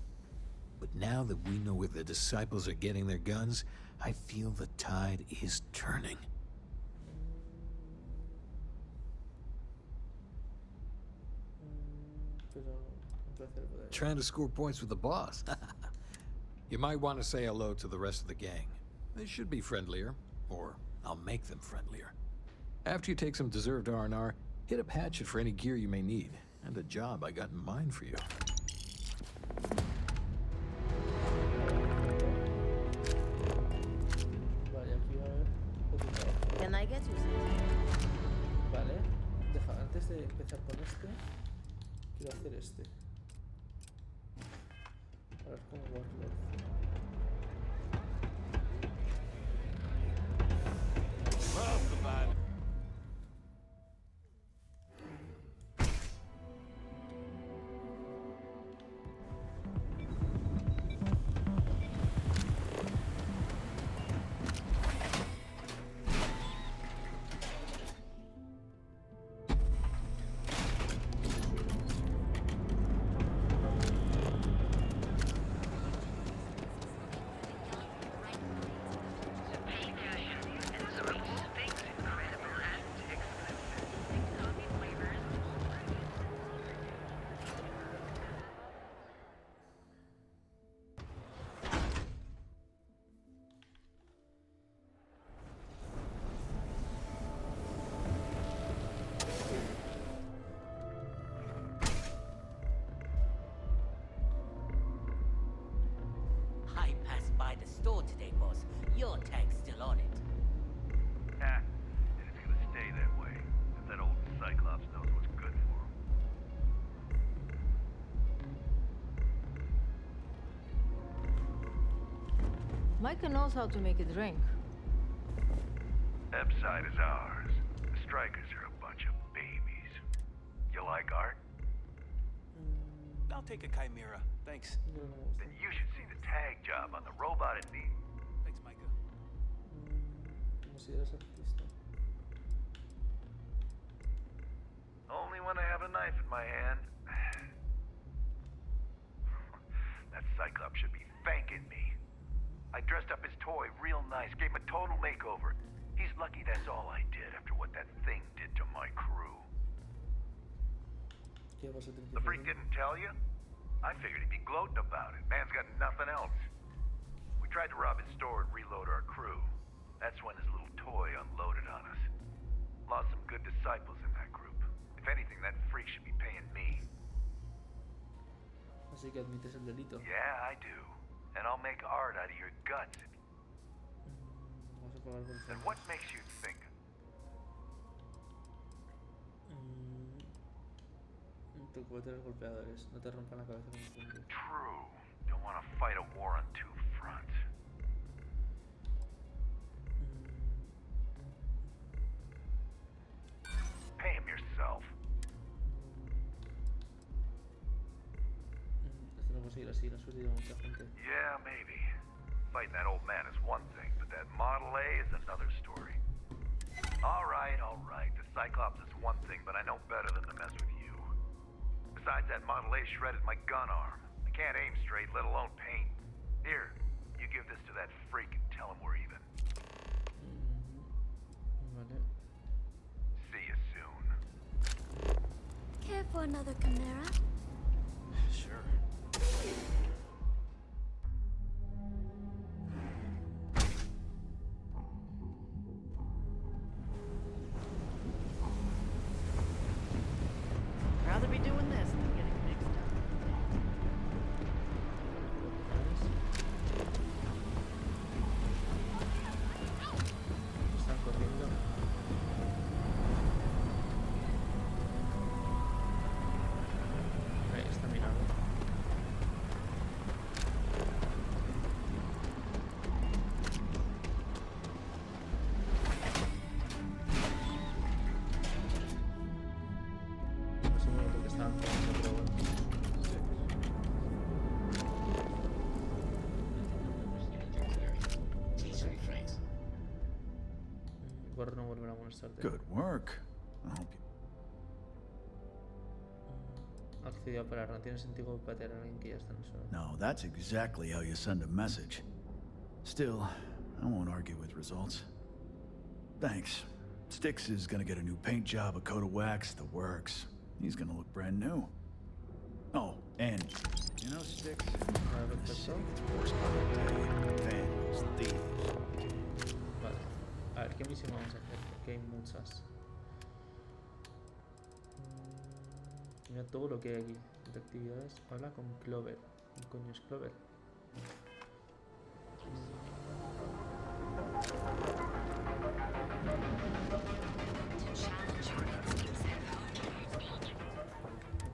But now that we know where the disciples are getting their guns, I feel the tide is turning. Trying to score points with the boss. You might want to say hello to the rest of the gang. They should be friendlier, or I'll make them friendlier. After you take some deserved R&R, hit up Hatchet for any gear you may need, and a job I got in mind for you. Can I get you something? Vale, deja, antes de empezar con este, quiero hacer este. A ver cómo va a store today, boss. Your tag's still on it. Ah, and it's gonna stay that way. If that old Cyclops knows what's good for him. Micah knows how to make a drink. Ebside is ours. The Strikers are a bunch of babies. You like art? I'll take a Chimera. Thanks. Then you should see the tag job on the robot in D. Thanks, Micah. Only when I have a knife in my hand. That Cyclops should be thanking me. I dressed up his toy real nice, gave him a total makeover. He's lucky that's all I did after what that thing did to my crew. The freak didn't tell you? I figured he'd be gloating about it. Man's got nothing else. We tried to rob his store and reload our crew. That's when his little toy unloaded on us. Lost some good disciples in that group. If anything, that freak should be paying me. Así que admites el delito. Yeah, I do. And I'll make art out of your guts. And what makes you think? Tu cuatro golpeadores, no te rompan la cabeza con un puño. True. Don't want to fight a war on two fronts. Pay him yourself. Esto no puede seguir así, no sucedido a mucha gente. Yeah, maybe. Fighting that old man is one thing, but that Model A is another story. All right. The Cyclops is one thing, but I know better than to mess with you. Besides, that Model A shredded my gun arm. I can't aim straight, let alone paint. Here, you give this to that freak and tell him we're even. Vale. See you soon. Care for another Chimera? Sure. Rather be doing this than getting mixed up. Están corriendo. Recuerda no volver a molestarte. Good work. I hope you... Accedió a parar. No tiene sentido patear a alguien que ya está en el suelo. No, that's exactly how you send a message. Still, I won't argue with results. Thanks. Styx is gonna get a new paint job, a coat of wax, the works. He's gonna look brand new. Oh, and you know, Styx, this city gets worse by the day. Vandals, thieves. Vale. A ver, ¿qué misión vamos a hacer? Porque hay muchas. Mira todo lo que hay aquí. De actividades. Habla con Clover. ¿Qué coño es Clover?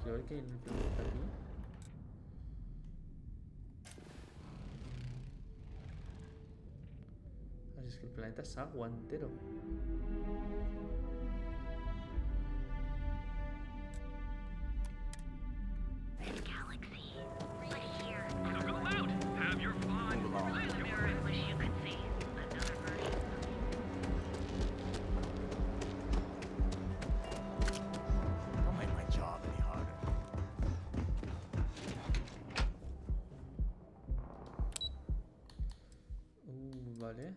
Quiero ver qué hay en el planeta aquí. Así es que el planeta es agua entero. Don't make my job any harder. Vale.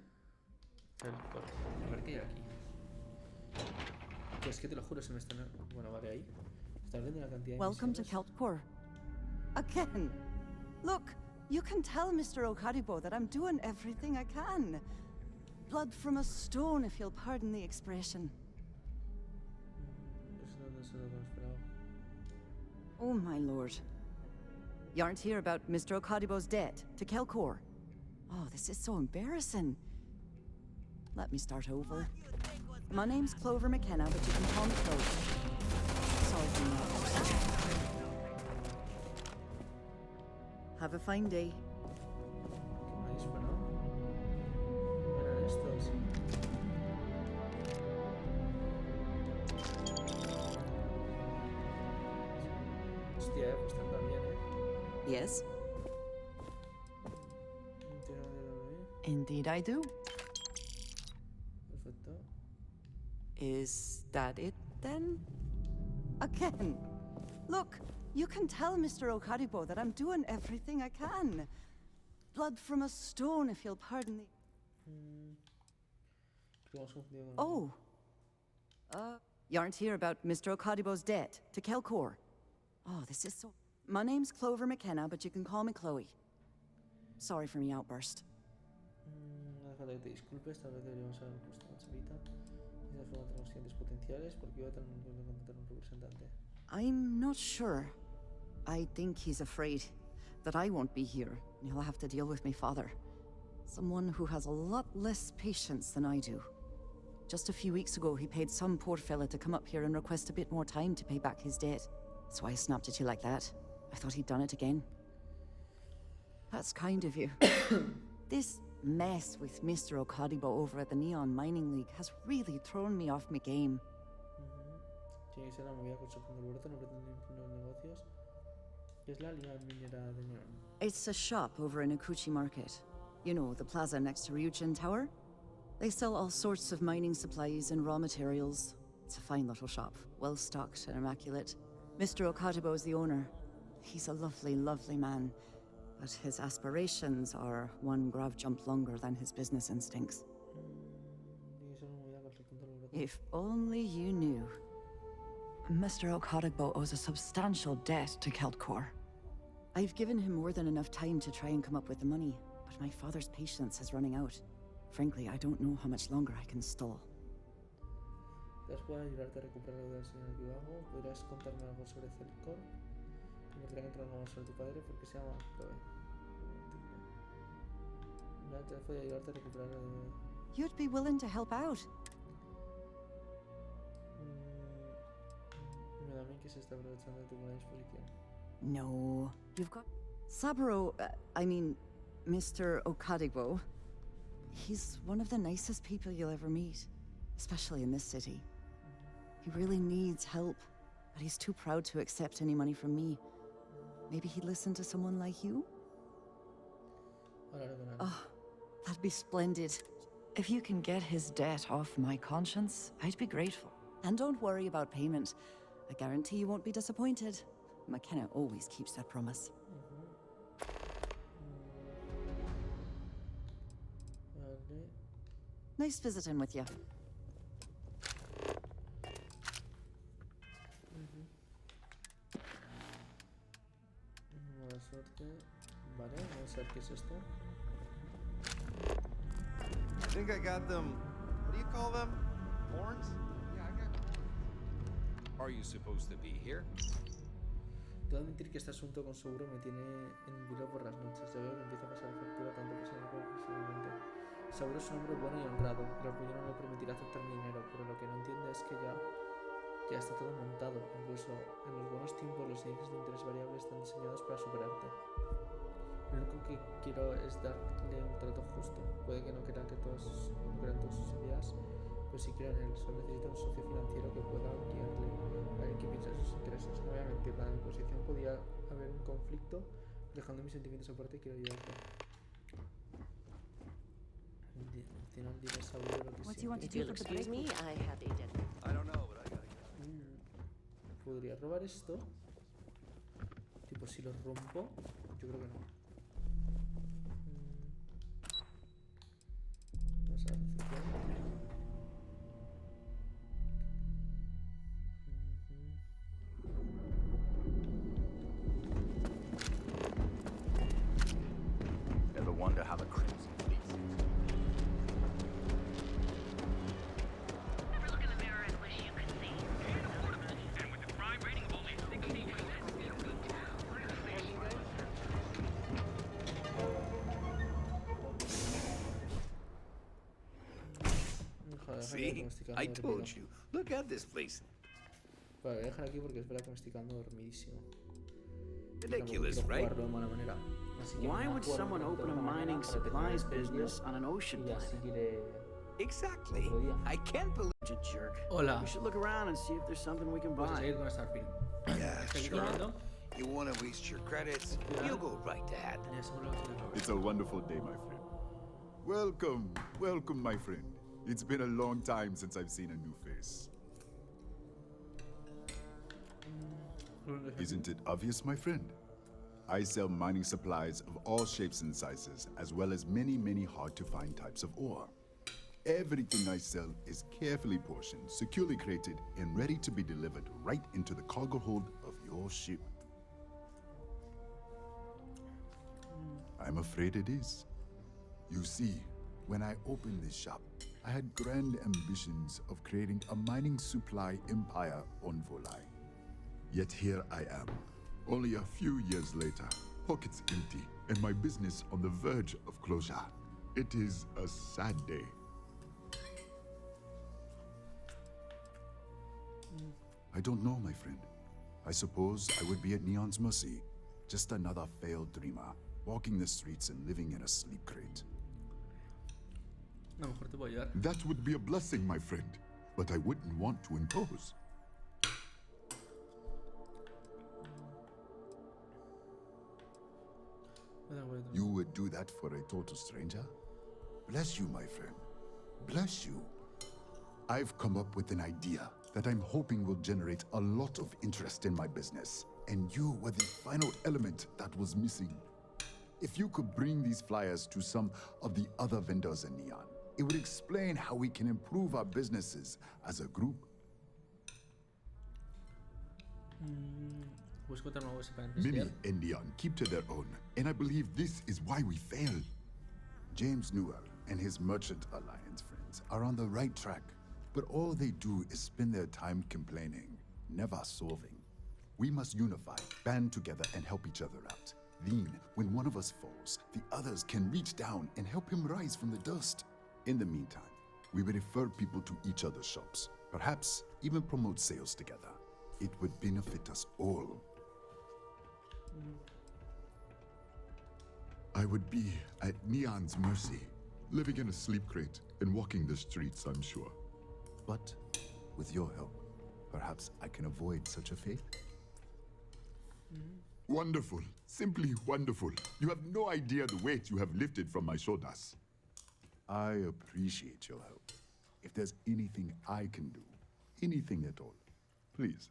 A ver qué hay aquí. Que es que te lo juro, se me están... Bueno, vale, ahí. Está viendo la cantidad de Welcome to misiones. Keltpur. Again. Look, you can tell Mr. Okaribo that I'm doing everything I can. Blood from a stone, if you'll pardon the expression. Eso no lo esperaba. Oh, my lord. You aren't here about Mr. Okaribo's debt to Kelkor. Oh, this is so embarrassing. Let me start over. My name's Clover McKenna, but you can call me Clover. Sorry for that. Have a fine day. ¿Qué me ha disparado? Eran estos. Hostia, pues está bien, Yes? Indeed I do. Perfecto. Is that it, then? Again. Look, you can tell Mr. Okaribo that I'm doing everything I can. Blood from a stone, if you'll pardon the... Oh. You aren't here about Mr. Okadibo's debt to Kelkor. Oh, this is so... My name's Clover McKenna, but you can call me Chloe. Sorry for me outburst. Deja que te disculpes, tal vez deberíamos haber puesto una chavita. Y de esa forma tenemos clientes potenciales porque iba a tener que contratar un representante. I'm not sure. I think he's afraid that I won't be here, and he'll have to deal with my father. Someone who has a lot less patience than I do. Just a few weeks ago, he paid some poor fella to come up here and request a bit more time to pay back his debt. So I snapped at you like that. I thought he'd done it again. That's kind of you. This mess with Mr. Okadibo over at the Neon Mining League has really thrown me off my game. Tiene que ser la movida con su Alberto, no pretende influir en los negocios. ¿Qué es la liga minera de Neón? It's a shop over in Akuchi Market. You know, the plaza next to Ryujin Tower? They sell all sorts of mining supplies and raw materials. It's a fine little shop, well stocked and immaculate. Mr. Okadibo is the owner. He's a lovely, lovely man, but his aspirations are one grav jump longer than his business instincts. If only you knew. Mr. Okadibo owes a substantial debt to Keltkor. I've given him more than enough time to try and come up with the money, but my father's patience is running out. Frankly, I don't know how much longer I can stall. Después de ayudarte a recuperar lo del señor Jugado, ¿podrías contarme algo sobre Celcor? Me quería contar algo sobre tu padre porque se llama Chloe. Después de ayudarte a recuperar lo de... You'd be willing to help out. Me da a mí que se está aprovechando de tu buena disposición. No, you've got... Saburo, I mean, Mr. Okadibo. He's one of the nicest people you'll ever meet, especially in this city. He really needs help, but he's too proud to accept any money from me. Maybe he'd listen to someone like you? Oh, that'd be splendid. If you can get his debt off my conscience, I'd be grateful. And don't worry about payment. I guarantee you won't be disappointed. McKenna always keeps that promise. Vale. Nice visiting with you. Mala suerte. Vale, vamos a ver qué es esto. I think I got them. What do you call them? Horns? Yeah, I got horns. Are you supposed to be here? Debo admitir que este asunto con seguro me tiene en vilo por las noches. Ya veo que empieza a pasar factura tanto personal como profesionalmente. Seguro es un hombre bueno y honrado. El orgullo no me permitirá aceptar mi dinero, pero lo que no entiende es que ya está todo montado. Incluso en los buenos tiempos los índices de interés variable están diseñados para superarte. Lo único que quiero es darle un trato justo. Puede que no crean todas sus ideas, pero sí creo en él. Solo necesito un socio financiero que pueda guiarle a ver qué piensa de sus intereses. No voy a mentir, en mi posición podía haber un conflicto. Dejando mis sentimientos aparte, quiero ayudarte. Tiene un dinosaurio lo que sea. If you'll excuse me, I have a deadline. I don't know, but I gotta get. ¿Podría robar esto? Tipo, si lo rompo, yo creo que no. Vamos a ver. Ever wonder how the crimson fleece? Ever look in the mirror and wish you could see? And with the crime rating of only 60%. See? I told you. Look at this place. Vale, voy a dejar aquí porque es verdad que me estoy quedando dormidísimo. Ridiculous, right? De mala manera. Así que Why me would acuerdo someone de open a alguna manera mining para supplies terminar este business vídeo on an ocean y ya planet? seguiré Exactly. otro día. I can't believe. You jerk. Hola. We should look around and see if there's something we can Vamos a buy. seguir con Starfield. Yeah, ¿Estáis sure. corriendo? You want to waste your credits? You go right ahead. Ya seguro que sí. It's a wonderful day, my friend. Welcome, welcome, my friend. It's been a long time since I've seen a new face. Isn't it obvious, my friend? I sell mining supplies of all shapes and sizes, as well as many, many hard-to-find types of ore. Everything I sell is carefully portioned, securely crated, and ready to be delivered right into the cargo hold of your ship. I'm afraid it is. You see, when I opened this shop, I had grand ambitions of creating a mining supply empire on Volai. Yet here I am, only a few years later, pockets empty, and my business on the verge of closure. It is a sad day. I don't know, my friend. I suppose I would be at Neon's mercy. Just another failed dreamer, walking the streets and living in a sleep crate. A lo mejor te puedo ayudar. That would be a blessing, my friend, but I wouldn't want to impose. You would do that for a total stranger? Bless you, my friend. Bless you. I've come up with an idea that I'm hoping will generate a lot of interest in my business, and you were the final element that was missing. If you could bring these flyers to some of the other vendors in Neon, it would explain how we can improve our businesses as a group. Many in Neon keep to their own, and I believe this is why we fail. James Newell and his Merchant Alliance friends are on the right track, but all they do is spend their time complaining, never solving. We must unify, band together, and help each other out. Then, when one of us falls, the others can reach down and help him rise from the dust. In the meantime, we will refer people to each other's shops, perhaps even promote sales together. It would benefit us all. I would be at Neon's mercy, living in a sleep crate and walking the streets, I'm sure. But with your help, perhaps I can avoid such a fate. Wonderful, simply wonderful. You have no idea the weight you have lifted from my shoulders. I appreciate your help. If there's anything I can do, anything at all, please,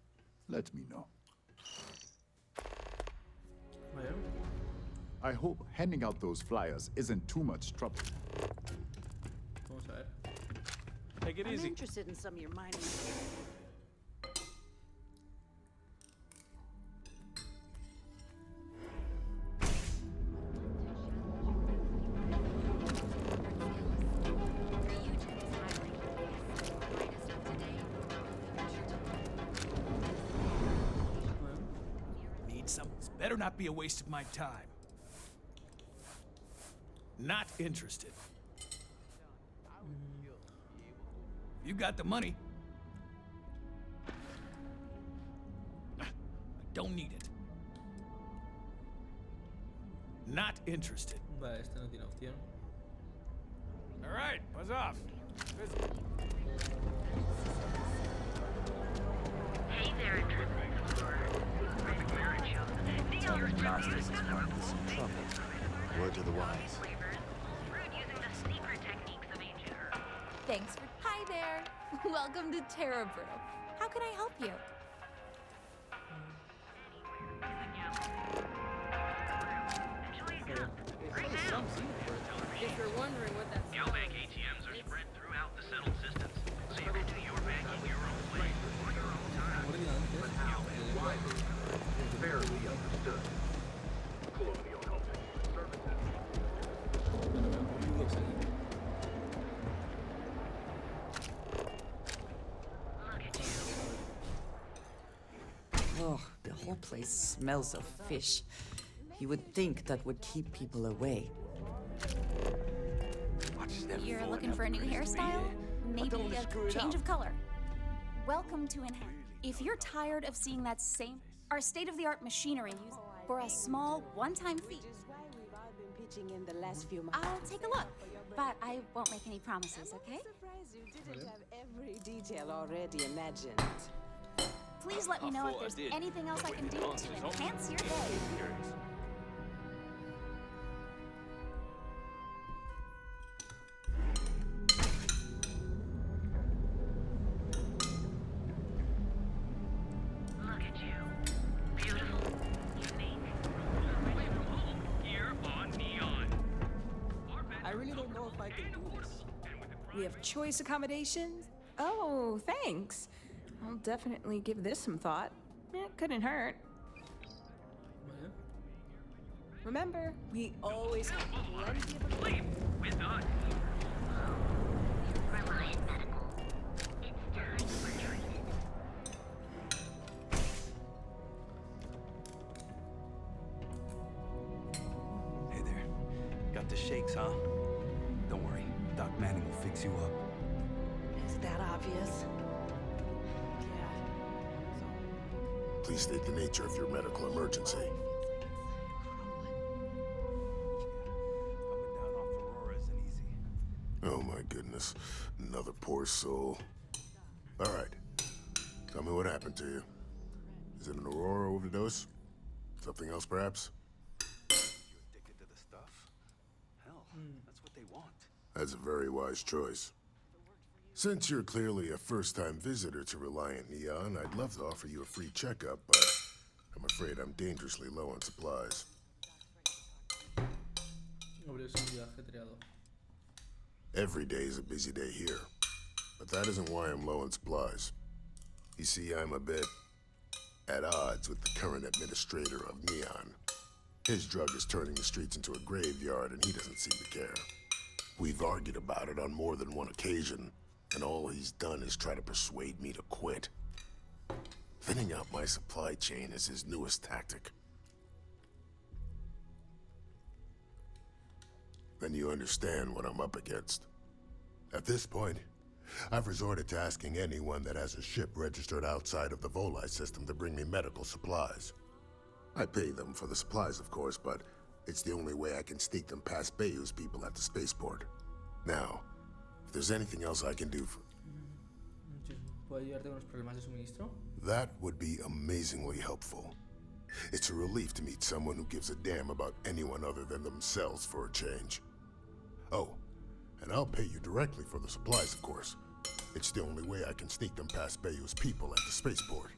let me know. Vale. I hope handing out those flyers isn't too much trouble. Vamos a ver. Take it I'm easy. interested in some of your mining. Need some. This better not be a waste of my time. Not interested. You got the money. I don't need it. Not interested. Vale, este no tiene opción. All right, buzz off. Hey there, intrepid explorer. Tell your master is having some trouble. Word to the wise. Thanks for. Hi there. Welcome to Terra Bro. How can I help you? If you're wondering what that's Bank ATMs are spread throughout the settled systems, so you can do your banking your own way or your own time. But how and why is barely understood. Colonial Helping Services. Oh, the whole place smells of fish. You would think that would keep people away. You're looking for a new hairstyle? Maybe a change of color. Welcome to Enhance. If you're tired of seeing that same, our state-of-the-art machinery used for a small one-time fee, I'll take a look, but I won't make any promises, okay? Didn't have every detail already imagined. Please let me know if there's anything else I can do to enhance your day. Look at you. Beautiful, unique, original. Here on Neon. I really don't know if I can do this. We have choice accommodations? Oh, thanks. I'll definitely give this some thought. It couldn't hurt. Remember, we always have plenty of sleep with us. Reliant Medical. It's time for treatment. Hey there. Got the shakes, huh? Don't worry. Doc Manning will fix you up. Is that obvious? Please state the nature of your medical emergency. Oh my goodness. Another poor soul. All right. Tell me what happened to you. Is it an Aurora overdose? Something else, perhaps? You addicted to the stuff? Hell, that's what they want. That's a very wise choice. Since you're clearly a first-time visitor to Reliant Neon, I'd love to offer you a free checkup, but I'm afraid I'm dangerously low on supplies. Every day is a busy day here, but that isn't why I'm low on supplies. You see, I'm a bit at odds with the current administrator of Neon. His drug is turning the streets into a graveyard, and he doesn't seem to care. We've argued about it on more than one occasion, and all he's done is try to persuade me to quit. Thinning out my supply chain is his newest tactic. Then you understand what I'm up against. At this point, I've resorted to asking anyone that has a ship registered outside of the Volii system to bring me medical supplies. I pay them for the supplies, of course, but it's the only way I can sneak them past Bayou's people at the spaceport. Now, if there's anything else I can do for... That would be amazingly helpful. It's a relief to meet someone who gives a damn about anyone other than themselves for a change. Oh, And I'll pay you directly for the supplies, of course. It's the only way I can sneak them past Bayou's people at the spaceport.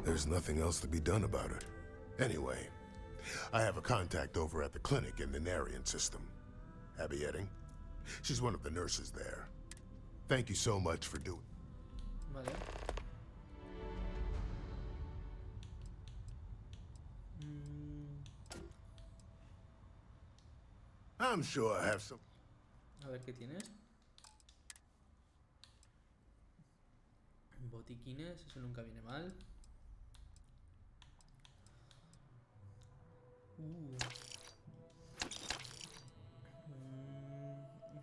There's nothing else to be done about it. Anyway, I have a contact over at the clinic in the Narian system. Abby Edding. She's one of the nurses there. Thank you so much for doing. Vale. I'm sure I have some. A ver qué tienes. Botiquines, eso nunca viene mal.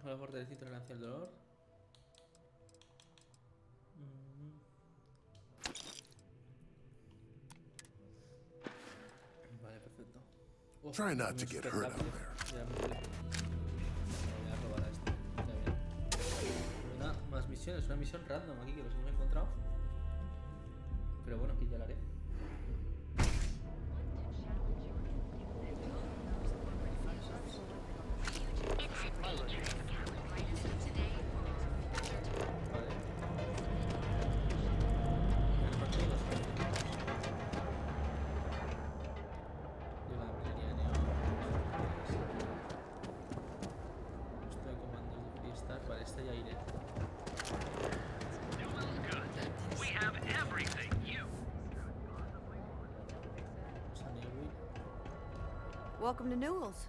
Para fortalecer tolerancia al dolor. Vale, perfecto. Try not to get hurt out there. Ya me voy a robar a este. Ya bien. Una más misiones, una misión random aquí que los hemos encontrado. Pero bueno, aquí ya la haré. Welcome to Newell's.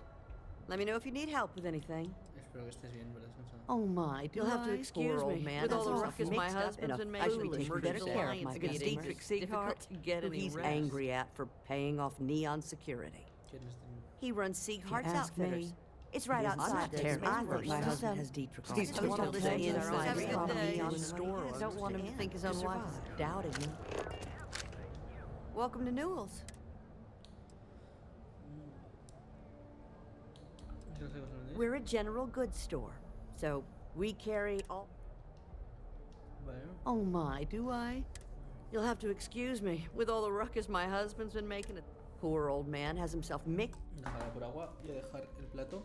Let me know if you need help with anything. Espero que estés bien, ¿verdad? Oh my, you'll have to excuse me. Man, with all the ruckus my husband's been making, I should be taking better care of my customers. Dietrich Sieghart, who he's angry at for paying off Neon security. He runs Sieghart's Outfitters. It's right outside there. I think my husband has Dietrich. He's told us inside Neon store. I don't want him to think his own wife is doubting him. Welcome to Newell's. We're a general goods store, so we carry all... Oh my, do I? You'll have to excuse me. With all the ruckus my husband's been making, a poor old man has himself mixed... Dejarla por agua y a dejar el plato.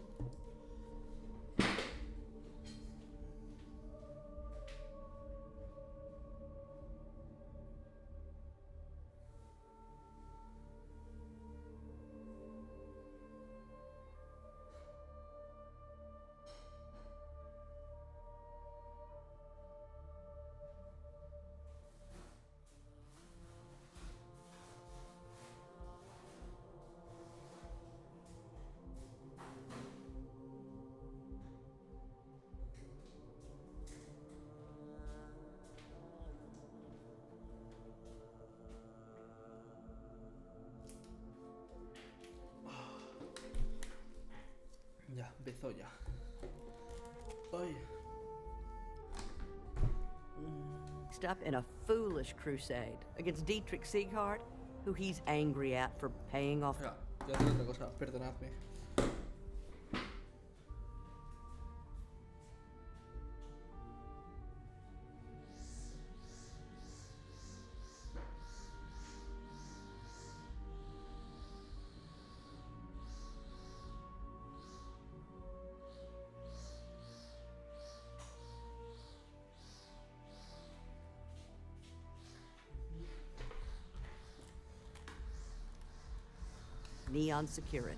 Ya, empezó ya. Ay. Up in a foolish crusade against Dietrich Sieghart, who he's angry at for paying off... Ya tengo otra cosa, perdonadme. Neon Security.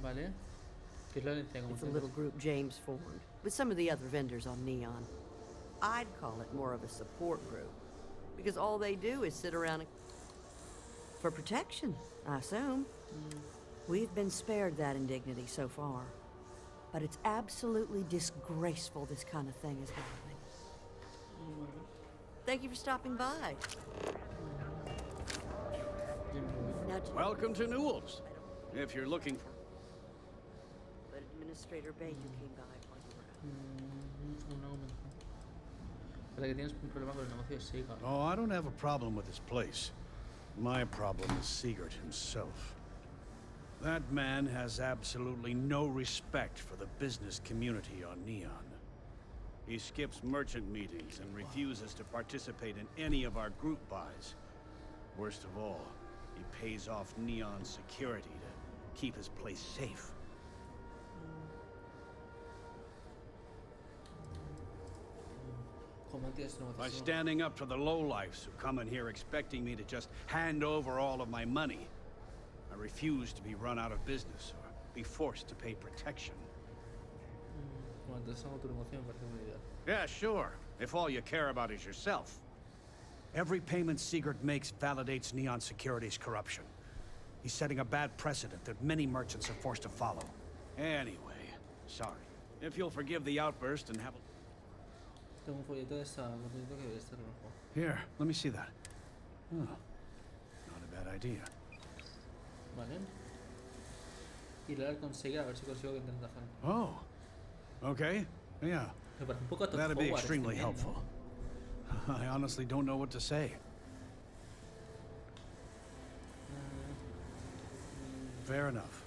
Vale. ¿Qué es la herencia? It's a little group James formed with some of the other vendors on Neon. I'd call it more of a support group because all they do is sit around and... for protection, I assume. We've been spared that indignity so far, but it's absolutely disgraceful this kind of thing is happening. Thank you for stopping by. Welcome to Newell's. If you're looking for... But Administrator Bayou came by while you were out. Para que tienes un problema con el negocio de Sega. Oh, I don't have a problem with this place. My problem is Siegert himself. That man has absolutely no respect for the business community on Neon. He skips merchant meetings and refuses to participate in any of our group buys. Worst of all, he pays off Neon security to keep his place safe. By standing up to the lowlifes who come in here expecting me to just hand over all of my money, I refuse to be run out of business or be forced to pay protection. Yeah, sure, if all you care about is yourself. Every payment Sigurd makes validates Neon Security's corruption. He's setting a bad precedent that many merchants are forced to follow. Anyway, sorry. If you'll forgive the outburst and have a... Here, let me see that. Oh, not a bad idea. Vale. Y le conseguir a ver si consigo que entre la zona. Oh, okay, yeah. Me parece un poco Todd That'd be Howard extremely este men, helpful. ¿no? I honestly don't know what to say. Fair enough.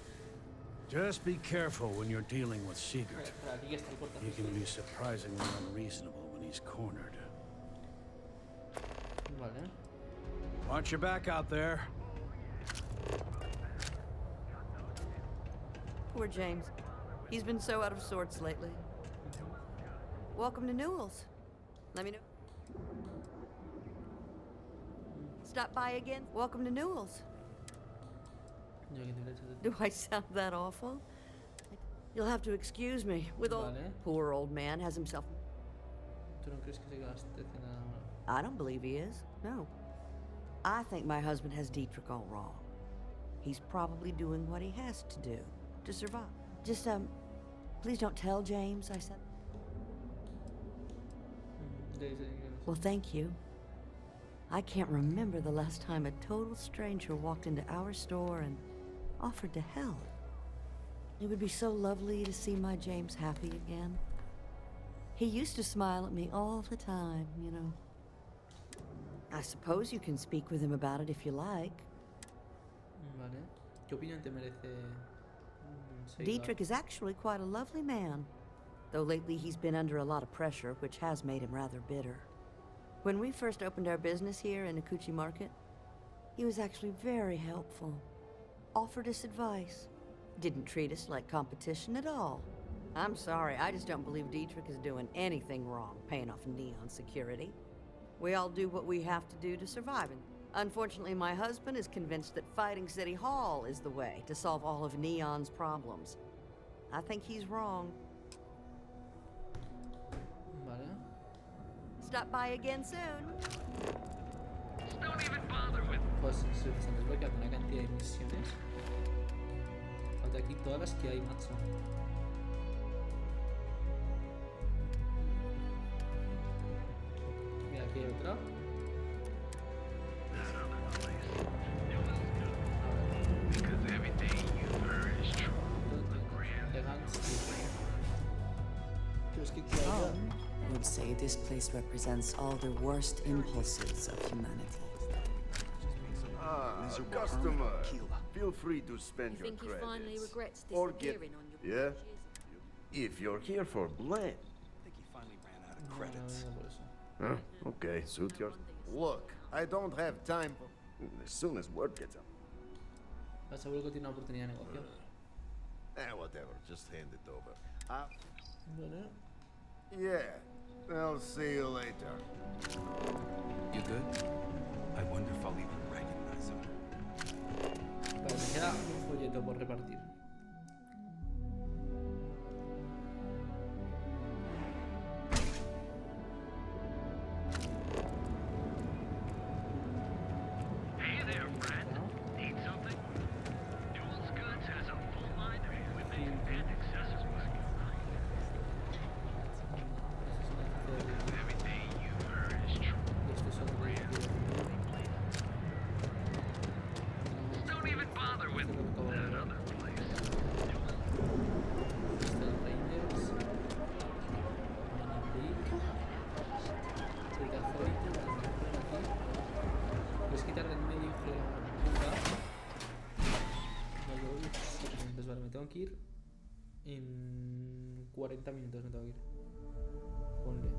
Just be careful when you're dealing with Sigurd. He can be surprisingly unreasonable when he's cornered. Vale. Watch your back out there. Poor James. He's been so out of sorts lately. Welcome to Newell's. Let me know. Stop by again. Welcome to Newell's. Do I sound that awful? You'll have to excuse me. With all poor old man has himself. I don't believe he is. No. I think my husband has Dietrich all wrong. He's probably doing what he has to do to survive. Just please don't tell James I said. Well, thank you. I can't remember the last time a total stranger walked into our store and offered to help. It would be so lovely to see my James happy again. He used to smile at me all the time, you know. I suppose you can speak with him about it if you like. Vale. ¿Qué opinión te merece Dietrich is actually quite a lovely man, though lately he's been under a lot of pressure, which has made him rather bitter. When we first opened our business here in Akuchi Market, he was actually very helpful. Offered us advice. Didn't treat us like competition at all. I'm sorry, I just don't believe Dietrich is doing anything wrong paying off Neon security. We all do what we have to do to survive, and unfortunately my husband is convinced that fighting City Hall is the way to solve all of Neon's problems. I think he's wrong. Vale. Stop by again soon. Don't even bother with. Pues se nos han desbloqueado una cantidad de misiones. Falta aquí todas las que hay, macho. Mira, aquí hay otra. Because everything you've heard is true. Some would say this place represents all the worst impulses of humanity. Customer, feel free to spend your Think he finally credits. regrets Or get... disappearing on your Yeah? If you're here for blend. I think he finally ran out of credits. Huh? Okay, suit yours. Look, I don't have time for... As soon as word gets up. Seguro que tiene una oportunidad de negocio. Whatever, just hand it over. Vale. Yeah, I'll see you later. You good? I wonder if I'll even recognize him. Vale, me queda un folleto por repartir. Hey there, friend. Need something? Newell's Goods has a full line of equipment and accessories. Everything you've heard is true. Don't even bother with that other place. Puedes quitar del medio Entonces vale, me tengo que ir en 40 minutos me tengo que ir. Ponle.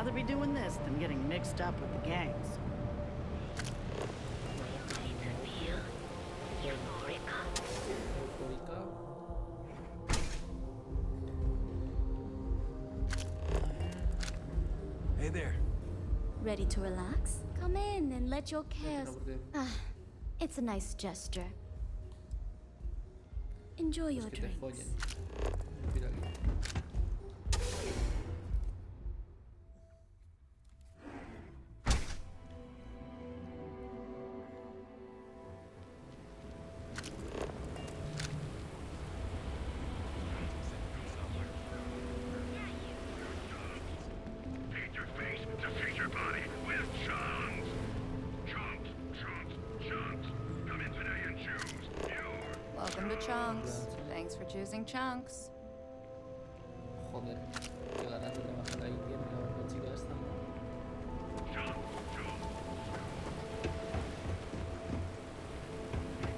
rather be doing this than getting mixed up with the gangs. Hey there. Ready to relax? Come in and let your cares... Ah, it's a nice gesture. Enjoy your drinks. Feed your face to feed your body with chunks. Chunks, chunks, chunks. Come in today and choose your... Welcome to Chunks. Thanks for choosing Chunks. Joder, qué ganas de trabajar ahí tiene la chica esta.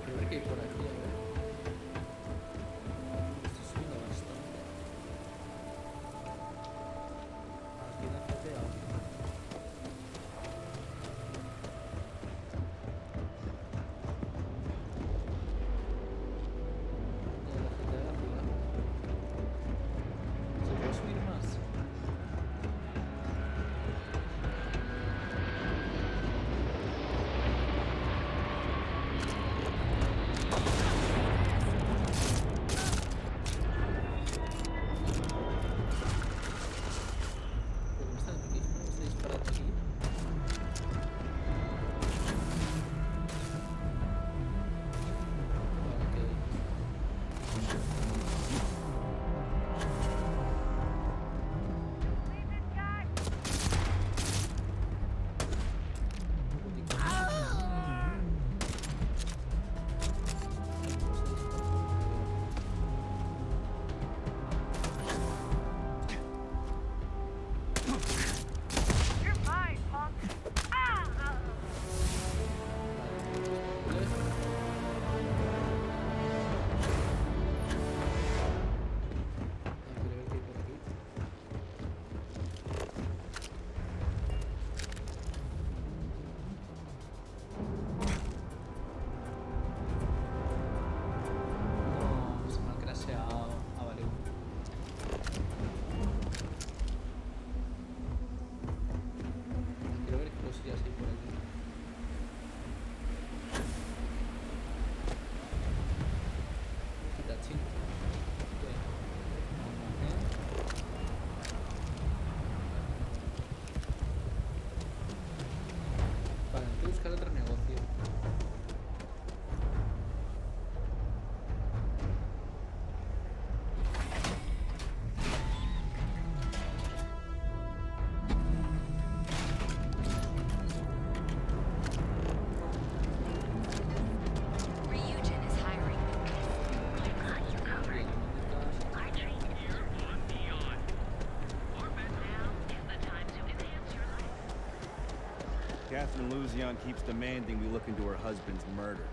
Quiero ver qué hay por aquí, a ver. Estoy subiendo bastante. Aquí la GTA. ¿Se puede subir más? ¿Pero me está disparando aquí? Vale, que... You're mine, punk. Quiero ver qué hay por aquí. No, se me ha crasheado. Ah, vale. Quiero ver qué cosillas hay por aquí. Hitachi. Vale, tengo que buscar otro negocio. Ryujin is hiring. I trained you on Neon. Now is the time to enhance your life. Catherine Luzion keeps demanding we look into her husband's murder.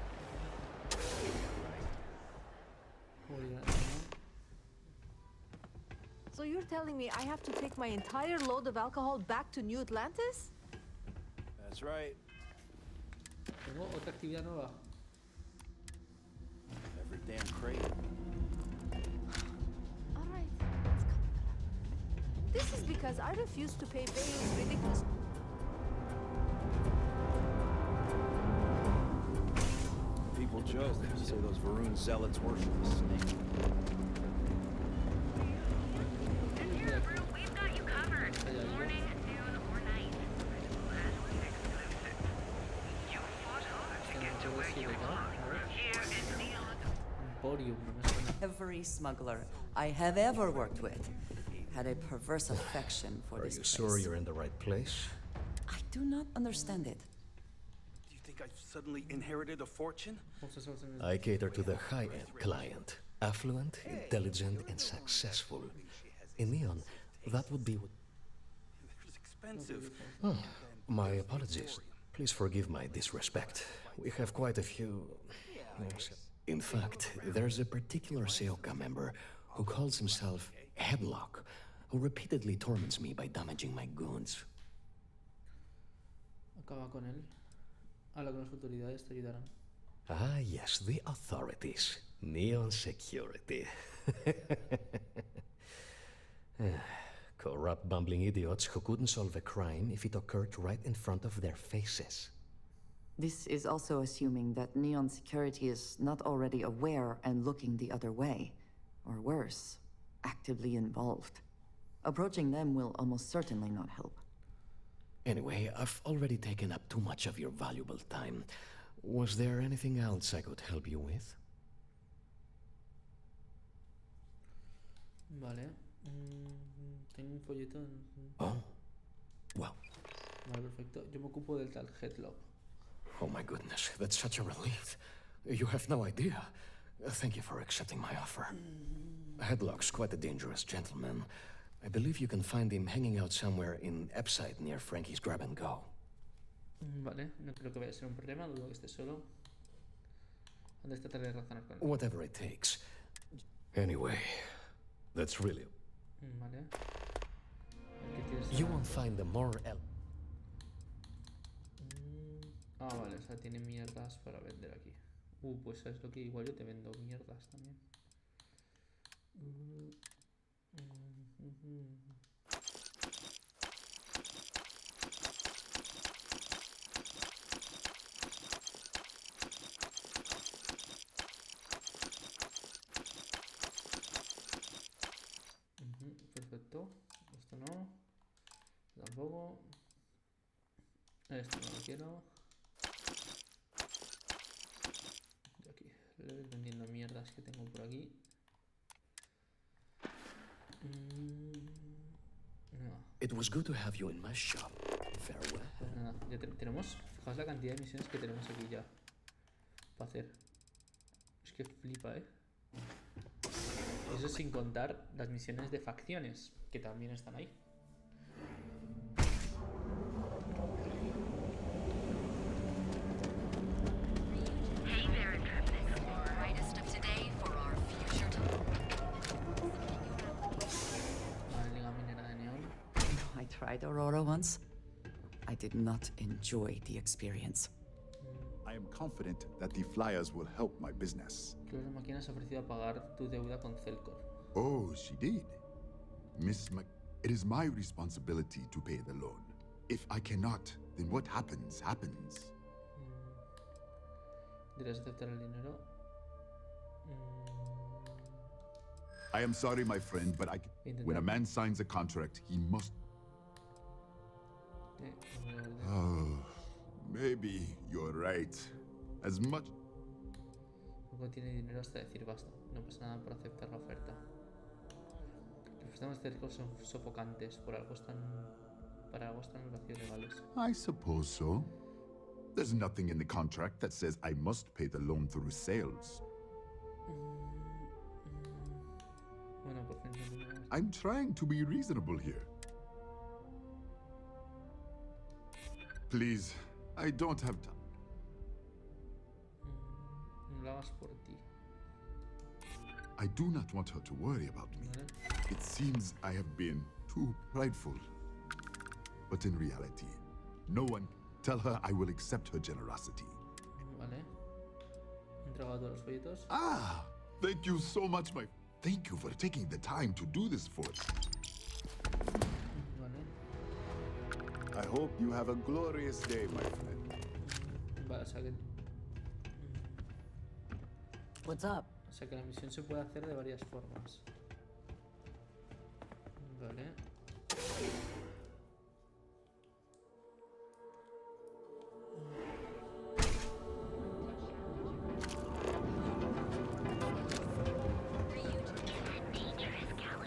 So you're telling me I have to take my entire load of alcohol back to New Atlantis? That's right. Tengo otra actividad nueva. Every damn crate. All right, let's cut the crap. This is because I refuse to pay Bayou's ridiculous... People joke, say those Varun zealots worship a snake. We've got you covered. Morning, noon, or night. Exclusive. You fought hard to get to where you belong. Here in Neon. Emporium, no me suena. Every smuggler I have ever worked with had a perverse affection for this place. Are you sure you're in the right place? I do not understand it. Do you think I've suddenly inherited a fortune? I cater to the high-end client. Affluent, intelligent, and successful. In Neon, that would be what... It's expensive. Oh, my apologies. Please forgive my disrespect. We have quite a few... In fact, there's a particular Seoka member who calls himself Headlock, who repeatedly torments me by damaging my goons. Acaba con él. Habla con las autoridades, te ayudarán. Ah, yes, the authorities. Neon security. Corrupt, bumbling idiots who couldn't solve a crime if it occurred right in front of their faces. This is also assuming that Neon security is not already aware and looking the other way. Or worse, actively involved. Approaching them will almost certainly not help. Anyway, I've already taken up too much of your valuable time. Was there anything else I could help you with? Vale. Tengo un folleto en... Oh. Well. Vale, perfecto. Yo me ocupo del tal Headlock. Oh my goodness, that's such a relief. You have no idea. Thank you for accepting my offer. Headlock's quite a dangerous gentleman. I believe you can find him hanging out somewhere in Epside near Frankie's Grab and Go. Vale, no creo que vaya a ser un problema, dudo que esté solo. Antes trataré de razonar con él. Whatever it takes. Anyway, that's really... Vale. You won't find a more... Vale, o sea, tiene mierdas para vender aquí. Pues es lo que igual yo te vendo mierdas también. Perfecto. Esto no. Tampoco. Esto no lo quiero. Yo aquí vendiendo mierdas que tengo por aquí. No. It was good to have you in my shop. Farewell. Pues nada, ya tenemos. Fijaos la cantidad de misiones que tenemos aquí ya para hacer. Es que flipa, Eso sin contar las misiones de facciones, que también están ahí. Hey there, intrepid explorer. Brightest of today for our future Vale, liga minera de Neón. I tried Aurora once. I did not enjoy the experience. I am confident that the flyers will help my business. Creo que la máquina se ha ofrecido a pagar tu deuda con Celcor. Oh, she did. Miss Mc... It is my responsibility to pay the loan. If I cannot, then what happens, happens. ¿Deberías aceptar el dinero? I am sorry, my friend, but when a man signs a contract, he must... Oh, maybe you're right. As much... No tiene dinero hasta decir basta. No pasa nada por aceptar la oferta. Los sistemas cercos son sofocantes. Para algo están los vacíos legales. I suppose so. There's nothing in the contract that says I must pay the loan through sales. Bueno, por fin I'm trying to be reasonable here. Please, I don't have time. No lo hagas por ti. I do not want her to worry about me. It seems I have been too prideful. But in reality, no one... Tell her I will accept her generosity. Vale. He entregado todos los folletos. Ah! Thank you so much, my... Thank you for taking the time to do this for us. Vale. I hope you have a glorious day, my friend. Vale, o sea que... What's up? O sea que la misión se puede hacer de varias formas. Vale.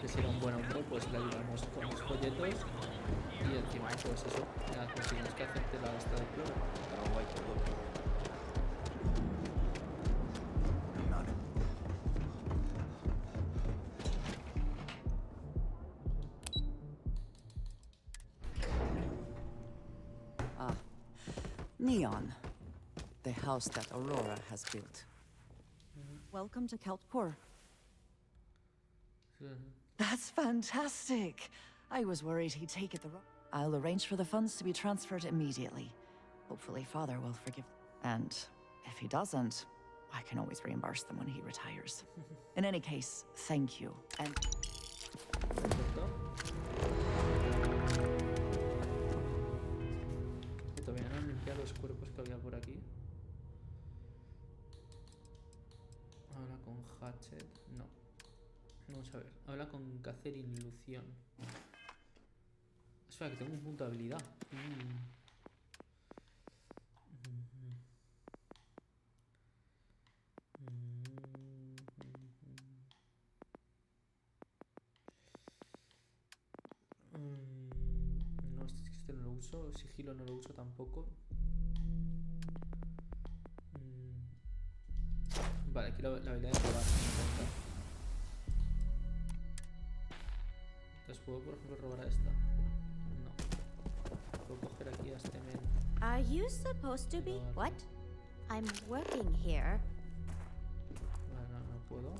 Que si era un buen hombre, pues le ayudamos con los folletos y encima, pues eso, ya conseguimos que acepte la esta de Cloro. Neon, the house that Aurora has built. Welcome to Keltpur. That's fantastic. I was worried he'd take it the wrong. I'll arrange for the funds to be transferred immediately. Hopefully Father will forgive. And if he doesn't, I can always reimburse them when he retires. In any case, thank you. And todavía no han limpiado los cuerpos que había por aquí. Habla con Hatchet. No. Vamos a ver. Habla con Catherine Lución. Espera, que tengo un punto de habilidad. No, este no lo uso. Sigilo no lo uso tampoco. Vale, aquí la habilidad de robar. Entonces, ¿puedo, por ejemplo, robar a esta? No. Puedo coger aquí a este men. Are you supposed to be? What? I'm working here. Vale, no puedo.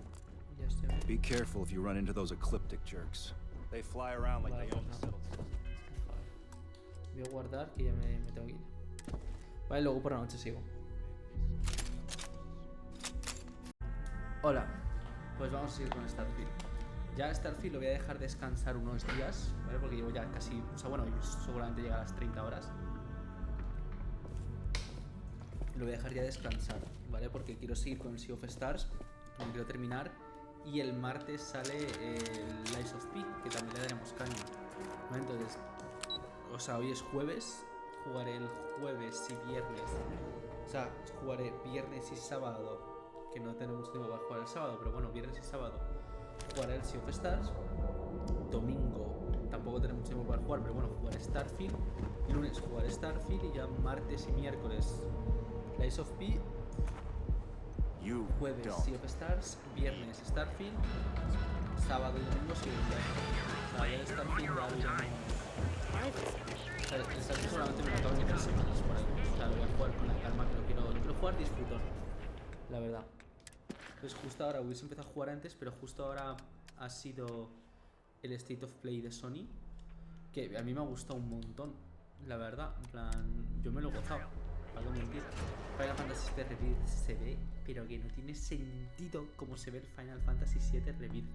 Ya este men. Be careful if you run into those ecliptic jerks. They fly around like they own the settled system. Voy a guardar que ya me tengo que ir. Vale, luego por la noche sigo. Hola, pues vamos a seguir con Starfield. Ya Starfield lo voy a dejar descansar unos días, ¿vale? Porque llevo ya casi... O sea, bueno, seguramente llega a las 30 horas. Lo voy a dejar ya descansar, ¿vale? Porque quiero seguir con el Sea of Stars, lo quiero terminar. Y el martes sale el Lies of P, que también le daremos caña, ¿vale? Entonces, o sea, hoy es jueves, jugaré el jueves y viernes. O sea, jugaré viernes y sábado, que no tenemos tiempo para jugar el sábado, pero bueno, viernes y sábado jugaré el Sea of Stars. Domingo tampoco tenemos tiempo para jugar, pero bueno, jugaré Starfield. Lunes jugaré Starfield y ya martes y miércoles Lies of P. Jueves Sea of Stars, viernes Starfield, sábado y domingo Sea of Stars. O sea, ya el Starfield el Starfield solamente me lo acabo en 3 semanas por ahí. O sea, lo voy a jugar con la calma que lo quiero jugar disfrutón, la verdad. Entonces justo ahora hubiese empezado a jugar antes, pero justo ahora ha sido el State of Play de Sony, que a mí me ha gustado un montón, la verdad. En plan, yo me lo he gozado, para no mentir. Final Fantasy VII Rebirth se ve, pero que no tiene sentido como se ve el Final Fantasy VII Rebirth.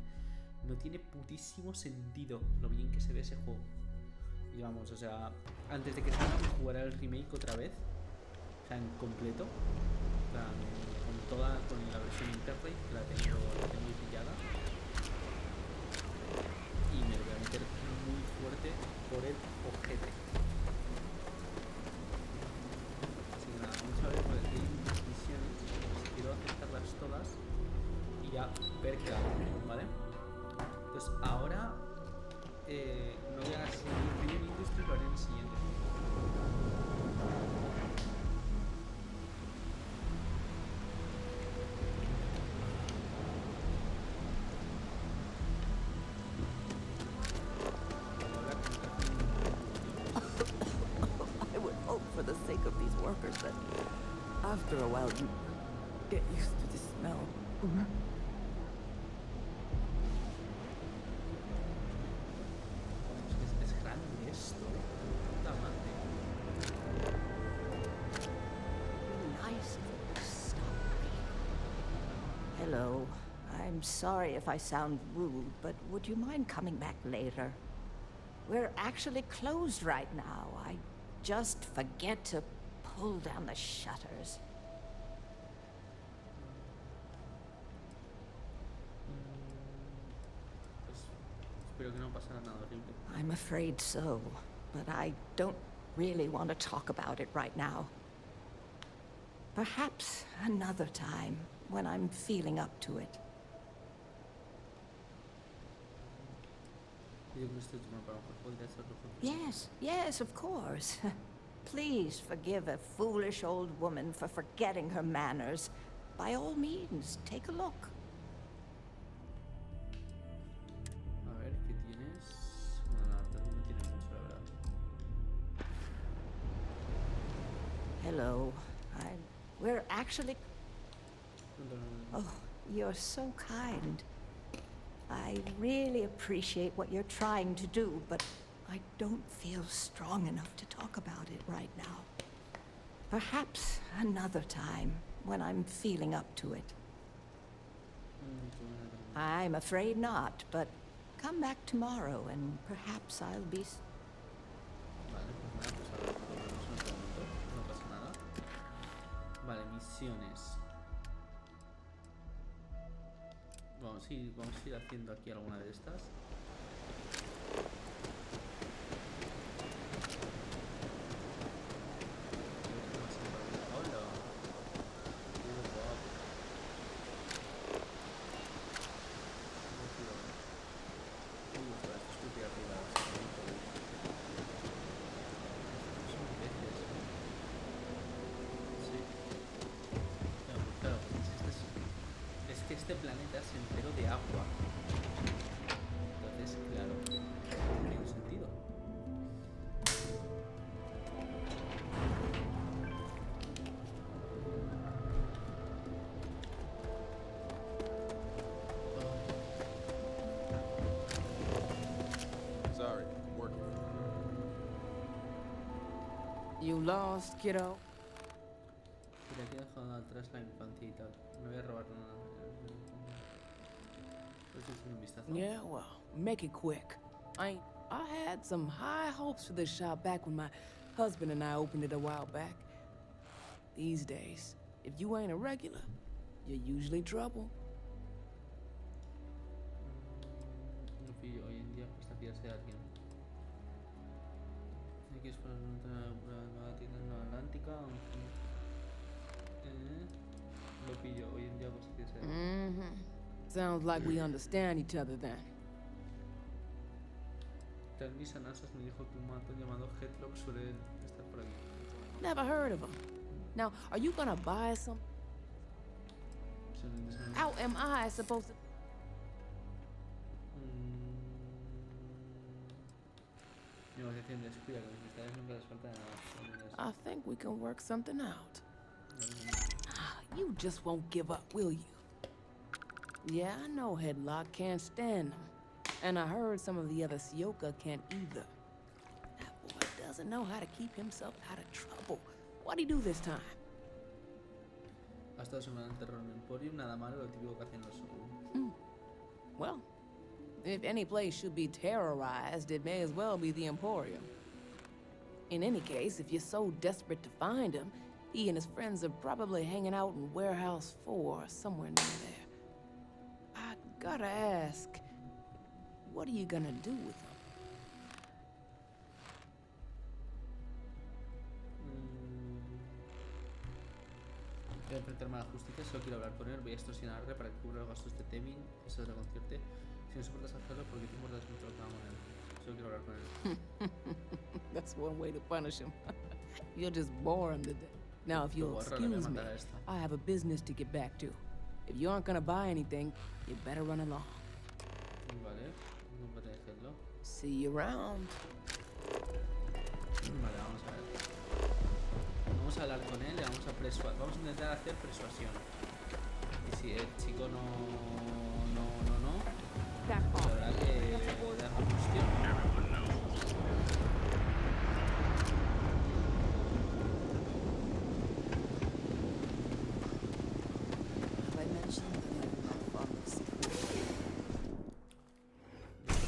No tiene putísimo sentido lo bien que se ve ese juego. Y vamos, o sea, antes de que salga jugaré el remake otra vez, o sea, en completo, en plan, con la versión Interrail, que la tengo pillada. Y me lo voy a meter muy fuerte por el ojete. Así que nada, vamos a ver, porque aquí hay unas misiones, pues quiero aceptarlas todas y ya ver qué hago, ¿vale? Entonces ahora no voy a seguir el Premium Industry, lo haré en el siguiente. That after a while you get used to the smell. Es grande esto, puta madre. Nice. Stop. Hello. I'm sorry if I sound rude, but would you mind coming back later? We're actually closed right now. I just forget to pull down the shutters. Espero que no pasara nada horrible. I'm afraid so, but I don't really want to talk about it right now. Perhaps another time, when I'm feeling up to it. Yes, of course. Please forgive a foolish old woman for forgetting her manners. By all means, take a look. A ver, ¿qué tienes? Bueno, no tiene mucho, la verdad. Hello. We're actually... Oh, you're so kind. I really appreciate what you're trying to do, but I don't feel strong enough to talk about it right now. Perhaps another time, when I'm feeling up to it. I'm afraid not, but come back tomorrow and perhaps I'll be... Vale, pues nada, pues ahora volvemos en otro momento, no pasa nada. Vale, misiones. Vamos a ir haciendo aquí alguna de estas. Este planeta es entero de agua. Entonces, claro, tiene sentido. Sorry, working. You lost, kiddo? Mira, aquí he dejado atrás la infancia y tal. No voy a robar nada. Yeah, well, make it quick. I had some high hopes for this shop back when my husband and I opened it a while back. These days, if you ain't a regular, you're usually trouble. No pillo hoy en día cuesta fiarse de alguien. Hay que esperar una nueva tienda en la Atlántica. Lo pillo hoy en día cuesta fiarse de alguien. Sounds like we understand each other then. Telmis Anasas me dijo que un mato llamado Headlock suele estar por aquí. Never heard of him. Now, are you gonna buy some? How am I supposed to? Negociación descuida, que mis amistades nunca les falta nada. I think we can work something out. You just won't give up, will you? Yeah, I know Headlock can't stand them. And I heard some of the other Sioka can't either. That boy doesn't know how to keep himself out of trouble. What'd he do this time? Ha estado semana en terror en Emporium, nada malo, lo típico que hacen los Well, if any place should be terrorized, it may as well be the Emporium. In any case, if you're so desperate to find him, he and his friends are probably hanging out in Warehouse 4, somewhere near there. I gotta ask, what are you gonna do with him? Voy a enfrentarme a la justicia, solo quiero hablar con él, voy a extorsionarle para que cubra los gastos de Temin, eso es de concierte. Si no soportas hacerlo, porque tengo que desmontar lo que hago con él. Solo quiero hablar con él. That's one way to punish him. You'll just bore him to death. Now, if you'll excuse me, I have a business to get back to. If you aren't gonna buy anything, you better run along. Vale, no puede hacerlo. See you around. Vale, vamos a ver. Vamos a hablar con él y vamos a intentar hacer persuasión. Y si el chico no, pues habrá que dar una cuestión.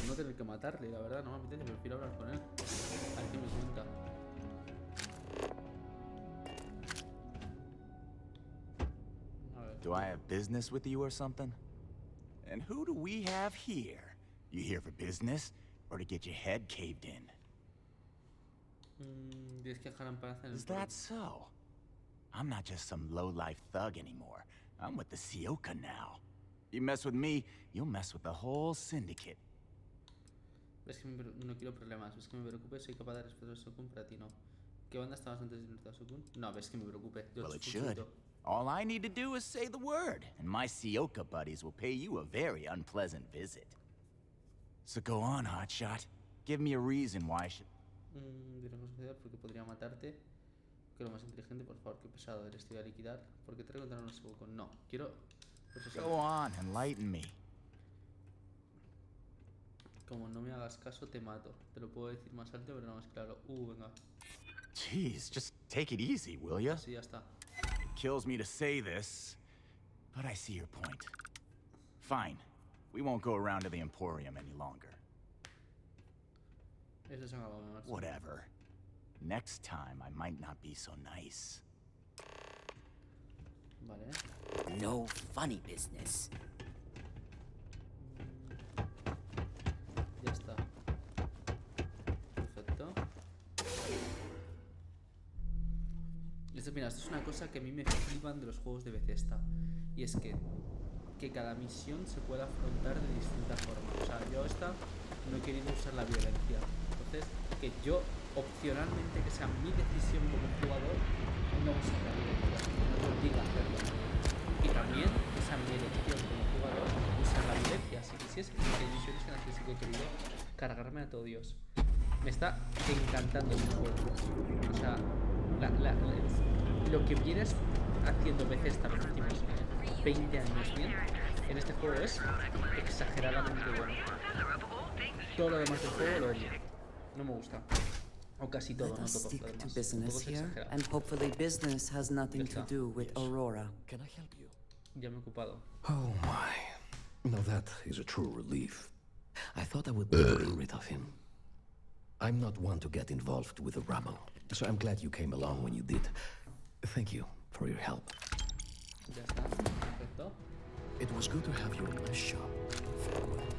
No tener que matarle, la verdad, no me apetece, prefiero hablar con él. A ver qué me cuenta. Do I have business with you or something? And who do we have here? You here for business or to get your head caved in? Is that so? I'm not just some low-life thug anymore. I'm with the Sioka now. You mess with me, you'll mess with the whole syndicate. Ves que no quiero problemas, ves que me preocupe, soy capaz de respetar a Sokun, pero a ti no. ¿Qué banda estabas antes de irte a Sokun? No, ves que me preocupe. Well, it should. All I need to do is say the word, and my Sioka buddies will pay you a very unpleasant visit. So go on, hotshot. Give me a reason why I should... Diremos sociedad porque podría matarte. Que lo más inteligente, por favor, qué pesado eres, te voy a liquidar. Porque te recontraron un Sokun. No, quiero... Go on, enlighten me. hagas caso, te mato. Te lo puedo decir más alto, pero no más claro. Venga. Jeez, just take it easy, will ya? Sí, ya está. It kills me to say this, but I see your point. Fine. We won't go around to the Emporium any longer. Eso se acabó, me marcho. Whatever. Next time, I might not be so nice. Vale. No funny business. Ya está. Perfecto. Mira, esto es una cosa que a mí me flipan de los juegos de Bethesda. Y es que cada misión se puede afrontar de distinta forma. O sea, yo no he querido usar la violencia. Entonces, que yo opcionalmente, que sea mi decisión como jugador, no usar la violencia. No me obliga a hacerlo. Y también que sea mi elección como jugador usar la violencia. Si quisiese, hay misiones en las que sí que he querido cargarme a todo Dios. Me está encantando este juego. O sea, lo que vienes haciendo Bethesda los últimos 20 años bien, en este juego es exageradamente bueno. Todo lo demás del juego lo odio. No me gusta. O casi todo, no todo. Lo demás. Business Todo es here, exagerado. and hopefully business has nothing to do with Aurora. Can I help you? Ya me he ocupado. Oh my. Now that is a true relief. I thought I would never get rid of him. I'm not one to get involved with the rabble, so I'm glad you came along when you did. Thank you for your help. Ya está, perfecto. It was good to have you in my shop.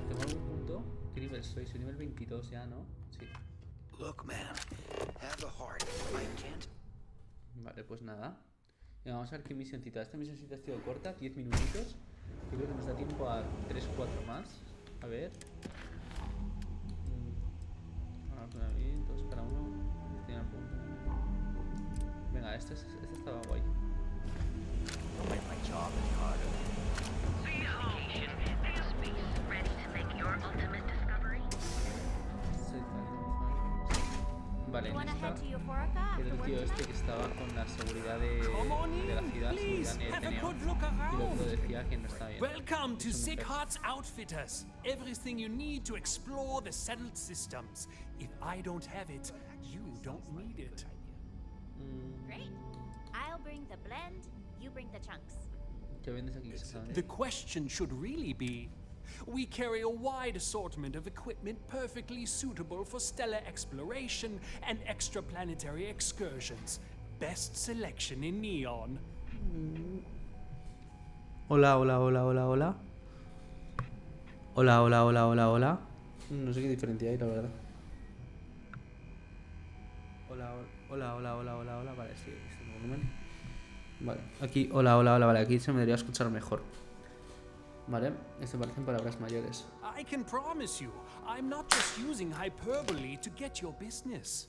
Tengo algún punto. ¿Qué nivel soy? Soy nivel 22 ya, ¿no? Sí. Look, man, have a heart. I can't. Vale, pues nada. Y vamos a ver qué misioncita. Esta misioncita ha sido corta, 10 minutitos. Yo creo que nos da tiempo a 3 o 4 más. A ver. Dos para uno. Venga, este estaba guay. Don't make my job any harder. Ready to make your ultimate discovery? Vale, en esta era el tío este que estaba con la seguridad de la ciudad, seguridad de Neón, y el otro decía que no está bien. Welcome to Sickhart's Outfitters. Everything you need to explore the settled systems. If I don't have it, you don't need it. Great. I'll bring the blend, you bring the chunks. ¿Qué vendes aquí? The question should really be, we carry a wide assortment of equipment perfectly suitable for stellar exploration and extraplanetary excursions. Best selection in Neon. Hola, hola, hola, hola, hola. Hola, hola, hola, hola, hola. No sé qué diferencia hay, la verdad. Hola, hola, hola, hola, hola, hola. Vale, sí, este volumen. Vale, aquí, hola, hola, hola, vale, aquí se me debería escuchar mejor. Vale, esto parecen palabras mayores. I can promise you, I'm not just using hyperbole to get your business.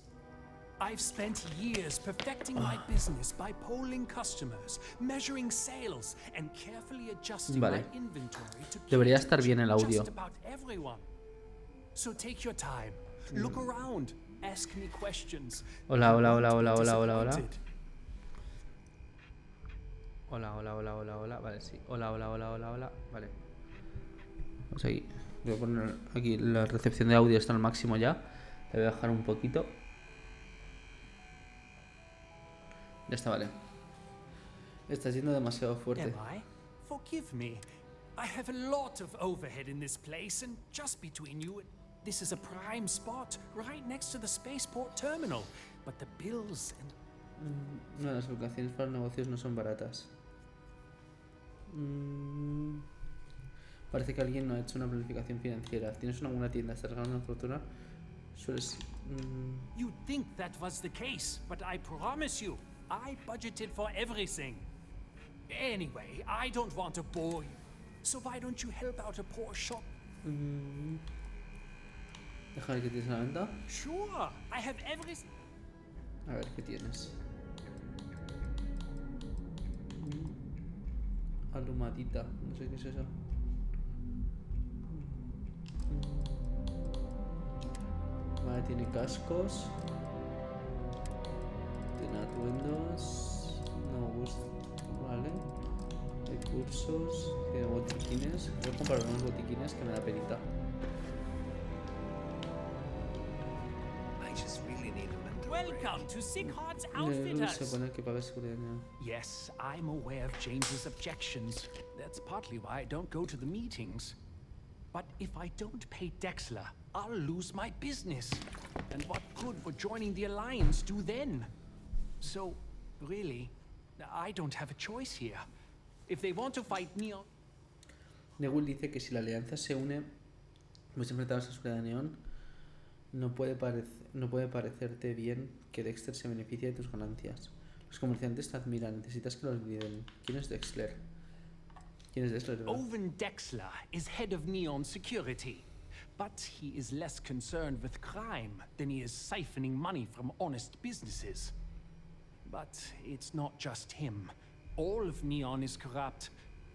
I've spent years perfecting my business by polling customers, measuring sales, and carefully adjusting my inventory to Debería estar bien el audio. just about everyone. So take your time, look around, ask me questions. Hola, hola, hola, hola, hola, hola, hola. Hola, hola, hola, hola, hola. Vale, sí. Hola, hola, hola, hola, hola. Vale. Vamos aquí. Voy a poner aquí la recepción de audio está al máximo ya. Le voy a bajar un poquito. Ya está, vale. Está siendo demasiado fuerte. Am I? Forgive me. I have a lot of overhead in this place, and just between you, this is a prime spot, right next to the spaceport terminal. But the bills and... No, las locaciones para negocios no son baratas. Parece que alguien no ha hecho una planificación financiera. ¿Tienes alguna tienda? ¿Estás ganando una fortuna? Sueles... You think that was the case, but I promise you, I budgeted for everything. Anyway, I don't want to bore you. So why don't you help out a poor shop? Deja ver qué tienes a la venta. Sure, I have everything. A ver qué tienes. Alumadita, no sé qué es eso. Vale, tiene cascos. Tiene atuendos. No gusta. Vale. Recursos. Tiene botiquines. Voy a comprar unos botiquines que me da penita. Welcome to Sick Heart's Se Outfitters. pone que pague seguridad Neón. Yes, I'm aware of James's objections. That's partly why I don't go to the meetings. But if I don't pay Dexler, I'll lose my business. And what good would joining the Alliance do then? So, really, I don't have a choice here. If they want to fight Neon... Newell dice que si la alianza se une, pues enfrentarse a la seguridad de Neón, no puede parecerte bien que Dexter se beneficie de tus ganancias. Los comerciantes te admiran, necesitas que los lideren. ¿Quién es Dexter? ¿Quién es Dexter? Owen Dexler is head of Neon Security, but he is less concerned with crime than he is siphoning money from honest businesses. But it's not just him. All of Neon is corrupt.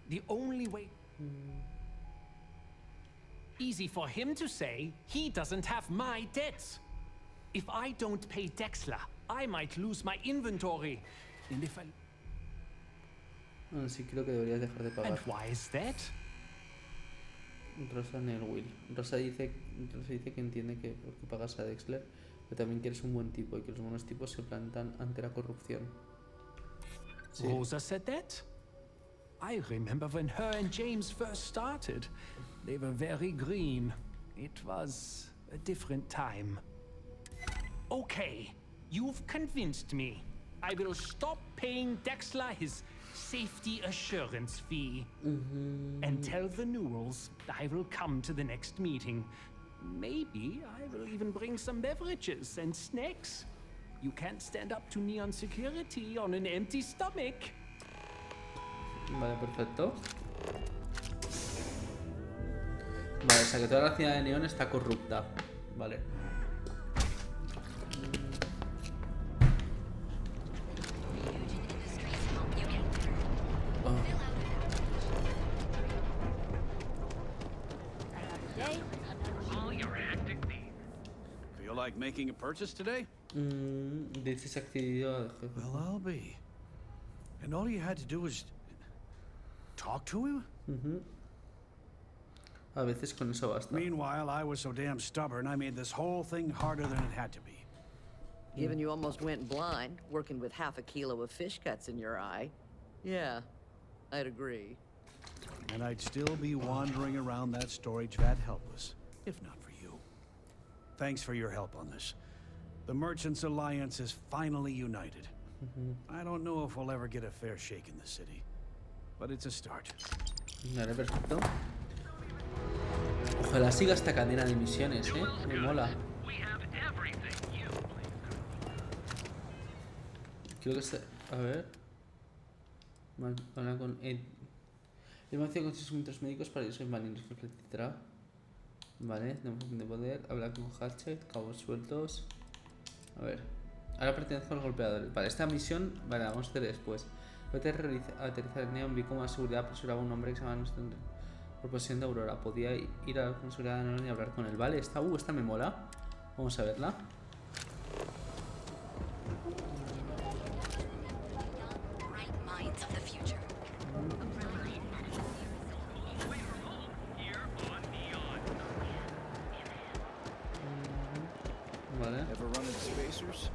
The only way... Easy for him to say, he doesn't have my debts. If I don't pay Dexler, I might lose my inventory. And if I... Sí, creo que deberías dejar de pagar. And why is that? Rosa Newell. Rosa dice que entiende que porque pagas a Dexter, pero también que eres un buen tipo y que los buenos tipos se plantan ante la corrupción. Sí. Rosa said that? I remember when her and James first started. They were very green. It was a different time. Okay, you've convinced me. I will stop paying Dexler his safety assurance fee. And tell the Newells I will come to the next meeting. Maybe I will even bring some beverages and snacks. You can't stand up to Neon Security on an empty stomach. Vale, perfecto. Vale, o sea que toda la ciudad de Neón está corrupta. Vale. Feel like making a purchase today? Dices accedido. Well, I'll be. And all you had to do was talk to him? A veces con eso basta. Meanwhile, I was so damn stubborn, I made this whole thing harder than it had to be. Given you almost went blind, working with half a kilo of fish cuts in your eye. Yeah, I'd agree. And I'd still be wandering around that storage vat helpless, if not for you. Thanks for your help on this. The Merchants Alliance is finally united. I don't know if we'll ever get a fair shake in the city, but it's a start. Vale, perfecto. Ojalá siga esta cadena de misiones, me mola. Creo que se... A ver... Habla con Ed. El negocio con 6 minutos médicos para ellos marinos, etc. Vale, demostración de poder. Habla con Hatchet, cabos sueltos. A ver. Ahora pertenezco a los golpeadores. Vale, esta misión, vale, la vamos a hacer después. Vete a aterrizar en Neón, vi cómo la seguridad apresuraba a un hombre que se llama por posesión de Aurora. Podía ir a la seguridad de Neón y hablar con él. Vale, esta me mola. Vamos a verla. Vale. Ever run into spacers?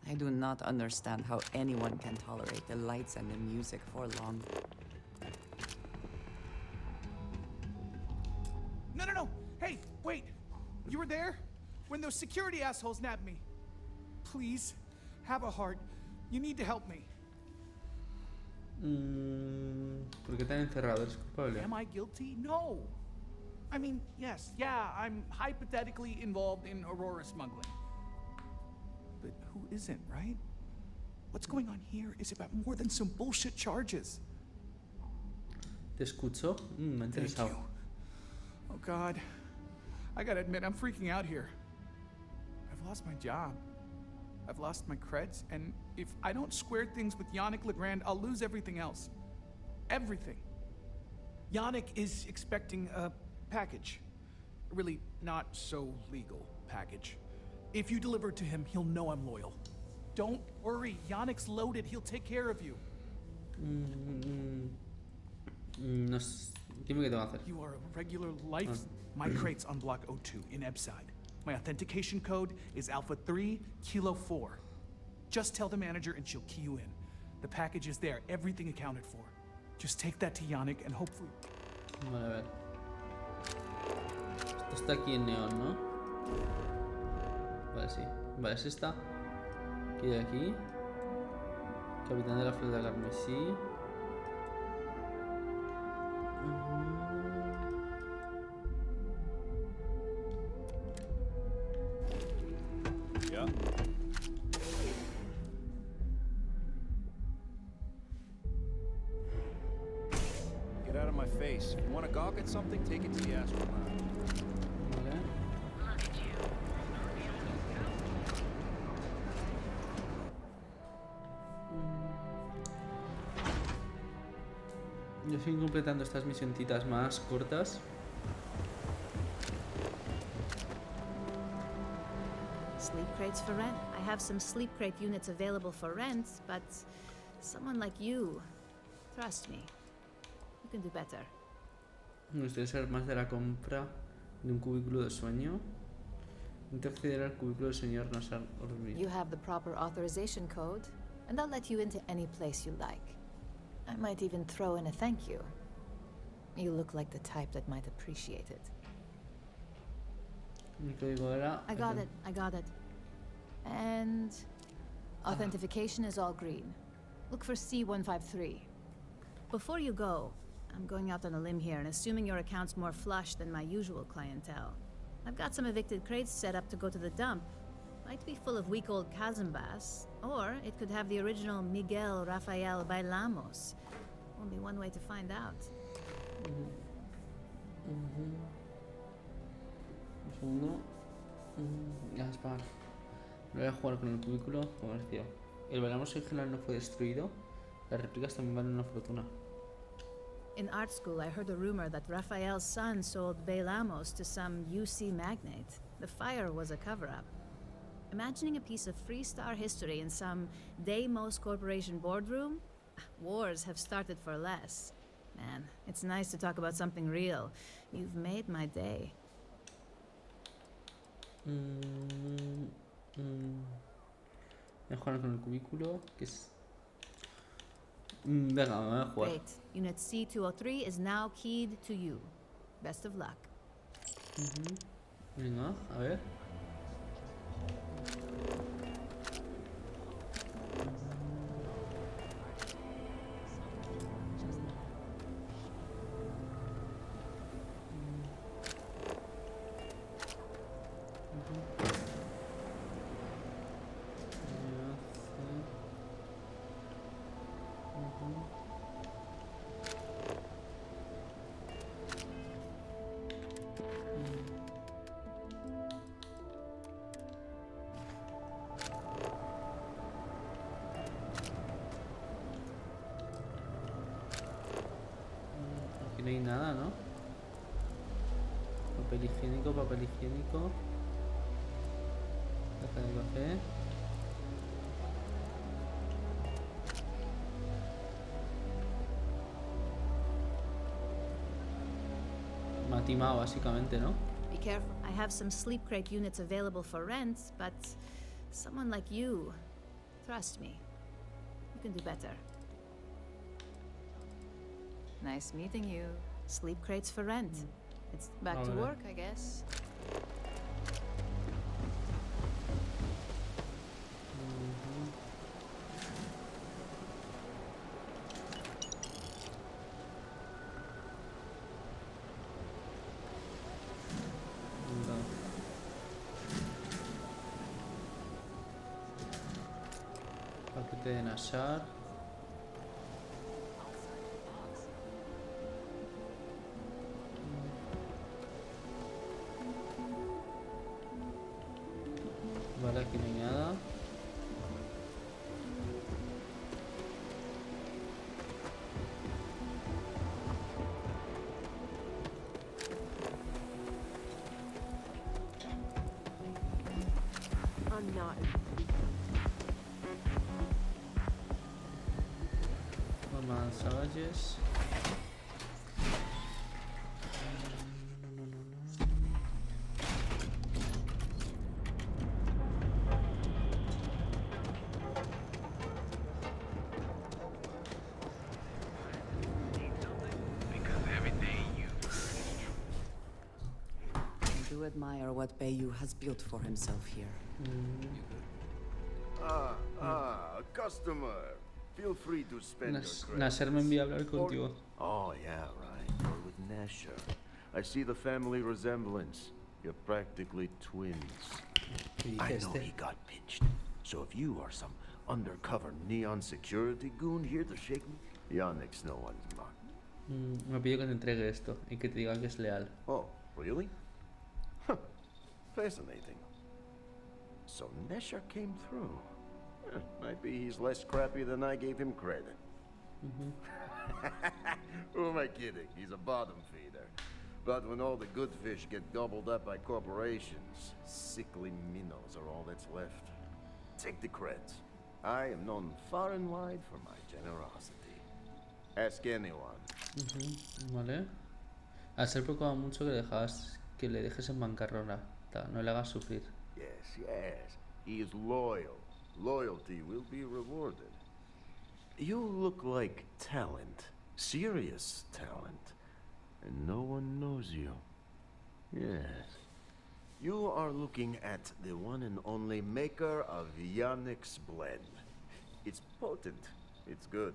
I do not understand how anyone can tolerate the lights and the music for long. No! Hey, wait! You were there? When those security assholes nabbed me. Please, have a heart. You need to help me. ¿Por qué te han encerrado? ¿Eres culpable? Am I guilty? No. I mean, yes, yeah, I'm hypothetically involved in Aurora smuggling. But who isn't, right? What's going on here is about more than some bullshit charges. Te escucho. Me ha interesado. Oh God, I gotta admit, I'm freaking out here. I've lost my job. I've lost my creds, and if I don't square things with Yannick Legrand, I'll lose everything else. Everything. Yannick is expecting a package. A really not so legal package. If you deliver it to him, he'll know I'm loyal. Don't worry, Yannick's loaded. He'll take care of you. No sé. Dime qué tengo que hacer. You are a regular life. My crate's on block 02 in Ebside. My authentication code is Alpha 3 Kilo 4. Just tell the manager and she'll key you in. The package is there, everything accounted for. Just take that to Yannick and hopefully... Vale, a ver. Esto está aquí en Neón, ¿no? Vale, sí. Vale, es esta. Aquí de aquí. Capitán de la flota carmesí. Yeah. Get out of my face. If you want to gawk at something, take it to the astral lounge. Vale. Yo estoy completando estas misioncitas más cortas. Sleep crates for rent. I have some sleep crate units available for rent, but someone like you, trust me, you can do better. Me gustaría saber más de la compra de un cubículo de sueño. Intento acceder al cubículo de sueño no ser dormir. You have the proper authorization code, and I'll let you into any place you like. I might even throw in a thank you. You look like the type that might appreciate it. Mi código era... I got it. And authentication is all green. Look for C153. Before you go, I'm going out on a limb here and assuming your account's more flush than my usual clientele. I've got some evicted crates set up to go to the dump. Might be full of week-old Kazambas, or it could have the original Miguel Rafael Bailamos. Only one way to find out. Un segundo. Gaspar. No voy a jugar con el cubículo comercio. El Bailamos original no fue destruido. Las réplicas también valen una fortuna. In art school, I heard a rumor that Rafael's son sold Bailamos to some UC magnate. The fire was a cover-up. Imagining a piece of Freestar history in some Deimos Corporation boardroom? Wars have started for less. Man, it's nice to talk about something real. You've made my day. Voy a jugar con el cubículo, que es... Venga, me voy a jugar. Great. Unit C203 is now keyed to you. Best of luck. Venga, a ver. Aquí no hay nada, ¿no? Papel higiénico, papel higiénico. Taza de café. Me ha timado, básicamente, ¿no? Be careful. I have some sleep crate units available for rent, but someone like you, trust me, you can do better. Nice meeting you. Sleep crates for rent. It's back to work, I guess. Paquete de Nashar. Vale, aquí no hay nada. I'm not. Vamos a Savages. admire what Bayou has built for himself here. A customer. Feel free to spend your credits. Nasser me envía a hablar contigo. Oh, yeah, right. You're with Nasher. I see the family resemblance. You're practically twins. I know he got pinched. So if you are some undercover Neon security goon here to shake me, Yannick's no one's man. Me pidió que te entregue esto y que te diga que es leal. Oh, really? Huh. Fascinating. So Nesher came through. Might be he's less crappy than I gave him credit. Who am I kidding? He's a bottom feeder. But when all the good fish get gobbled up by corporations, sickly minnows are all that's left. Take the creds. I am known far and wide for my generosity. Ask anyone. Vale. A ser preocupado mucho que le dejes en bancarrota. No le hagas sufrir. Yes. He is loyal. Loyalty will be rewarded. You look like talent. Serious talent. And no one knows you. Yes. You are looking at the one and only maker of Yannick's blend. It's potent. It's good.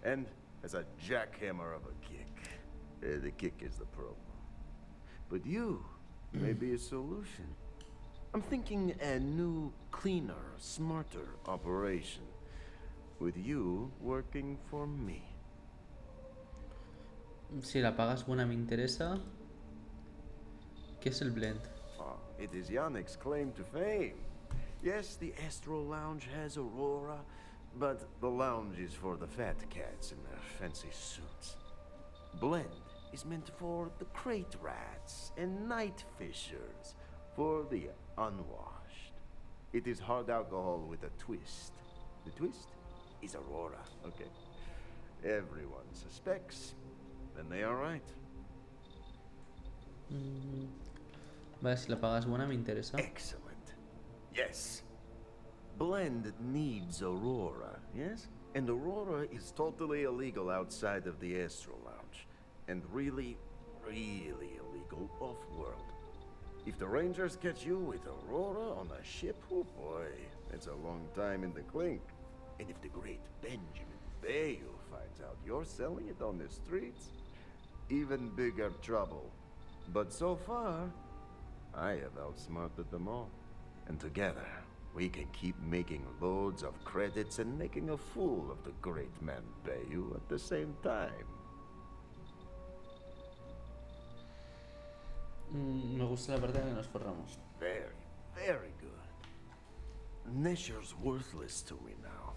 And has a jackhammer of a kick. The kick is the problem. But you may be a solution. I'm thinking a new, cleaner, smarter operation. With you working for me. Si la pagas buena me interesa. ¿Qué es el blend? It is Yannick's claim to fame. Yes, the Astro Lounge has Aurora, but the lounge is for the fat cats in their fancy suits. Blend is meant for the crate rats and night fishers, for the unwashed. It is hard alcohol with a twist. The twist is Aurora, okay? Everyone suspects, and they are right. Vale, si la pagas buena me interesa. Excellent. Yes. Blend needs Aurora, yes? And Aurora is totally illegal outside of the Astro Lounge. And really, really illegal off-world. If the Rangers catch you with Aurora on a ship, oh boy, it's a long time in the clink. And if the great Benjamin Bayou finds out you're selling it on the streets, even bigger trouble. But so far, I have outsmarted them all. And together, we can keep making loads of credits and making a fool of the great man Bayou at the same time. Me gusta la parte en que nos forramos. Very, very good. Nesher's worthless to me now.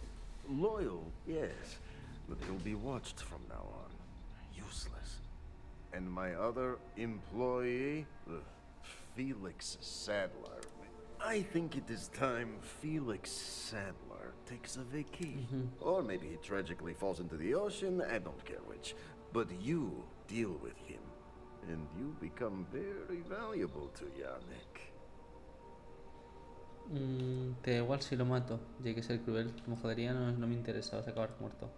Loyal, yes, but he'll be watched from now on. Useless. And my other employee, Felix Sadler. I think it is time Felix Sadler takes a vacation. Or maybe he tragically falls into the ocean, I don't care which. But you deal with him. And you become very valuable to Yannick. Te da igual si lo mato. Ya hay que ser cruel. Me jodería, no me interesa. Vas a acabar muerto.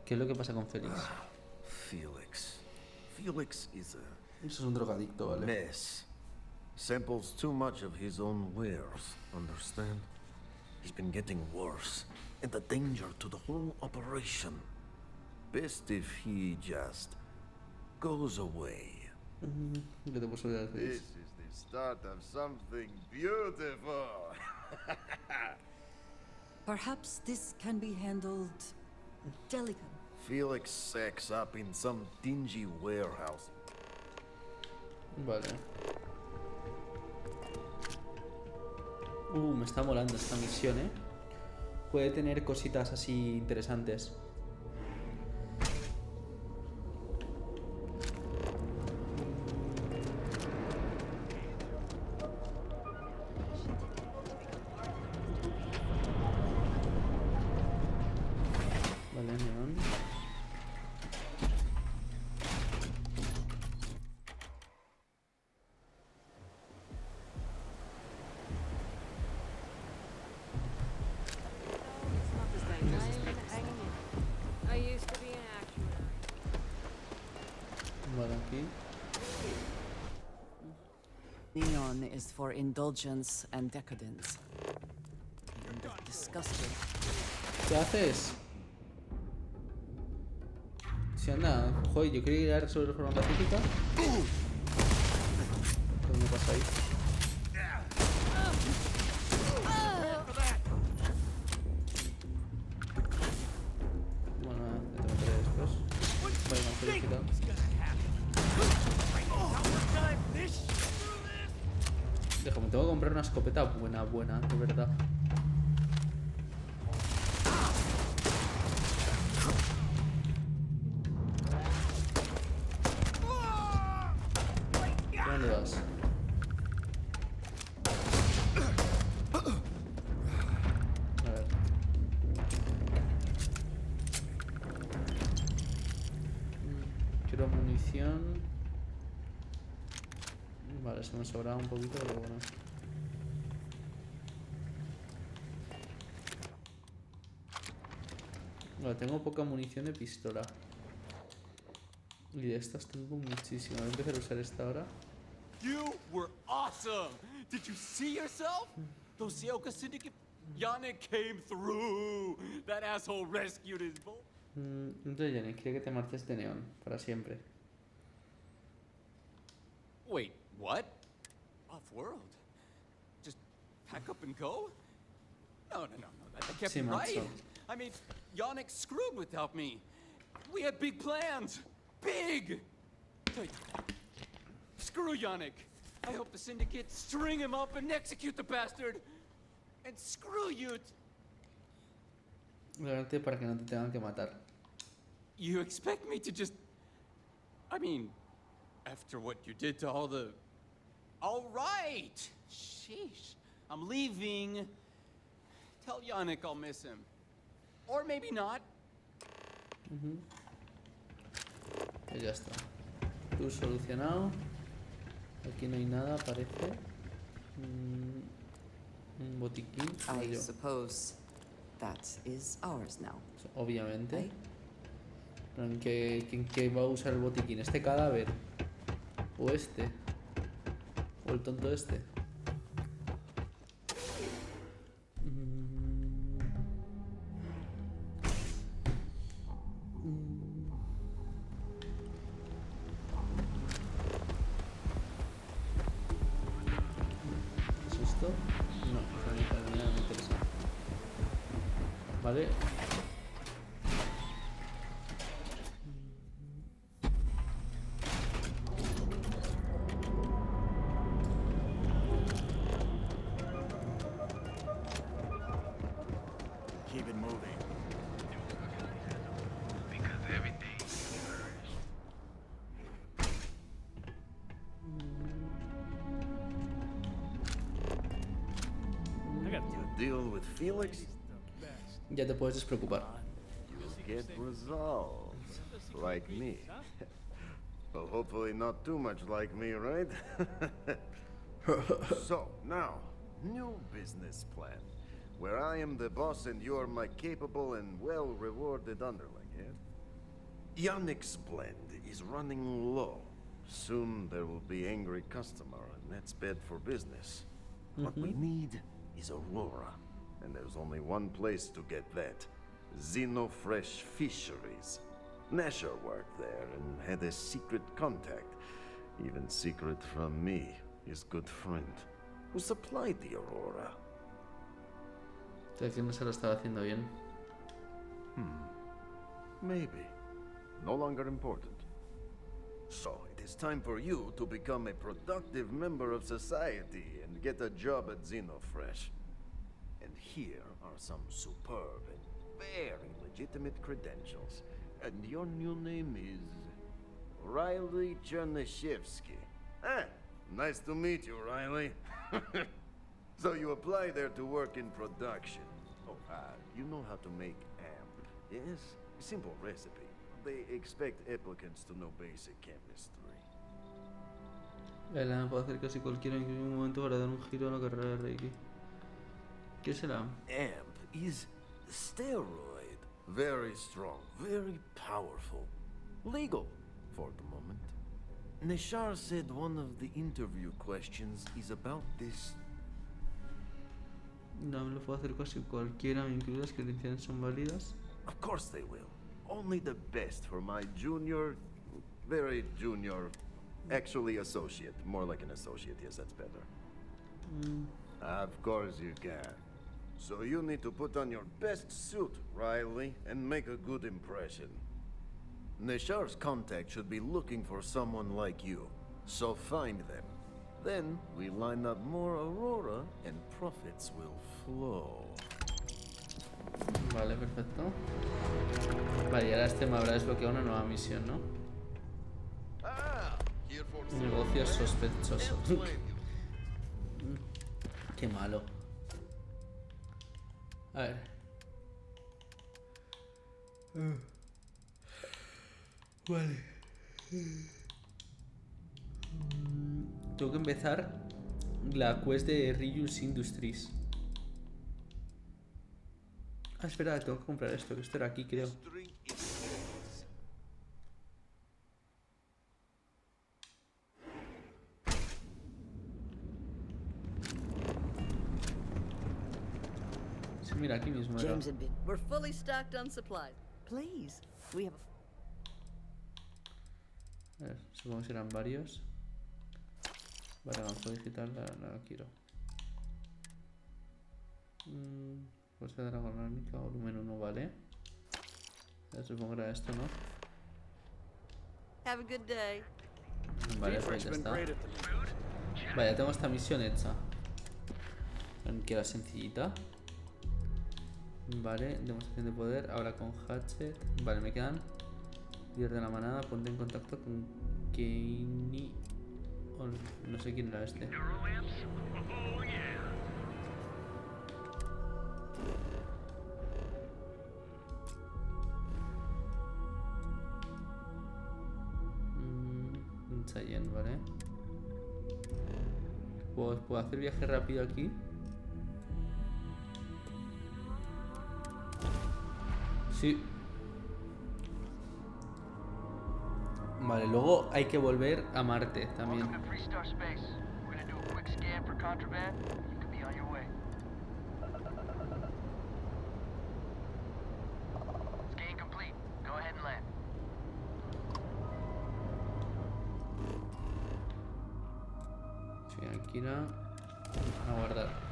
¿Qué es lo que pasa con Félix? Felix is a... Eso es un drogadicto, ¿vale? Mess. Samples too much of his own wares, understand? He's been getting worse. And a danger to the whole operation. Best if he just... goes away. This is the start of something beautiful. Perhaps this can be handled delicately. Felix sacks up in some dingy warehouse. Vale. Me está molando esta misión, ¿eh? Puede tener cositas así interesantes. Vale, Neón. Vale, aquí. Neon is for indulgence and decadence. Disgusting. ¿Qué haces? Si anda, joder, yo quería ir a resolver de forma pacífica. ¿Qué me pasa ahí? Bueno, ya te meteré después. Vale, me han felicitado. Déjame, tengo que comprar una escopeta buena, de verdad. ¿Dónde vas? A ver. Quiero munición. Vale, se me sobraba un poquito, pero bueno. Vale, tengo poca munición de pistola. Y de estas tengo muchísima. Voy a empezar a usar esta ahora. You were awesome! Did you see yourself? Those Seoka Syndicate... Yannick came through! That asshole rescued his boy. Entonces, Yannick, quiere que te marches de Neón para siempre. Wait, what? Off-world? Just pack up and go? No. That can't be right. I mean, Yannick screwed without me. We had big plans. Big! Screw Yannick. I hope the Syndicate string him up and execute the bastard. And screw you. Realmente para que no te tengan que matar. You expect me to just... I mean, after what you did to all the... All right! Sheesh. I'm leaving. Tell Yannick I'll miss him. Or maybe not. Y ya está. Tú solucionado. Aquí no hay nada, parece. Un botiquín. I suppose that is ours now. Obviamente. ¿Quién va a usar el botiquín? ¿Este cadáver? ¿O este? ¿O el tonto este? ¿Es esto? No, no me interesa. Vale. Keep it moving. Because everything You deal with Felix? Ya te puedes despreocupar. You get resolved. Like me. Well, hopefully not too much like me, right? So, now, new business plan. Where I am the boss and you're my capable and well-rewarded underling, yeah? Yannick's blend is running low. Soon there will be angry customer, and that's bad for business. What we need is Aurora. And there's only one place to get that. Xenofresh Fisheries. Nasher worked there and had a secret contact. Even secret from me, his good friend, who supplied the Aurora. Que no se lo estaba haciendo bien. Maybe. No longer important. So, it is time for you to become a productive member of society and get a job at Xenofresh. And here are some superb and very legitimate credentials. And your new name is... Riley Chernyshevsky. Ah, nice to meet you, Riley. So you apply there to work in production. Oh, you know how to make amp, yes? Simple recipe. They expect applicants to know basic chemistry. El AMP puede hacer casi cualquiera en un momento para dar un giro a la carrera de Reiki. ¿Qué será? Amp is steroid. Very strong, very powerful. Legal, for the moment. Nishar said one of the interview questions is about this. No me lo puedo hacer casi cualquiera, incluidas que credenciales son válidas. Of course they will. Only the best for my junior, very junior, actually associate. More like an associate, yes, that's better. Of course you can. So you need to put on your best suit, Riley, and make a good impression. Nishar's contact should be looking for someone like you. So find them. Then we line up more Aurora and profits will flow. Vale, perfecto. Vale, y ahora este me habrá desbloqueado una nueva misión, ¿no? Negocios sospechosos. Qué malo. A ver. Vale. Tengo que empezar la quest de Reuse Industries. Ah, espera, tengo que comprar esto, que esto era aquí, creo. Sí, mira, aquí mismo era. James and Ben, we're fully stocked on supplies. Please, we have A ver, supongo que eran varios. Vale, avanzo digital, la quiero. Fuerza dragonónica, volumen 1, vale. Supongo que era esto, ¿no? Have a good day. Vale, pues ya está. Vale, ya tengo esta misión hecha. Que era sencillita. Vale, demostración de poder. Ahora con Hatchet. Vale, me quedan. Líder de la manada, ponte en contacto con Keini. Oh, no sé quién era este. Un Cheyenne, vale. ¿Puedo hacer viaje rápido aquí? Sí. Vale, luego hay que volver a Marte también. Sí, aquí irá a guardar.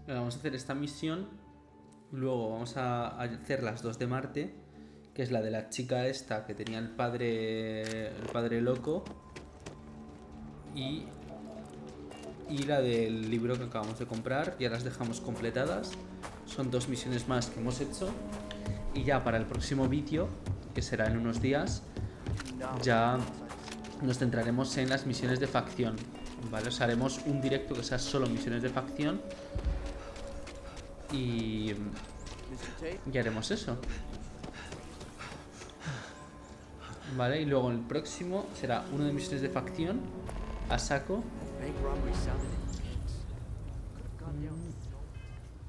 Vamos a hacer esta misión. Luego vamos a hacer las dos de Marte, que es la de la chica esta que tenía el padre loco, y la del libro que acabamos de comprar. Ya las dejamos completadas. Son dos misiones más que hemos hecho. Y ya para el próximo vídeo, que será en unos días, ya nos centraremos en las misiones de facción. Vale, os haremos un directo que sea solo misiones de facción. Y haremos eso. Vale, y luego el próximo será uno de misiones de facción a saco.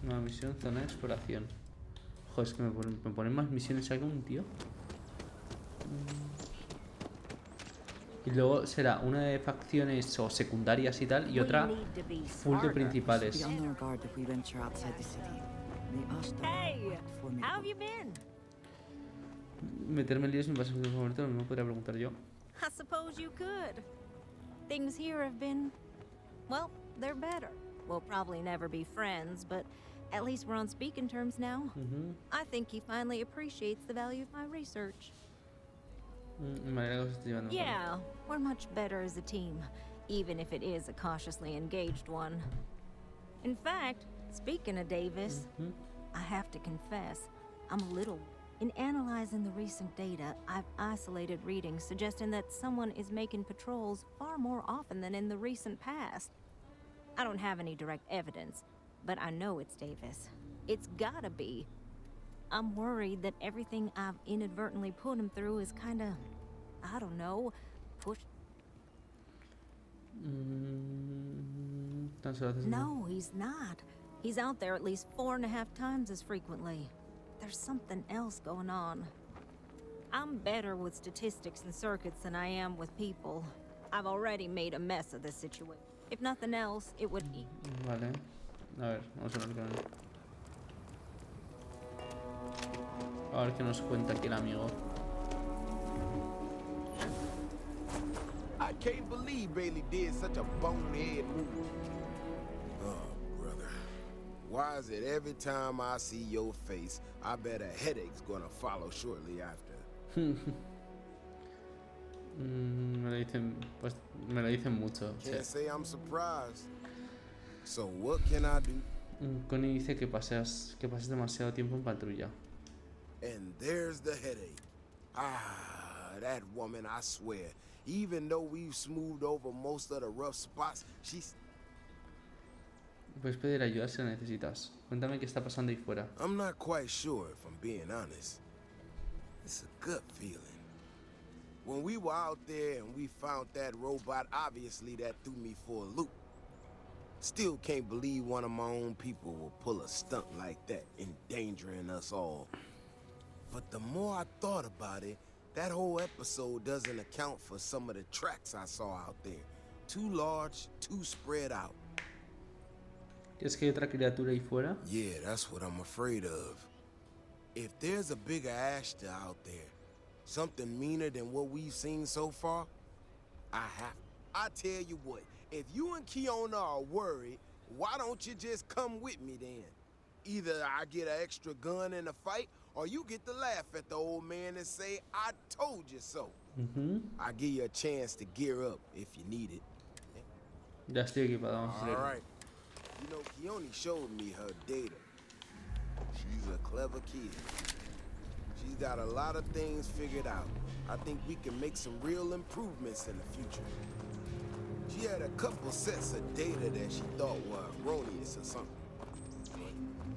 Una misión, zona de exploración. Joder, es que me ponen más misiones aquí un tío. Y luego será una de facciones o secundarias y tal, y otra full de principales. Hey, how have you been? Meterme en líos me pasa en un momento, me podría preguntar yo. I suppose you could. Things here have been, well, they're better. We'll probably never be friends, but at least we're on speaking terms now. I think he finally appreciates the value of my research. Yeah, we're much better as a team, even if it is a cautiously engaged one. In fact, speaking of Davis, I have to confess, I'm a little... In analyzing the recent data, I've isolated readings suggesting that someone is making patrols far more often than in the recent past. I don't have any direct evidence, but I know it's Davis. It's gotta be. I'm worried that everything I've inadvertently put him through is kind of, I don't know, pushed. No, he's not. He's out there at least 4.5 times as frequently. There's something else going on. I'm better with statistics and circuits than I am with people. I've already made a mess of this situation. If nothing else, it would be. Vale. A ver, vamos a hablar con él. A ver qué nos cuenta aquí el amigo. I can't believe Bailey did such a bonehead move. Oh, brother. Why is it every time I see your face, I bet a headache's gonna follow shortly after? Me lo dicen mucho. Can't say I'm surprised. So what can I do? Connie dice que pasas demasiado tiempo en patrulla. And there's the headache. Ah, that woman, I swear. Even though we've smoothed over most of the rough spots, she's... Puedes pedir ayuda si la necesitas. Cuéntame qué está pasando ahí fuera. I'm not quite sure, if I'm being honest. It's a gut feeling. When we were out there and we found that robot, obviously that threw me for a loop. Still can't believe one of my own people will pull a stunt like that, endangering us all. But the more I thought about it, that whole episode doesn't account for some of the tracks I saw out there. Too large, too spread out. ¿Es que hay otra criatura ahí fuera? Yeah, that's what I'm afraid of. If there's a bigger Ashta out there, something meaner than what we've seen so far, I tell you what, if you and Kiona are worried, why don't you just come with me then? Either I get an extra gun in a fight, or you get to laugh at the old man and say, I told you so. I give you a chance to gear up if you need it. Ya estoy equipado, vamos a hacerlo. All right. You know, Kioni showed me her data. She's a clever kid. She's got a lot of things figured out. I think we can make some real improvements in the future. She had a couple sets of data that she thought were erroneous or something. But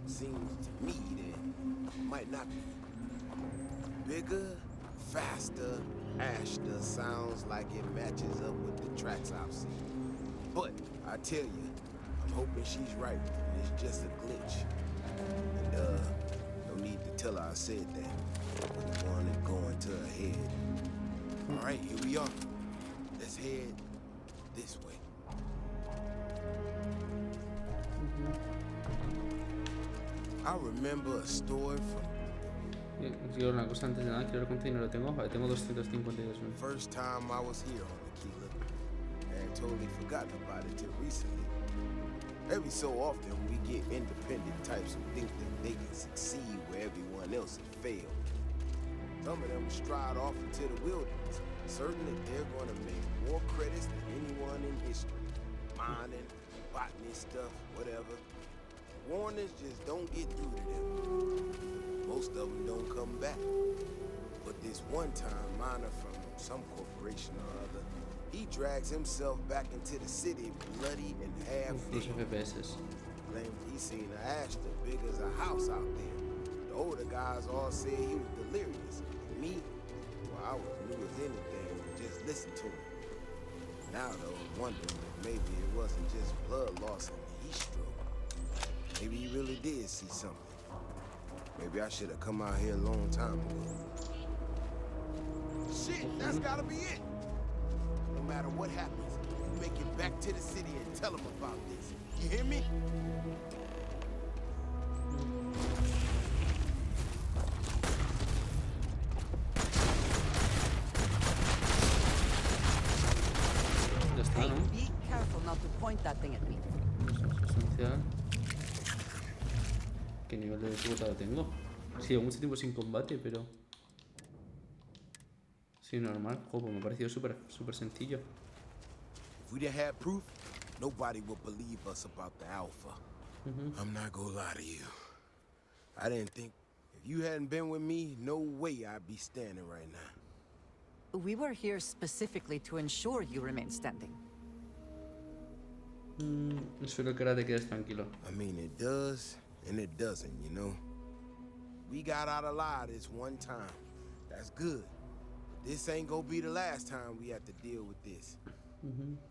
seems to me that might not be. Bigger, faster, Ashta sounds like it matches up with the tracks I've seen. But I tell you, I'm hoping she's right, and it's just a glitch. And no need to tell her I said that. Wouldn't want it going to her head. All right, here we are. Let's head this way. I remember a story from... Digo una cosa antes de nada, quiero ver cuánto dinero tengo. Vale, tengo 252.000. First time I was here on Aquila. I had totally forgotten about it till recently. Every so often we get independent types who think that they can succeed where everyone else has failed. Some of them stride off into the wilderness, certain that they're going to make more credits than anyone in history. Mining, botany stuff, whatever. Warners just don't get through to them. Most of them don't come back. But this one-time miner from some corporation or other, he drags himself back into the city bloody and half-dead. Claimed he seen an Ashta big as a house out there. The older guys all said he was delirious. And me, well, I was new as anything and just listened to him. Now though, I'm wondering if maybe it wasn't just blood loss and heat stroke. Maybe he really did see something. Maybe I should have come out here a long time ago. Shit, that's gotta be it. No matter what happens, you make it back to the city and tell them about this. You hear me? Hey, be careful not to point that thing at me. ¿Qué nivel de dificultad tengo? Sí, llevo mucho tiempo sin combate, pero... Sí, normal. Joder, me ha parecido súper sencillo. If we didn't have proof, nobody would believe us about the Alpha. I'm not gonna lie to you. I didn't think... If you hadn't been with me, no way I'd be standing right now. We were here specifically to ensure you remain standing. Espero que ahora te quedes tranquilo. I mean, it does and it doesn't, you know? We got out alive this one time. That's good. But this ain't gonna be the last time we have to deal with this.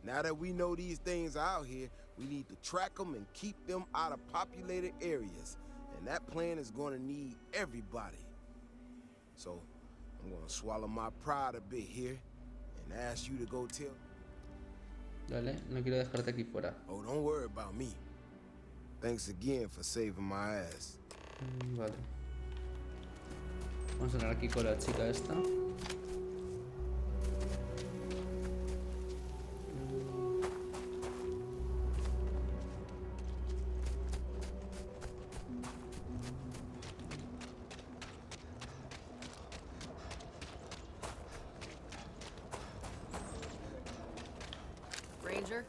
Now that we know these things are out here, we need to track them and keep them out of populated areas. And that plan is gonna need everybody. So, I'm gonna swallow my pride a bit here and ask you to go tell. Dale, no quiero dejarte aquí fuera. Oh, don't worry about me. Thanks again for saving my ass. Vale. Vamos a hablar aquí con la chica esta. Ranger?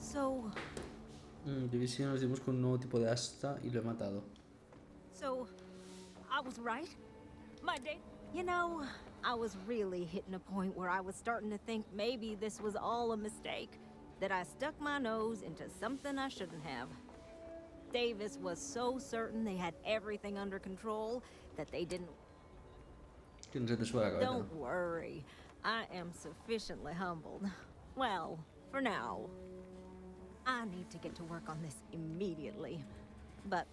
So, División, nos dimos con un nuevo tipo de asta y lo he matado. I was right? My day? You know, I was really hitting a point where I was starting to think maybe this was all a mistake. That I stuck my nose into something I shouldn't have. Davis was so certain they had everything under control that they didn't... Don't worry. I am sufficiently humbled. Well, for now. I need to get to work on this immediately. But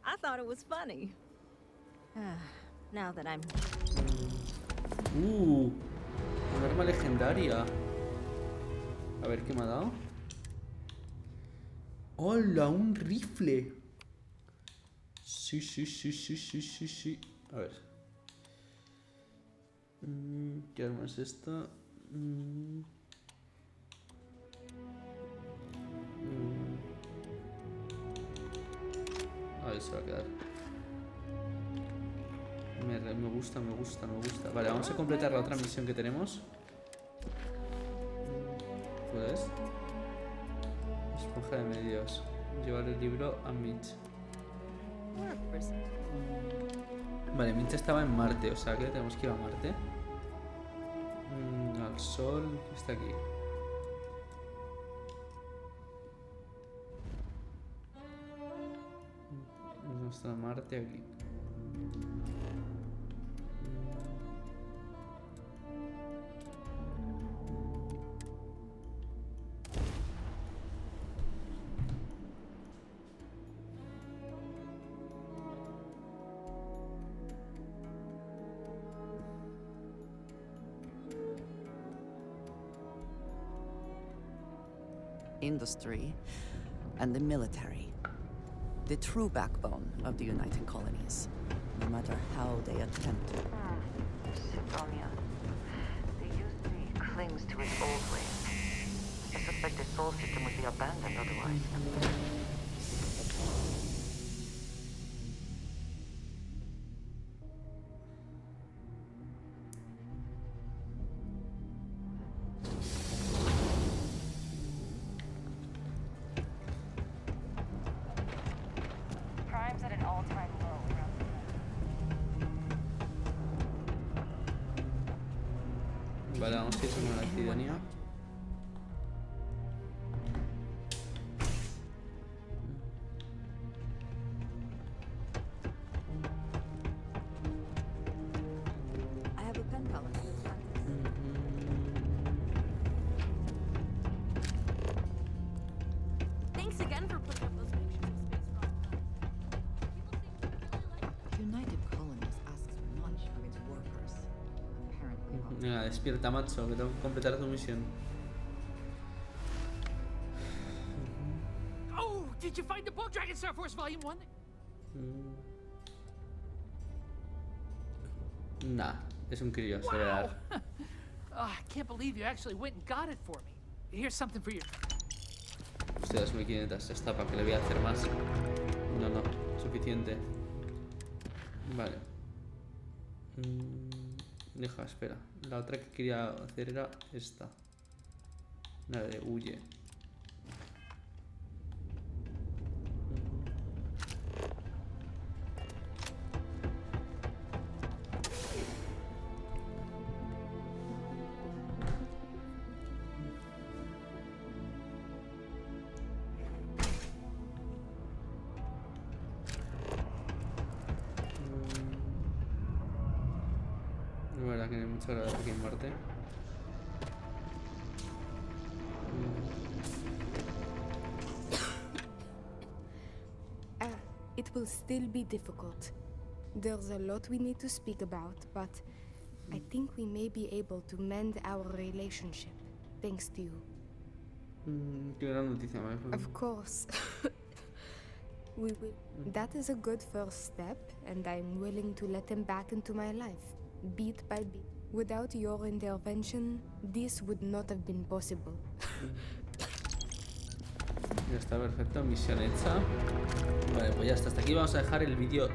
I thought it was funny. Now that I'm... Una arma legendaria. A ver qué me ha dado. ¡Hola! Un rifle. Sí. A ver. ¿Qué arma es esta? Ahí se va a quedar. Me gusta. Vale, vamos a completar la otra misión que tenemos. ¿Cuál es? Esponja de medios. Llevar el libro a Mitch. Vale, Mitch estaba en Marte, o sea que tenemos que ir a Marte. Al Sol, que está aquí. No está Marte aquí. Industry and the military. The true backbone of the United Colonies, no matter how they attempt to. Sidonia. The UC clings to its old ways. I suspect the soul system would be abandoned otherwise. Vale, vamos a ir con la Sidonia. I have a pen pal. Thanks again for putting up those pictures of space. United Colonies asks much of its workers. Apparently. Venga, despierta, macho, que tengo que completar tu misión. Oh, did you find the book, Dragon Star Force Volume 1? Nah, es un crío, se ve dar. I can't believe you actually went and got it for me. Here's something for you. Hostia, 2500, ya está, ¿para qué le voy a hacer más? No, suficiente. Vale. Deja, espera. La otra que quería hacer era esta. La de huye. La verdad que no hay mucha gracia aquí en Marte. It will still be difficult. There's a lot we need to speak about, but I think we may be able to mend our relationship, thanks to you. Qué gran noticia, ¿eh? Of course. We will. That is a good first step, and I'm willing to let him back into my life, bit by bit. Without your intervention, this would not have been possible. Ya está, perfecto, misión hecha. Vale, pues ya está, hasta aquí vamos a dejar el vídeo.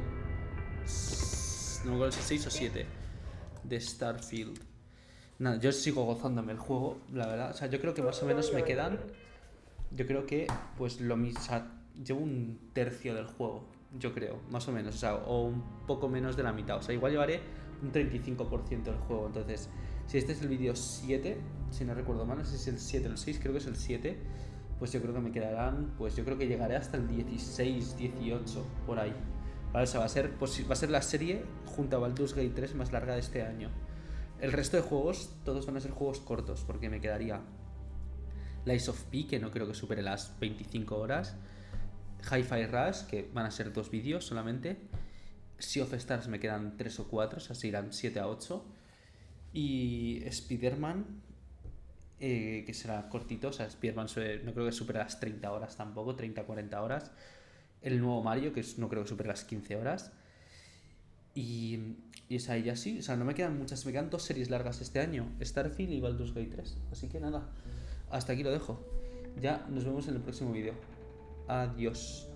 No me acuerdo si 6 o 7 de Starfield. Nada, yo sigo gozándome el juego, la verdad. O sea, yo creo que más o menos me quedan. Yo creo que, pues lo mismo. O sea, llevo un tercio del juego, yo creo, más o menos. O sea, o un poco menos de la mitad. O sea, igual llevaré un 35% del juego. Entonces, si este es el vídeo 7, si no recuerdo mal, no sé si es el 7 o el 6, creo que es el 7. Pues yo creo que me quedarán, pues yo creo que llegaré hasta el 16, 18, por ahí. Vale, o sea, va a ser la serie junto a Baldur's Gate 3 más larga de este año. El resto de juegos, todos van a ser juegos cortos, porque me quedaría Lies of P, que no creo que supere las 25 horas. Hi-Fi Rush, que van a ser 2 vídeos solamente. Sea of Stars me quedan 3 o 4, o sea, se irán 7 a 8. Y Spider-Man, que será cortito, o sea, Spider-Man no creo que supere las 30 horas tampoco, 30-40 horas. El nuevo Mario, que no creo que supere las 15 horas. Y esa ya sí, o sea, no me quedan muchas, me quedan 2 series largas este año, Starfield y Baldur's Gate 3. Así que nada, hasta aquí lo dejo. Ya nos vemos en el próximo vídeo. Adiós.